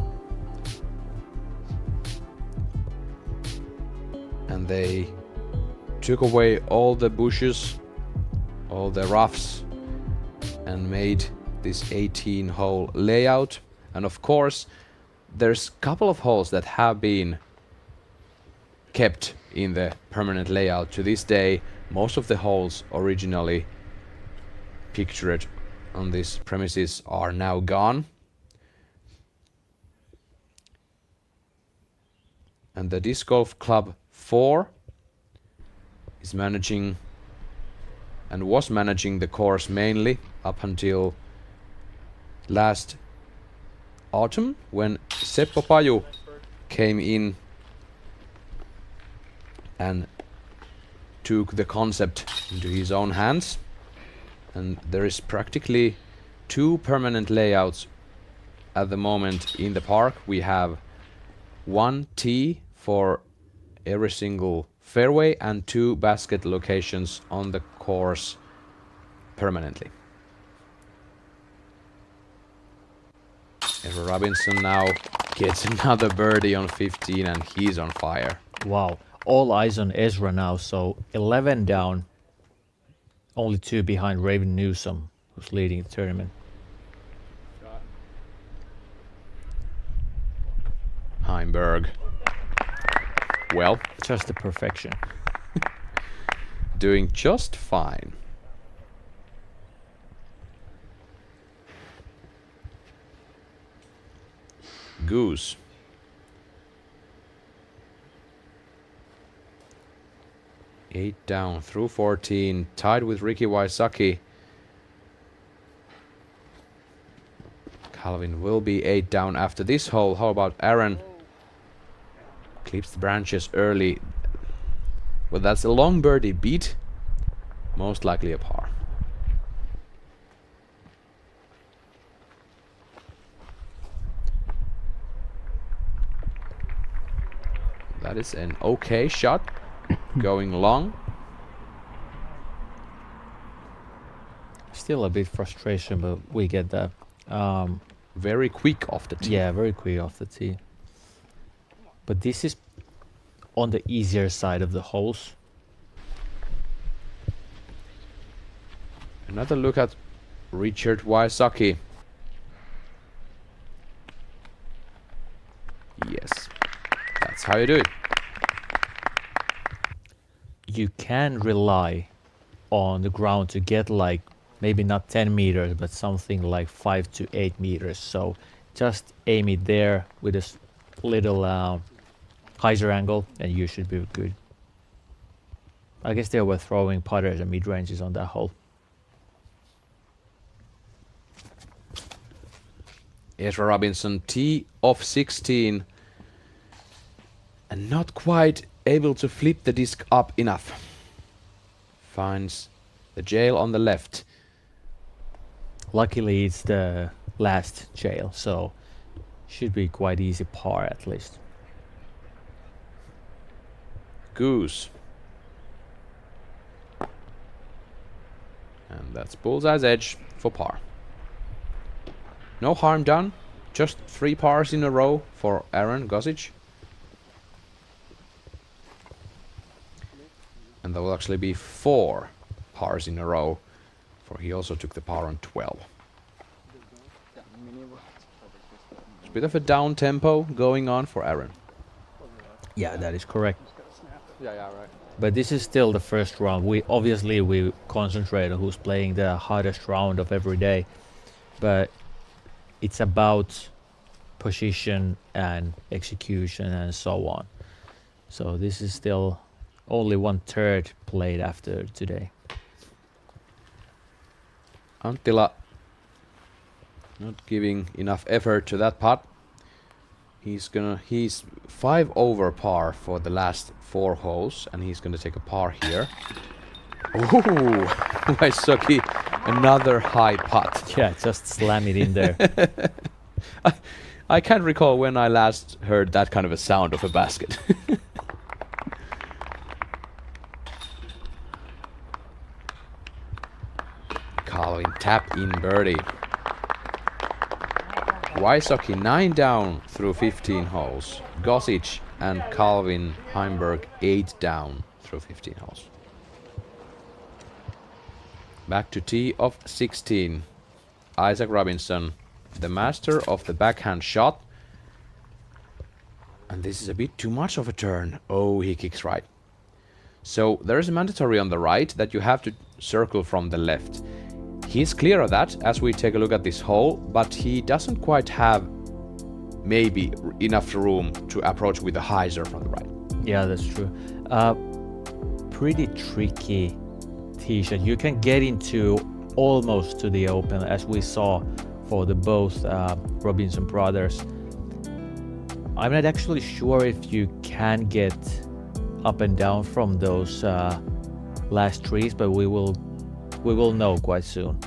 and they took away all the bushes, all the roughs, and made this 18-hole layout. And of course there's a couple of holes that have been kept in the permanent layout to this day. Most of the holes originally pictured on these premises are now gone, and the Disc Golf Club 4 is managing and was managing the course mainly up until last autumn, when Seppo Paju came in and took the concept into his own hands. And there is practically 2 permanent layouts at the moment in the park. We have 1 tee for every single fairway and 2 basket locations on the course permanently. Ezra Robinson now gets another birdie on 15 and he's on fire. Wow. All eyes on Ezra now, so 11 down. Only 2 behind Raven Newsom, who's leading the tournament. Heimberg. Well, just the perfection. Doing just fine. Goose. Eight down through 14, tied with Ricky Wysocki. Calvin will be 8 down after this hole. How about Aaron? Clips the branches early. Well, that's a long birdie beat. Most likely a par. That is an okay shot. Going long. Still a bit frustration, but we get that. Very quick off the tee. Yeah, very quick off the tee. But this is on the easier side of the holes. Another look at Richard Wysocki. Yes, that's how you do it. You can rely on the ground to get like maybe not 10 meters, but something like 5 to 8 meters. So just aim it there with a little hyzer angle and you should be good. I guess they were throwing putters and mid-ranges on that hole. Ezra Robinson, tee off 16. And not quite able to flip the disc up enough. Finds the jail on the left. Luckily it's the last jail, so should be quite easy par at least. Goose. And that's bullseye's edge for par. No harm done. Just 3 pars in a row for Aaron Gossage. And there will actually be 4 pars in a row, for he also took the par on 12. It's a bit of a down tempo going on for Aaron. Yeah, that is correct. Yeah, right. But this is still the first round. We concentrate on who's playing the hardest round of every day. But it's about position and execution and so on. So this is still only 1/3 played after today. Anttila not giving enough effort to that putt. He's 5 over par for the last 4 holes, and he's gonna take a par here. Ooh, Wysocki, another high putt. Yeah, just slam it in there. I can't recall when I last heard that kind of a sound of a basket. Calvin tap in birdie. Wysocki 9 down through 15 holes. Gossage and Calvin Heimberg 8 down through 15 holes. Back to tee of 16. Isaac Robinson, the master of the backhand shot. And this is a bit too much of a turn. Oh, he kicks right. So there is a mandatory on the right that you have to circle from the left. He's clear of that as we take a look at this hole, but he doesn't quite have maybe enough room to approach with the hyzer from the right. Yeah, that's true. Pretty tricky tee shot. You can get into almost to the open, as we saw for the both Robinson brothers. I'm not actually sure if you can get up and down from those last trees, but we will know quite soon.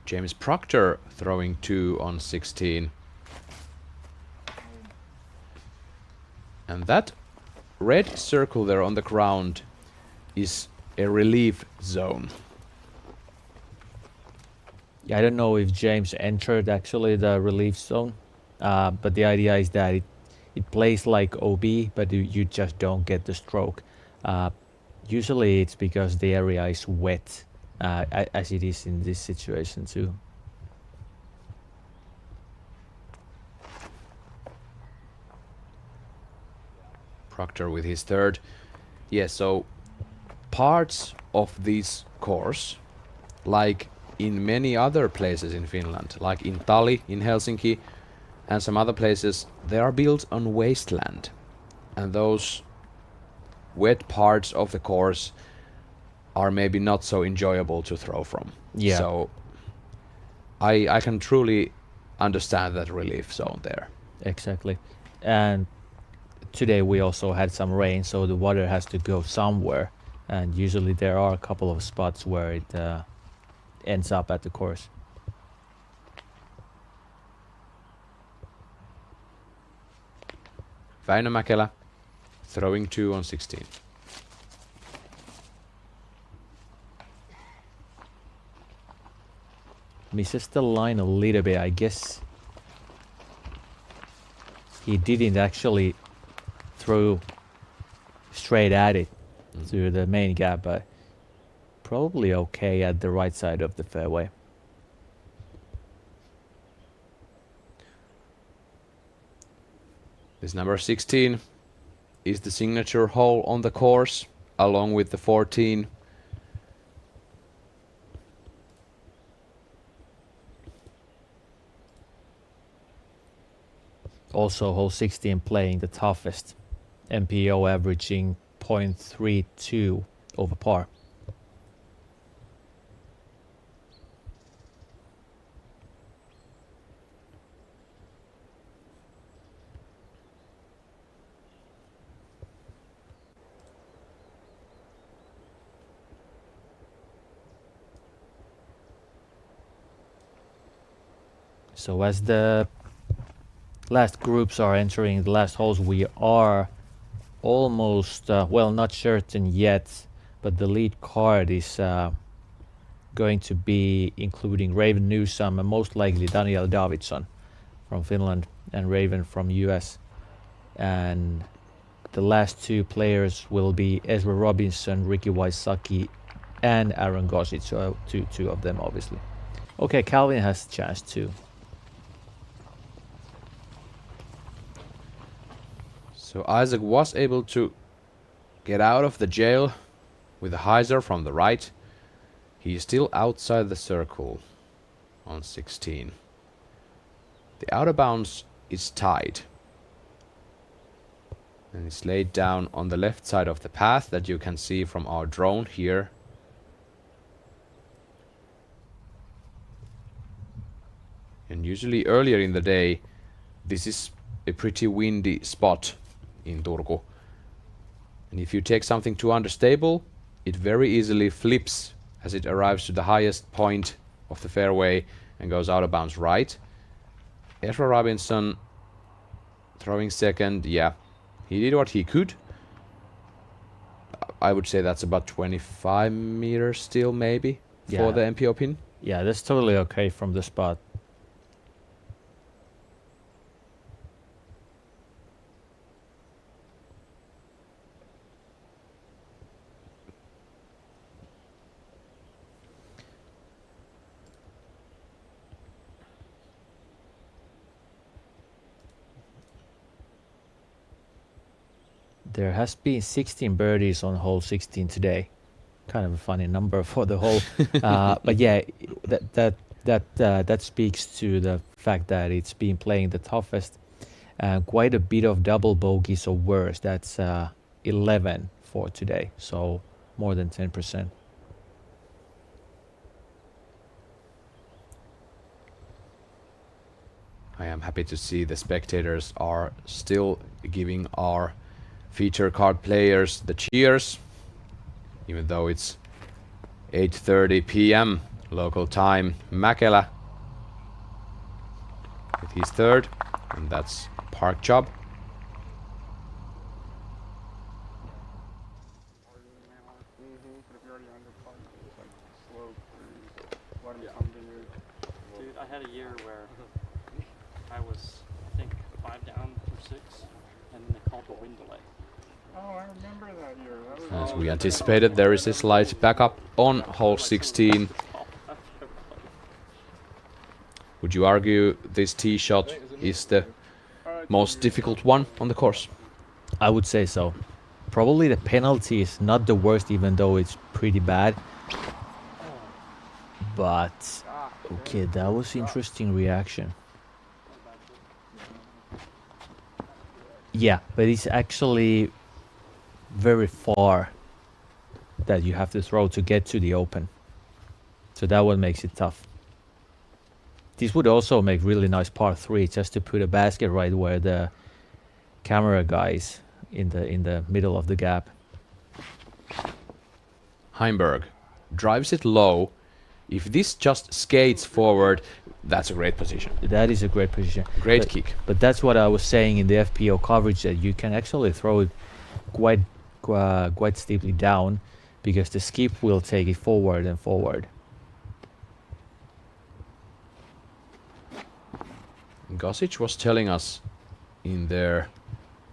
James Proctor throwing 2 on 16. And that red circle there on the ground is a relief zone. Yeah, I don't know if James entered actually the relief zone, but the idea is that it plays like OB, but you just don't get the stroke. Usually it's because the area is wet, as it is in this situation too. Proctor with his 3rd. Yeah, so parts of this course, like in many other places in Finland, like in Tali, in Helsinki, and some other places, they are built on wasteland. And those wet parts of the course are maybe not so enjoyable to throw from. Yeah. So I can truly understand that relief zone there. Exactly. And today we also had some rain, so the water has to go somewhere. And usually there are a couple of spots where it ends up at the course. Väinö Mäkelä throwing 2 on 16. Misses the line a little bit, I guess. He didn't actually throw straight at it to the main gap, but probably okay at the right side of the fairway. This number 16 is the signature hole on the course, along with the 14. Also, hole 16 playing the toughest. MPO averaging 0.32 over par. So as the last groups are entering the last holes, we are almost, well, not certain yet, but the lead card is going to be including Raven Newsome and most likely Daniel Davidson from Finland and Raven from US. And the last two players will be Ezra Robinson, Ricky Wysocki, and Aaron Gossett, so two of them obviously. Okay, Calvin has a chance too. So Isaac was able to get out of the jail with a hyzer from the right. He is still outside the circle on 16. The outer bounds is tied. And it's laid down on the left side of the path that you can see from our drone here. And usually earlier in the day, this is a pretty windy spot in Turku. And if you take something too understable, it very easily flips as it arrives to the highest point of the fairway and goes out of bounds right. Ezra Robinson throwing second, yeah, he did what he could. I would say that's about 25 meters still maybe for the MPO pin. Yeah, that's totally okay from the spot. There has been 16 birdies on hole 16 today. Kind of a funny number for the hole, but yeah, that speaks to the fact that it's been playing the toughest. Quite a bit of double bogeys or worse. That's 11 for today, so more than 10%. I am happy to see the spectators are still giving our feature card players the cheers, even though it's 8:30 p.m. local time. Mäkelä with his third, and that's Park Job. Dude, I had a year where I was, I think, 5 down through 6, and then they called the wind delay. Oh, I remember that year. As we anticipated, there is a slight backup on hole 16. Would you argue this tee shot is the most difficult one on the course? I would say so. Probably the penalty is not the worst, even though it's pretty bad. But okay, that was interesting reaction. Yeah, but it's actually very far that you have to throw to get to the open. So that one makes it tough. This would also make really nice par 3, just to put a basket right where the camera guy is, in the middle of the gap. Heimberg drives it low. If this just skates forward, that's a great position. That is a great position. Great kick. But that's what I was saying in the FPO coverage, that you can actually throw it quite steeply down, because the skip will take it forward and forward. Gosic was telling us in their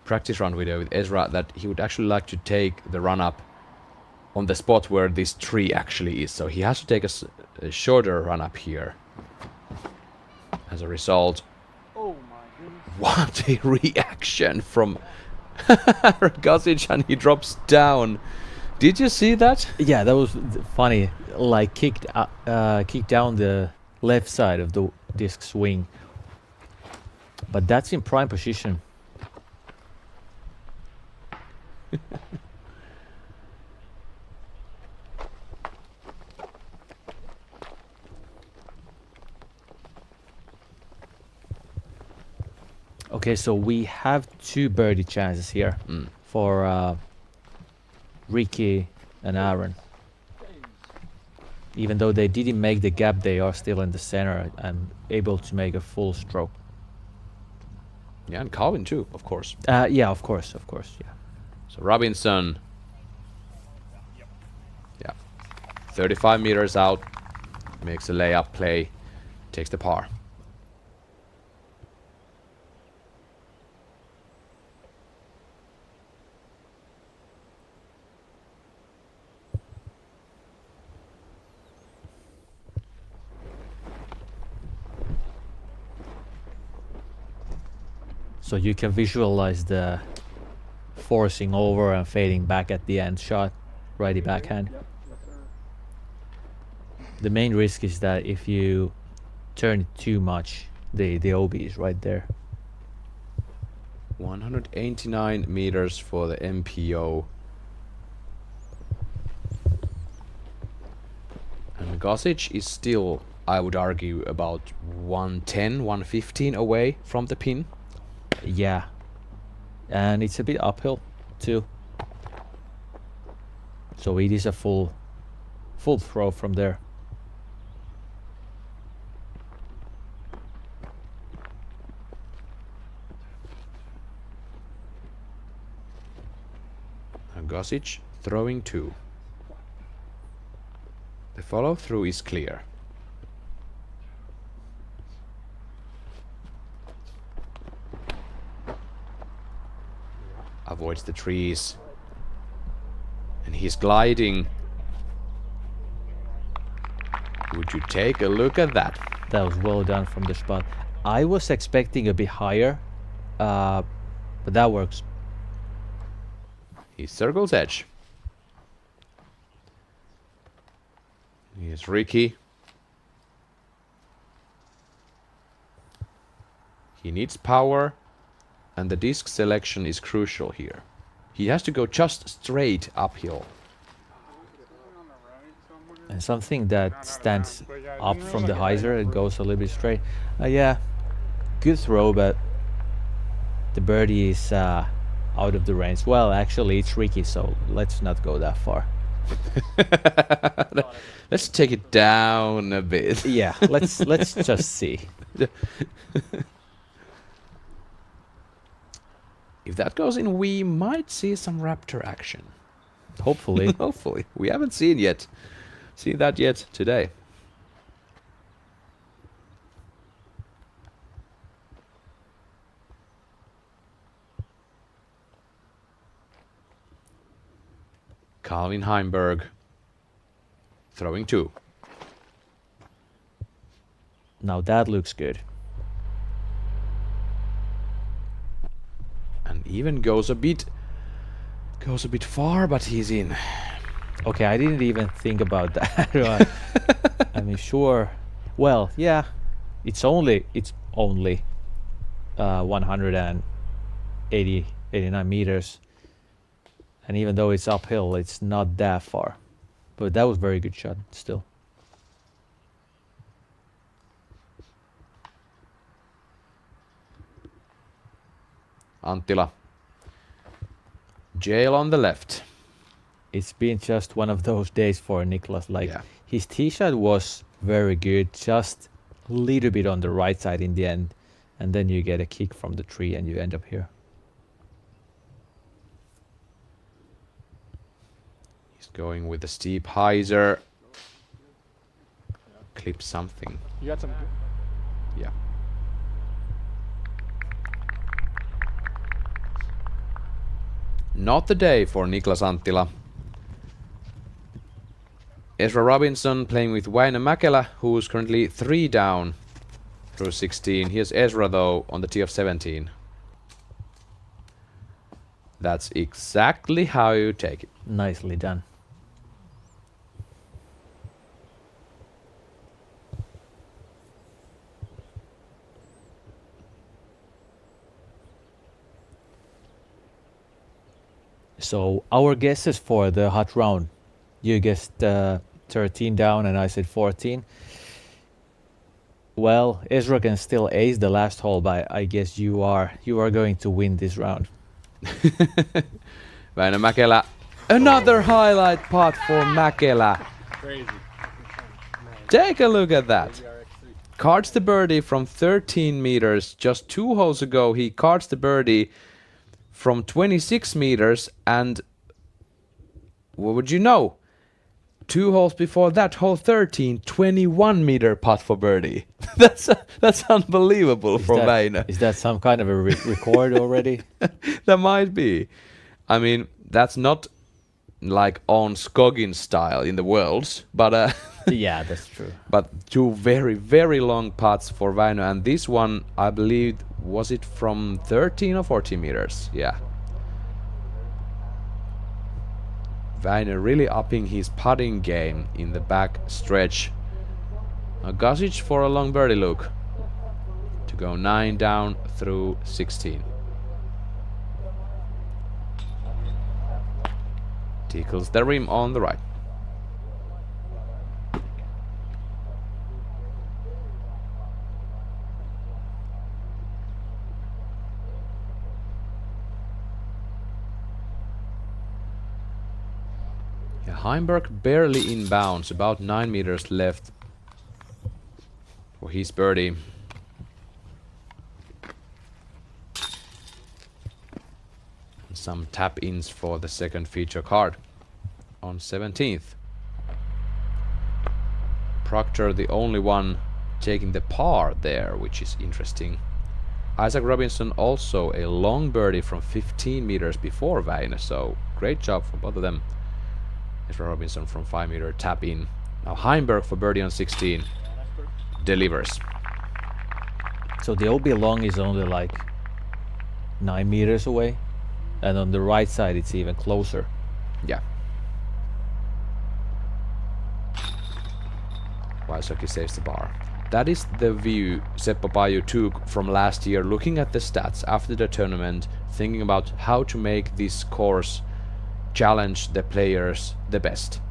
practice run video with Ezra that he would actually like to take the run up on the spot where this tree actually is. So he has to take a shorter run up here. As a result, Oh my goodness. what a reaction from Gosic, and he drops down. Did you see that? Yeah, that was funny. Like kicked down the left side of the disc swing. But that's in prime position. Okay, so we have 2 birdie chances here for Ricky and Aaron. Even though they didn't make the gap, they are still in the center and able to make a full stroke. Yeah, and Calvin too, of course. Yeah, of course, yeah. So Robinson, yeah, 35 meters out, makes a layup play, takes the par. So you can visualize the forcing over and fading back at the end shot, righty backhand. The main risk is that if you turn it too much, the OB is right there. 189 meters for the MPO. And Gosic is still, I would argue, about 110, 115 away from the pin. Yeah, and it's a bit uphill too, so it is a full throw from there. And Gosic throwing 2. The follow through is clear. Avoids the trees, and he's gliding. Would you take a look at that? That was well done from the spot. I was expecting a bit higher, but that works. He circles edge. Here's Ricky. He needs power, and the disc selection is crucial here. He has to go just straight uphill. And something that stands up from the hyzer, it goes a little bit straight. Yeah, good throw, but the birdie is out of the range. Well, actually, it's Ricky, so let's not go that far. Let's take it down a bit. Yeah, let's just see. If that goes in, we might see some Raptor action. Hopefully. Hopefully. We haven't seen that yet today. Calvin Heimberg throwing 2. Now that looks good. And even goes a bit far, but he's in. Okay, I didn't even think about that. I mean, sure. Well, yeah, it's only 189 meters, and even though it's uphill, it's not that far. but that was a very good shot still. Anttila. Jail on the left. It's been just one of those days for Niklas. His tee shot was very good, just a little bit on the right side in the end, and then you get a kick from the tree and you end up here. He's going with a steep hyzer. Clip something. You got some. Yeah. Not the day for Niklas Anttila. Ezra Robinson playing with Väinö Mäkelä, who's currently 3 down through 16. Here's Ezra though on the tee of 17. That's exactly how you take it. Nicely done. So our guesses for the hot round. You guessed 13 down and I said 14. Well, Ezra can still ace the last hole, but I guess you are going to win this round. Väinö Mäkelä. Another highlight putt for Mäkelä. Crazy. Take a look at that. Cards the birdie from 13 meters. Just 2 holes ago he cards the birdie from 26 meters, and what would you know? 2 holes before that, hole 13, 21 meter putt for birdie. That's unbelievable from Väinö. Is that some kind of a record already? That might be. I mean, that's not like on Scoggin style in the Worlds, but yeah, that's true. But 2 very, very long putts for Väinö, and this one, I believe, was it from 13 or 14 meters? Yeah. Väinö really upping his putting game in the back stretch. Now Gasic for a long birdie look to go 9 down through 16. Tickles the rim on the right. Heimberg barely in bounds, about 9 meters left for his birdie. Some tap-ins for the second feature card on 17th. Proctor the only one taking the par there, which is interesting. Isaac Robinson also a long birdie from 15 meters before Väinö, so great job for both of them. Ezra Robinson from 5 meter tap in. Now Heimberg for birdie on 16 delivers. So the OB long is only like 9 meters away, and on the right side it's even closer. Yeah. Wysocki saves the bar. That is the view Seppo Paju took from last year, looking at the stats after the tournament, thinking about how to make this course challenge the players the best.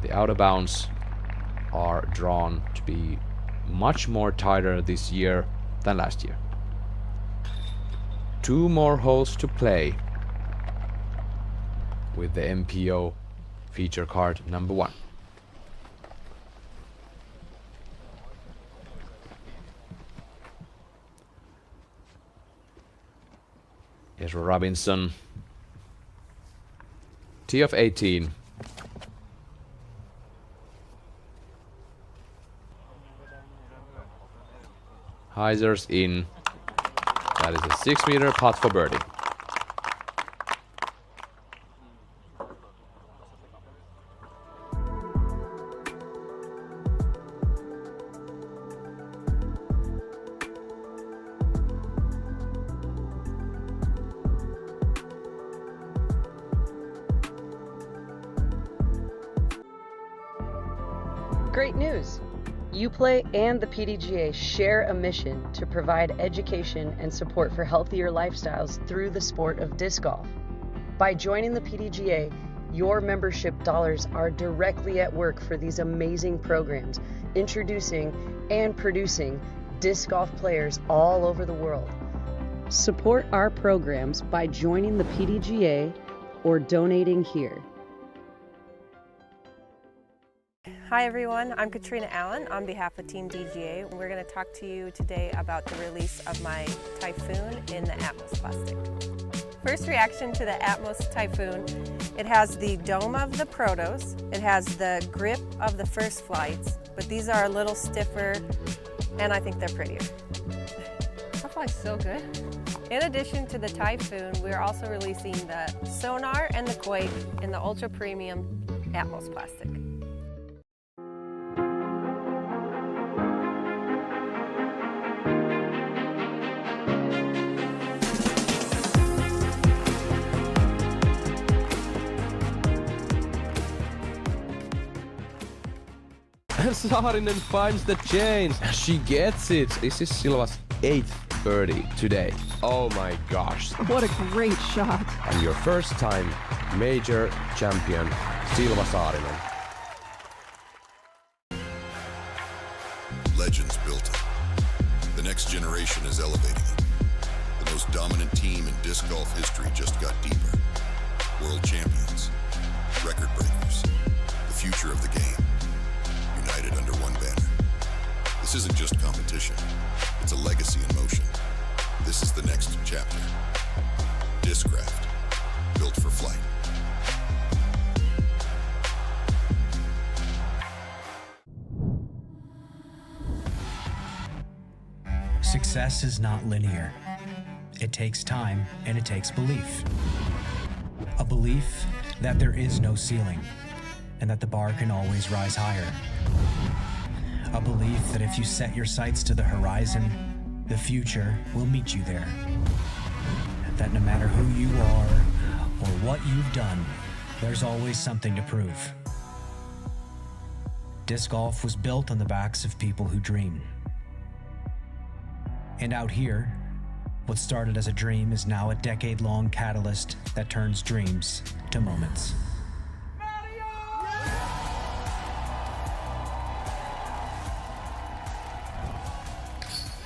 The out of bounds are drawn to be much more tighter this year than last year. 2 more holes to play with the MPO feature card number 1. Ezra Robinson. Tee of 18. Hyzers in. That is a 6 meter putt for birdie. Great news! UPlay and the PDGA share a mission to provide education and support for healthier lifestyles through the sport of disc golf. By joining the PDGA, your membership dollars are directly at work for these amazing programs, introducing and producing disc golf players all over the world. Support our programs by joining the PDGA or donating here. Hi everyone, I'm Katrina Allen on behalf of Team DGA. We're going to talk to you today about the release of my Typhoon in the Atmos plastic. First reaction to the Atmos Typhoon, it has the dome of the Protos, it has the grip of the First Flights, but these are a little stiffer and I think they're prettier. That flies so good. In addition to the Typhoon, we're also releasing the Sonar and the Quake in the ultra premium Atmos plastic. Saarinen finds the chains. She gets it. This is Silva's 8th birdie today. Oh my gosh. What a great shot. And your first time major champion, Silva Saarinen. Legends built it. The next generation is elevating it. The most dominant team in disc golf history just got deeper. World champions. Record breakers. The future of the game. United under one banner. This isn't just competition. It's a legacy in motion. This is the next chapter. Discraft. Built for flight. Success is not linear. It takes time and it takes belief. A belief that there is no ceiling and that the bar can always rise higher. A belief that if you set your sights to the horizon, the future will meet you there. That no matter who you are or what you've done, there's always something to prove. Disc golf was built on the backs of people who dream. And out here, what started as a dream is now a decade-long catalyst that turns dreams to moments.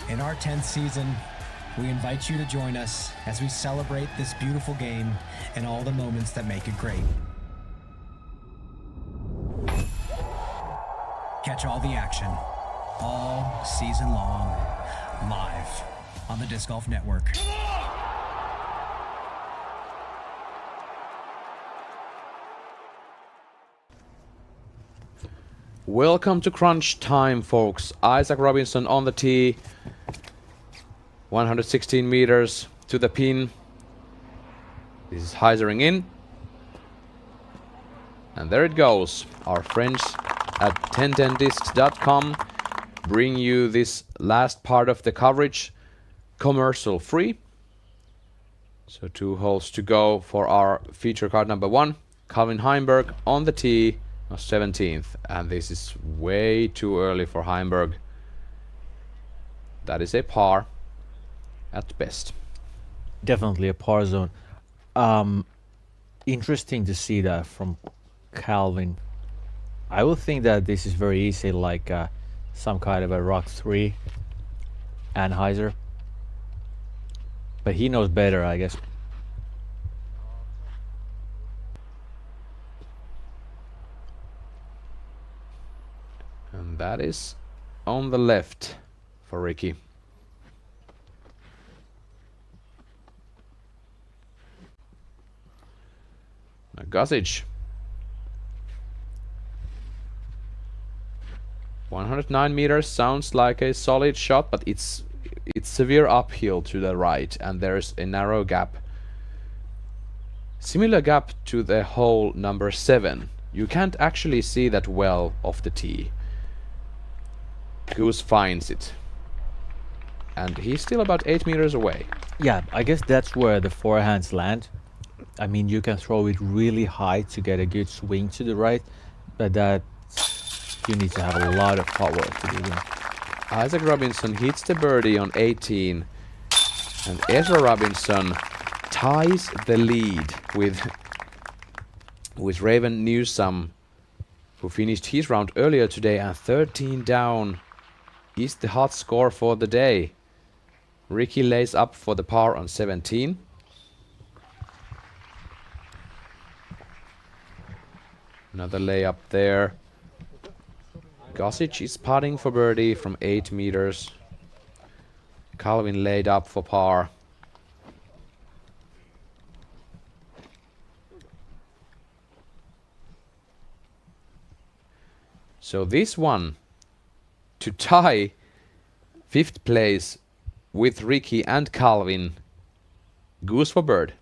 In our 10th season, we invite you to join us as we celebrate this beautiful game and all the moments that make it great. Catch all the action, all season long, live on the Disc Golf Network. Welcome to crunch time, folks. Isaac Robinson on the tee. 116 meters to the pin. This is hyzering in. And there it goes. Our friends at 1010discs.com bring you this last part of the coverage commercial free. So 2 holes to go for our feature card number 1. Calvin Heimberg on the tee. 17th, and this is way too early for Heimberg. That is a par at best. Definitely a par zone. Interesting to see that from Calvin. I would think that this is very easy, like some kind of a rock 3 Anheuser, but he knows better, I guess. And that is on the left for Ricky. Now Gosic. 109 meters sounds like a solid shot, but it's severe uphill to the right, and there's a narrow gap. Similar gap to the hole number 7. You can't actually see that well off the tee. Goose finds it. And he's still about 8 meters away. Yeah, I guess that's where the forehands land. I mean, you can throw it really high to get a good swing to the right, but that you need to have a lot of footwork to do that. Isaac Robinson hits the birdie on 18, and Ezra Robinson ties the lead with Raven Newsome, who finished his round earlier today, and 13 down is the hot score for the day. Ricky lays up for the par on 17. Another layup there. Gossage is putting for birdie from 8 meters. Calvin laid up for par. So this one, to tie 5th place with Ricky and Calvin, goes for bird.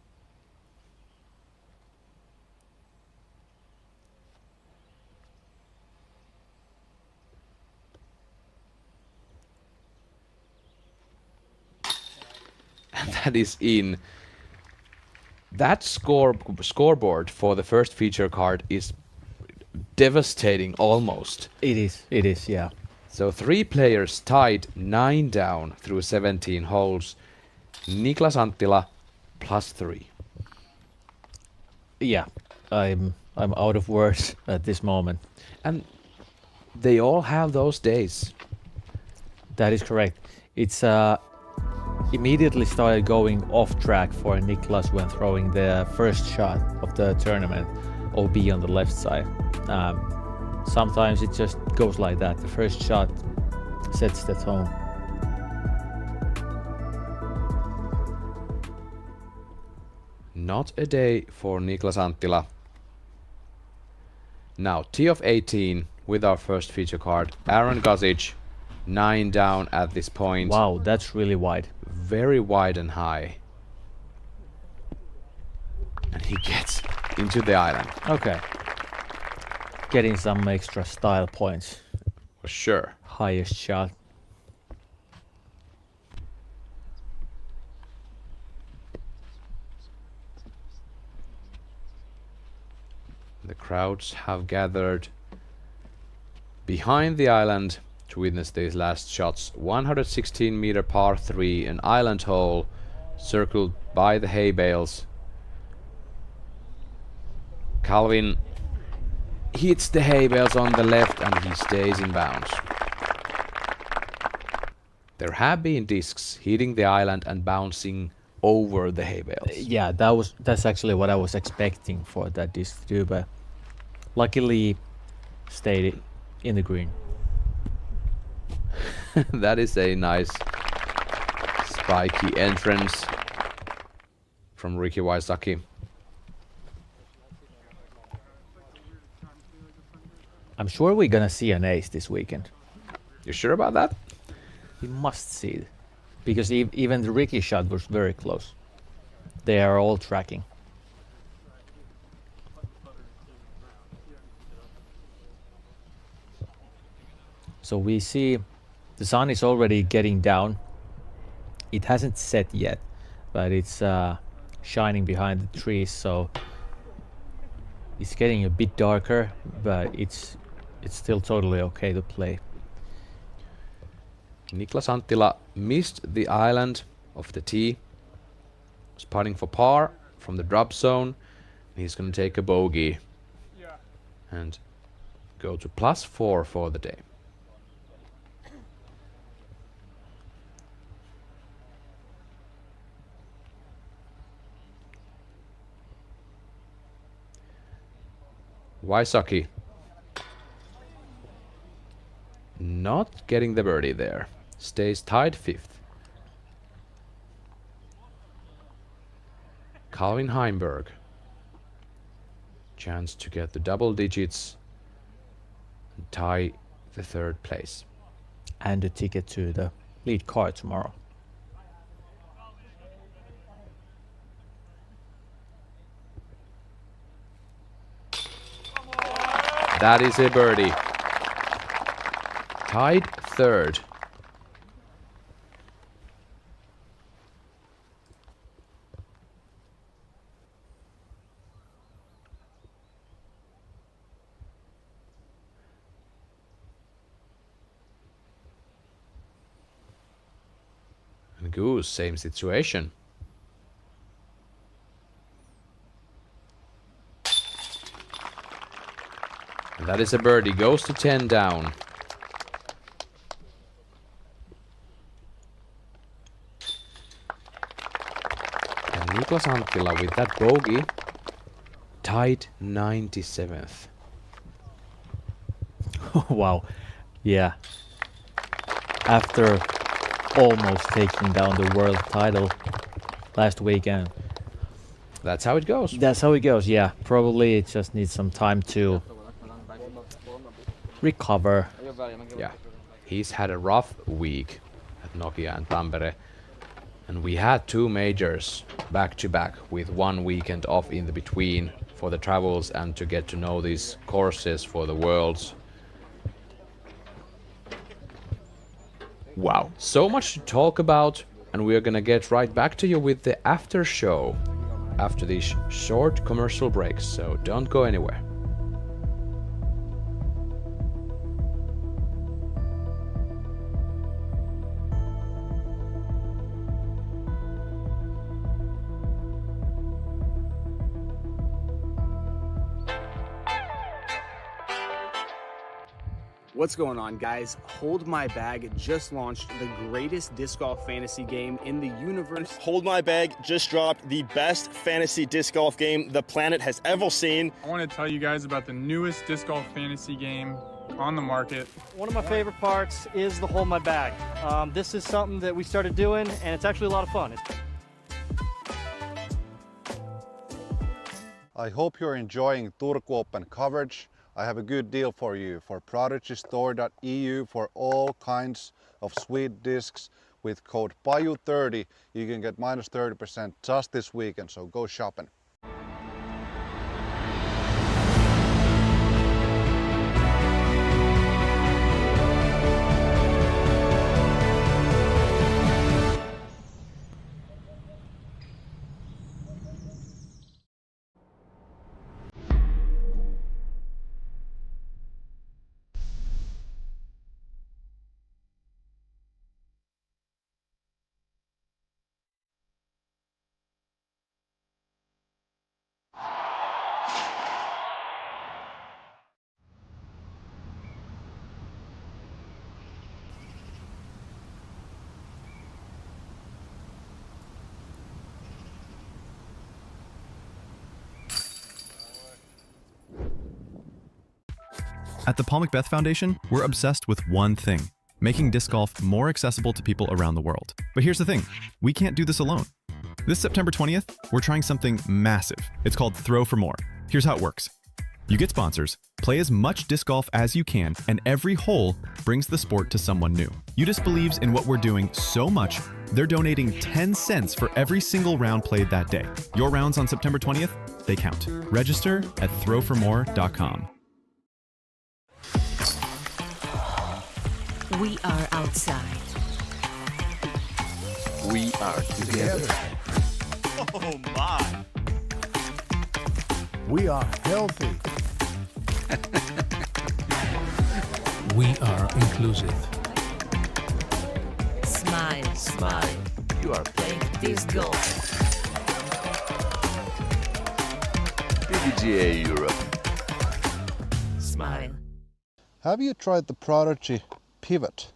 And that is in. That scoreboard for the first feature card is devastating almost. It is, yeah. So 3 players tied 9 down through 17 holes. Niklas Anttila +3. Yeah, I'm out of words at this moment. And they all have those days. That is correct. It's immediately started going off track for Niklas when throwing the first shot of the tournament, OB on the left side. Sometimes it just goes like that. The first shot sets the tone. Not a day for Niklas Anttila. Now, tee of 18 with our first feature card. Aaron Gossage, 9 down at this point. Wow, that's really wide. Very wide and high. And he gets into the island. Okay. Getting some extra style points. For sure. Highest shot. The crowds have gathered behind the island to witness these last shots. 116-meter par 3, an island hole circled by the hay bales. Calvin hits the hay bales on the left and he stays in bounds. There have been discs hitting the island and bouncing over the hay bales. Yeah, that's actually what I was expecting for that disc to do, but luckily stayed in the green. That is a nice spiky entrance from Ricky Wysocki. I'm sure we're gonna see an ace this weekend. You sure about that? We must see it. Because even the Ricky shot was very close. They are all tracking. So we see the sun is already getting down. It hasn't set yet, but it's shining behind the trees, so it's getting a bit darker, but it's still totally okay to play. Niklas Anttila missed the island of the tee. Was putting for par from the drop zone. He's going to take a bogey and go to +4 for the day. Wysocki not getting the birdie there. Stays tied 5th. Calvin Heimberg. Chance to get the double digits and tie the 3rd place. And a ticket to the lead card tomorrow. That is a birdie. Tied 3rd. And Goose, same situation. That is a birdie. Goes to 10 down. And Niklas Anttila with that bogey tied 97th. Wow. Yeah. After almost taking down the world title last weekend. That's how it goes. That's how it goes, yeah. Probably it just needs some time to recover. Yeah. He's had a rough week at Nokia and Tampere. And we had 2 majors back to back with 1 weekend off in the between for the travels and to get to know these courses for the Worlds. Wow, so much to talk about, and we're gonna get right back to you with the after show after these short commercial breaks, so don't go anywhere. What's going on, guys? Hold My Bag just launched the greatest disc golf fantasy game in the universe. Hold My Bag just dropped the best fantasy disc golf game the planet has ever seen. I want to tell you guys about the newest disc golf fantasy game on the market. One of my favorite parts is the Hold My Bag. This is something that we started doing, and it's actually a lot of fun. I hope you're enjoying Turku Open coverage. I have a good deal for you for prodigystore.eu for all kinds of sweet discs. With code PAJU30 you can get minus 30% just this weekend, so go shopping. At the Paul Macbeth Foundation, we're obsessed with one thing: making disc golf more accessible to people around the world. But here's the thing, we can't do this alone. This September 20th, we're trying something massive. It's called Throw for More. Here's how it works. You get sponsors, play as much disc golf as you can, and every hole brings the sport to someone new. UDisc believes in what we're doing so much, they're donating 10 cents for every single round played that day. Your rounds on September 20th, they count. Register at throwformore.com. We are outside. We are together. Oh my! We are healthy. We are inclusive. Smile. Smile. You are playing Disc golf. PDGA Europe. Smile. Have you tried the Prodigy Pivot?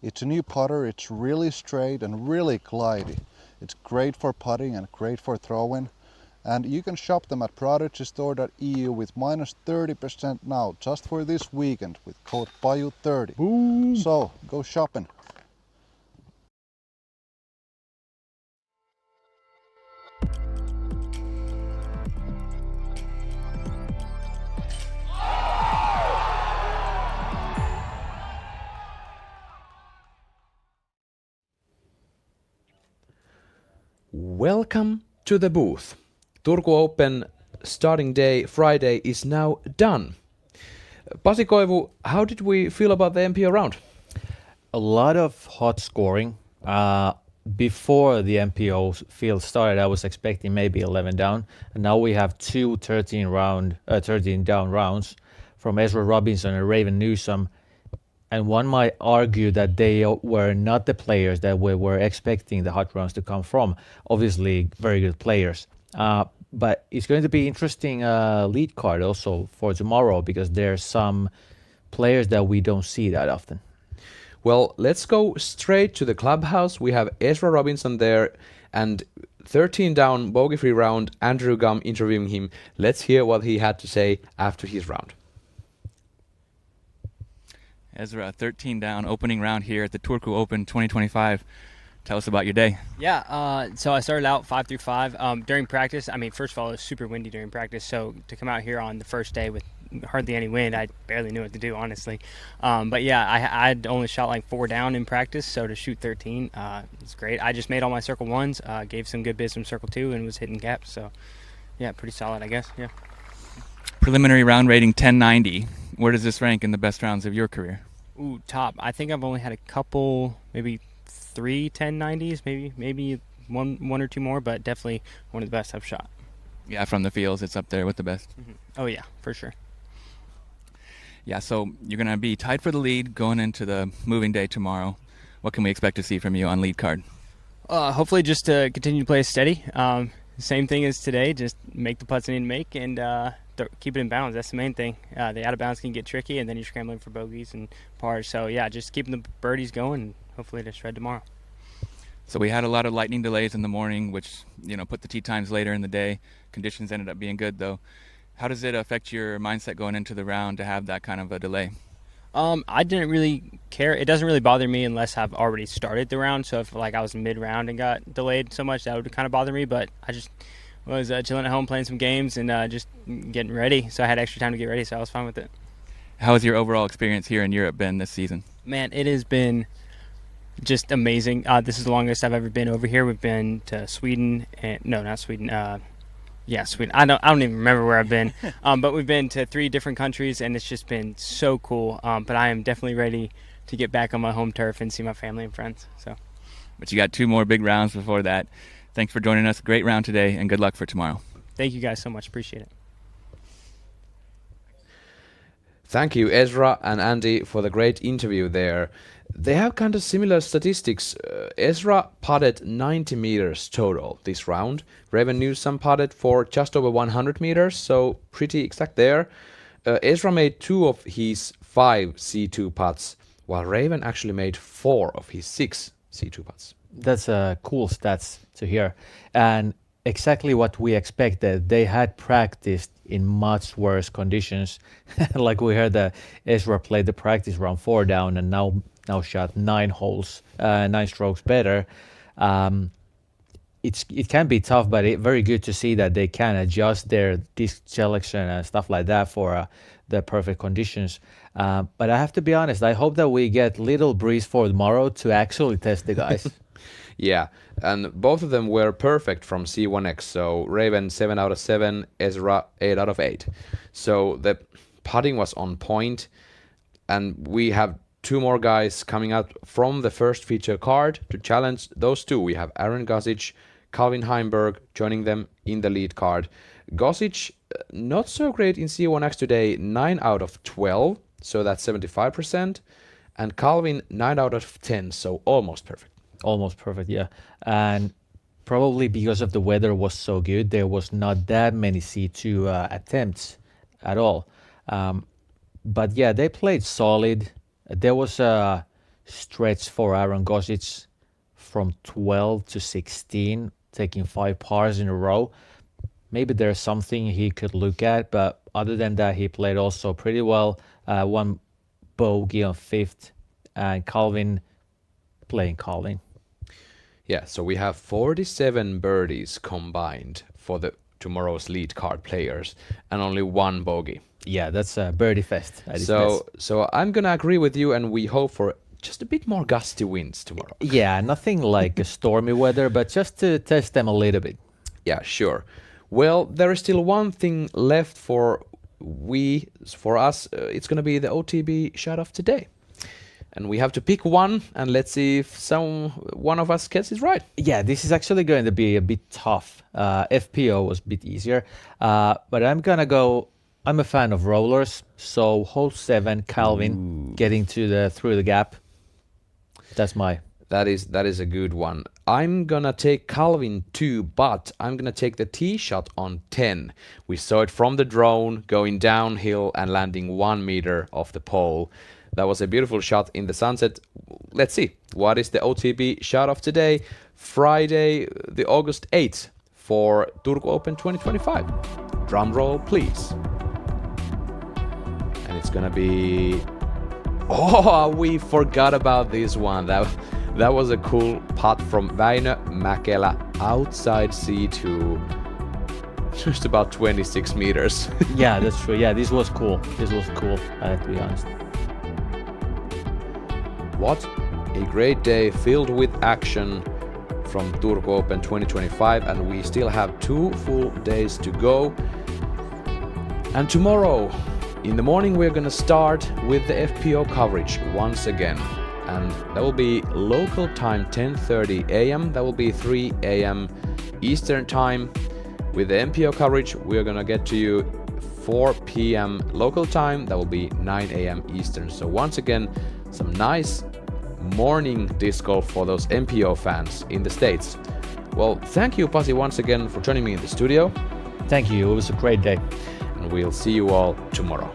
It's a new putter, it's really straight and really glidey. It's great for putting and great for throwing. And you can shop them at prodigystore.eu with minus 30% now, just for this weekend with code PAJU30. Boom. So, go shopping. Welcome to the booth. Turku Open starting day Friday is now done. Pasi Koivu, how did we feel about the MPO round? A lot of hot scoring. Before the MPO field started, I was expecting maybe 11 down, and now we have two 13 down rounds from Ezra Robinson and Raven Newsom. And one might argue that they were not the players that we were expecting the hot rounds to come from. Obviously, very good players. But it's going to be interesting lead card also for tomorrow because there's some players that we don't see that often. Well, let's go straight to the clubhouse. We have Ezra Robinson there and 13 down, bogey-free round, Andrew Gum interviewing him. Let's hear what he had to say after his round. Ezra, 13 down, opening round here at the Turku Open 2025. Tell us about your day. Yeah, so I started out 5 through 5. During practice, I mean, first of all, it was super windy during practice, so to come out here on the first day with hardly any wind, I barely knew what to do, honestly. But yeah, I'd only shot like 4 down in practice, so to shoot 13, it's great. I just made all my circle 1s, gave some good bids from circle 2, and was hitting gaps, so yeah, pretty solid, I guess, yeah. Preliminary round rating 1090. Where does this rank in the best rounds of your career? Ooh, top. I think I've only had a couple, maybe 3 1090s, maybe one or two more, but definitely one of the best I've shot. Yeah, from the fields, it's up there with the best. Mm-hmm. Oh yeah, for sure. Yeah, so you're going to be tied for the lead going into the moving day tomorrow. What can we expect to see from you on lead card? Hopefully just to continue to play steady. Same thing as today, just make the putts I need to make and keep it in bounds. That's the main thing. The out of bounds can get tricky, and then you're scrambling for bogeys and pars. So yeah, just keeping the birdies going, and hopefully to shred tomorrow. So we had a lot of lightning delays in the morning, which put the tee times later in the day. Conditions ended up being good though. How does it affect your mindset going into the round to have that kind of a delay? I didn't really care. It doesn't really bother me unless I've already started the round. So if like I was mid-round and got delayed so much, that would kind of bother me. But I just was chilling at home playing some games and just getting ready. So I had extra time to get ready, so I was fine with it. How has your overall experience here in Europe been this season? Man, it has been just amazing. This is the longest I've ever been over here. We've been to Sweden, and no, not Sweden. Yeah, Sweden. I don't even remember where I've been. But we've been to 3 different countries, and it's just been so cool. But I am definitely ready to get back on my home turf and see my family and friends. So. But you got 2 more big rounds before that. Thanks for joining us. Great round today, and good luck for tomorrow. Thank you guys so much. Appreciate it. Thank you, Ezra and Andy, for the great interview there. They have kind of similar statistics. Ezra putted 90 meters total this round. Raven Newsom putted for just over 100 meters, so pretty exact there. Ezra made 2 of his 5 C2 putts, while Raven actually made 4 of his 6 C2 putts. That's cool stats to hear. And exactly what we expected. They had practiced in much worse conditions. Like we heard that Ezra played the practice round 4 down and now shot 9 holes, 9 strokes better. It can be tough, but very good to see that they can adjust their disc selection and stuff like that for the perfect conditions. But I have to be honest, I hope that we get little breeze for tomorrow to actually test the guys. Yeah, and both of them were perfect from C1X. So Raven 7 out of 7, Ezra 8 out of 8. So the putting was on point, and we have 2 more guys coming out from the first feature card to challenge those 2. We have Aaron Gosic, Calvin Heimberg joining them in the lead card. Gosic, not so great in C1X today, 9 out of 12, so that's 75%. And Calvin, 9 out of 10, so almost perfect. Almost perfect, yeah. And probably because of the weather was so good, there was not that many C2 attempts at all. But yeah, they played solid. There was a stretch for Aaron Gosic from 12 to 16, taking 5 pars in a row. Maybe there's something he could look at, but other than that, he played also pretty well. 1 bogey on 5th, and Calvin playing Calvin. Yeah, so we have 47 birdies combined for the tomorrow's lead card players, and only 1 bogey. Yeah, that's a birdie fest. So I'm gonna agree with you, and we hope for just a bit more gusty winds tomorrow. Yeah, nothing like a stormy weather, but just to test them a little bit. Yeah, sure. Well, there is still one thing left for us. It's gonna be the OTB shot of today. And we have to pick one, and let's see if one of us gets it right. Yeah, this is actually going to be a bit tough. FPO was a bit easier, but I'm gonna go. I'm a fan of rollers, so hole 7, Calvin getting through the gap. That's my. That is a good one. I'm gonna take Calvin 2, but I'm gonna take the tee shot on 10. We saw it from the drone going downhill and landing 1 meter off the pole. That was a beautiful shot in the sunset. Let's see, what is the OTB shot of today, Friday, the August 8th for Turku Open 2025. Drum roll, please. And it's gonna be... Oh, we forgot about this one. That was a cool putt from Väinö Mäkelä outside C2, just about 26 meters. Yeah, that's true. Yeah, this was cool. This was cool, to be honest. What a great day filled with action from Turku Open 2025, and we still have 2 full days to go. And tomorrow in the morning we're gonna start with the FPO coverage once again. And that will be local time 10:30 a.m. That will be 3 a.m. Eastern time. With the MPO coverage, we are gonna get to you 4 p.m. local time. That will be 9 a.m. Eastern. So once again, some nice morning disc golf for those MPO fans in the States. Well, thank you, Pasi, once again for joining me in the studio. Thank you. It was a great day. And we'll see you all tomorrow.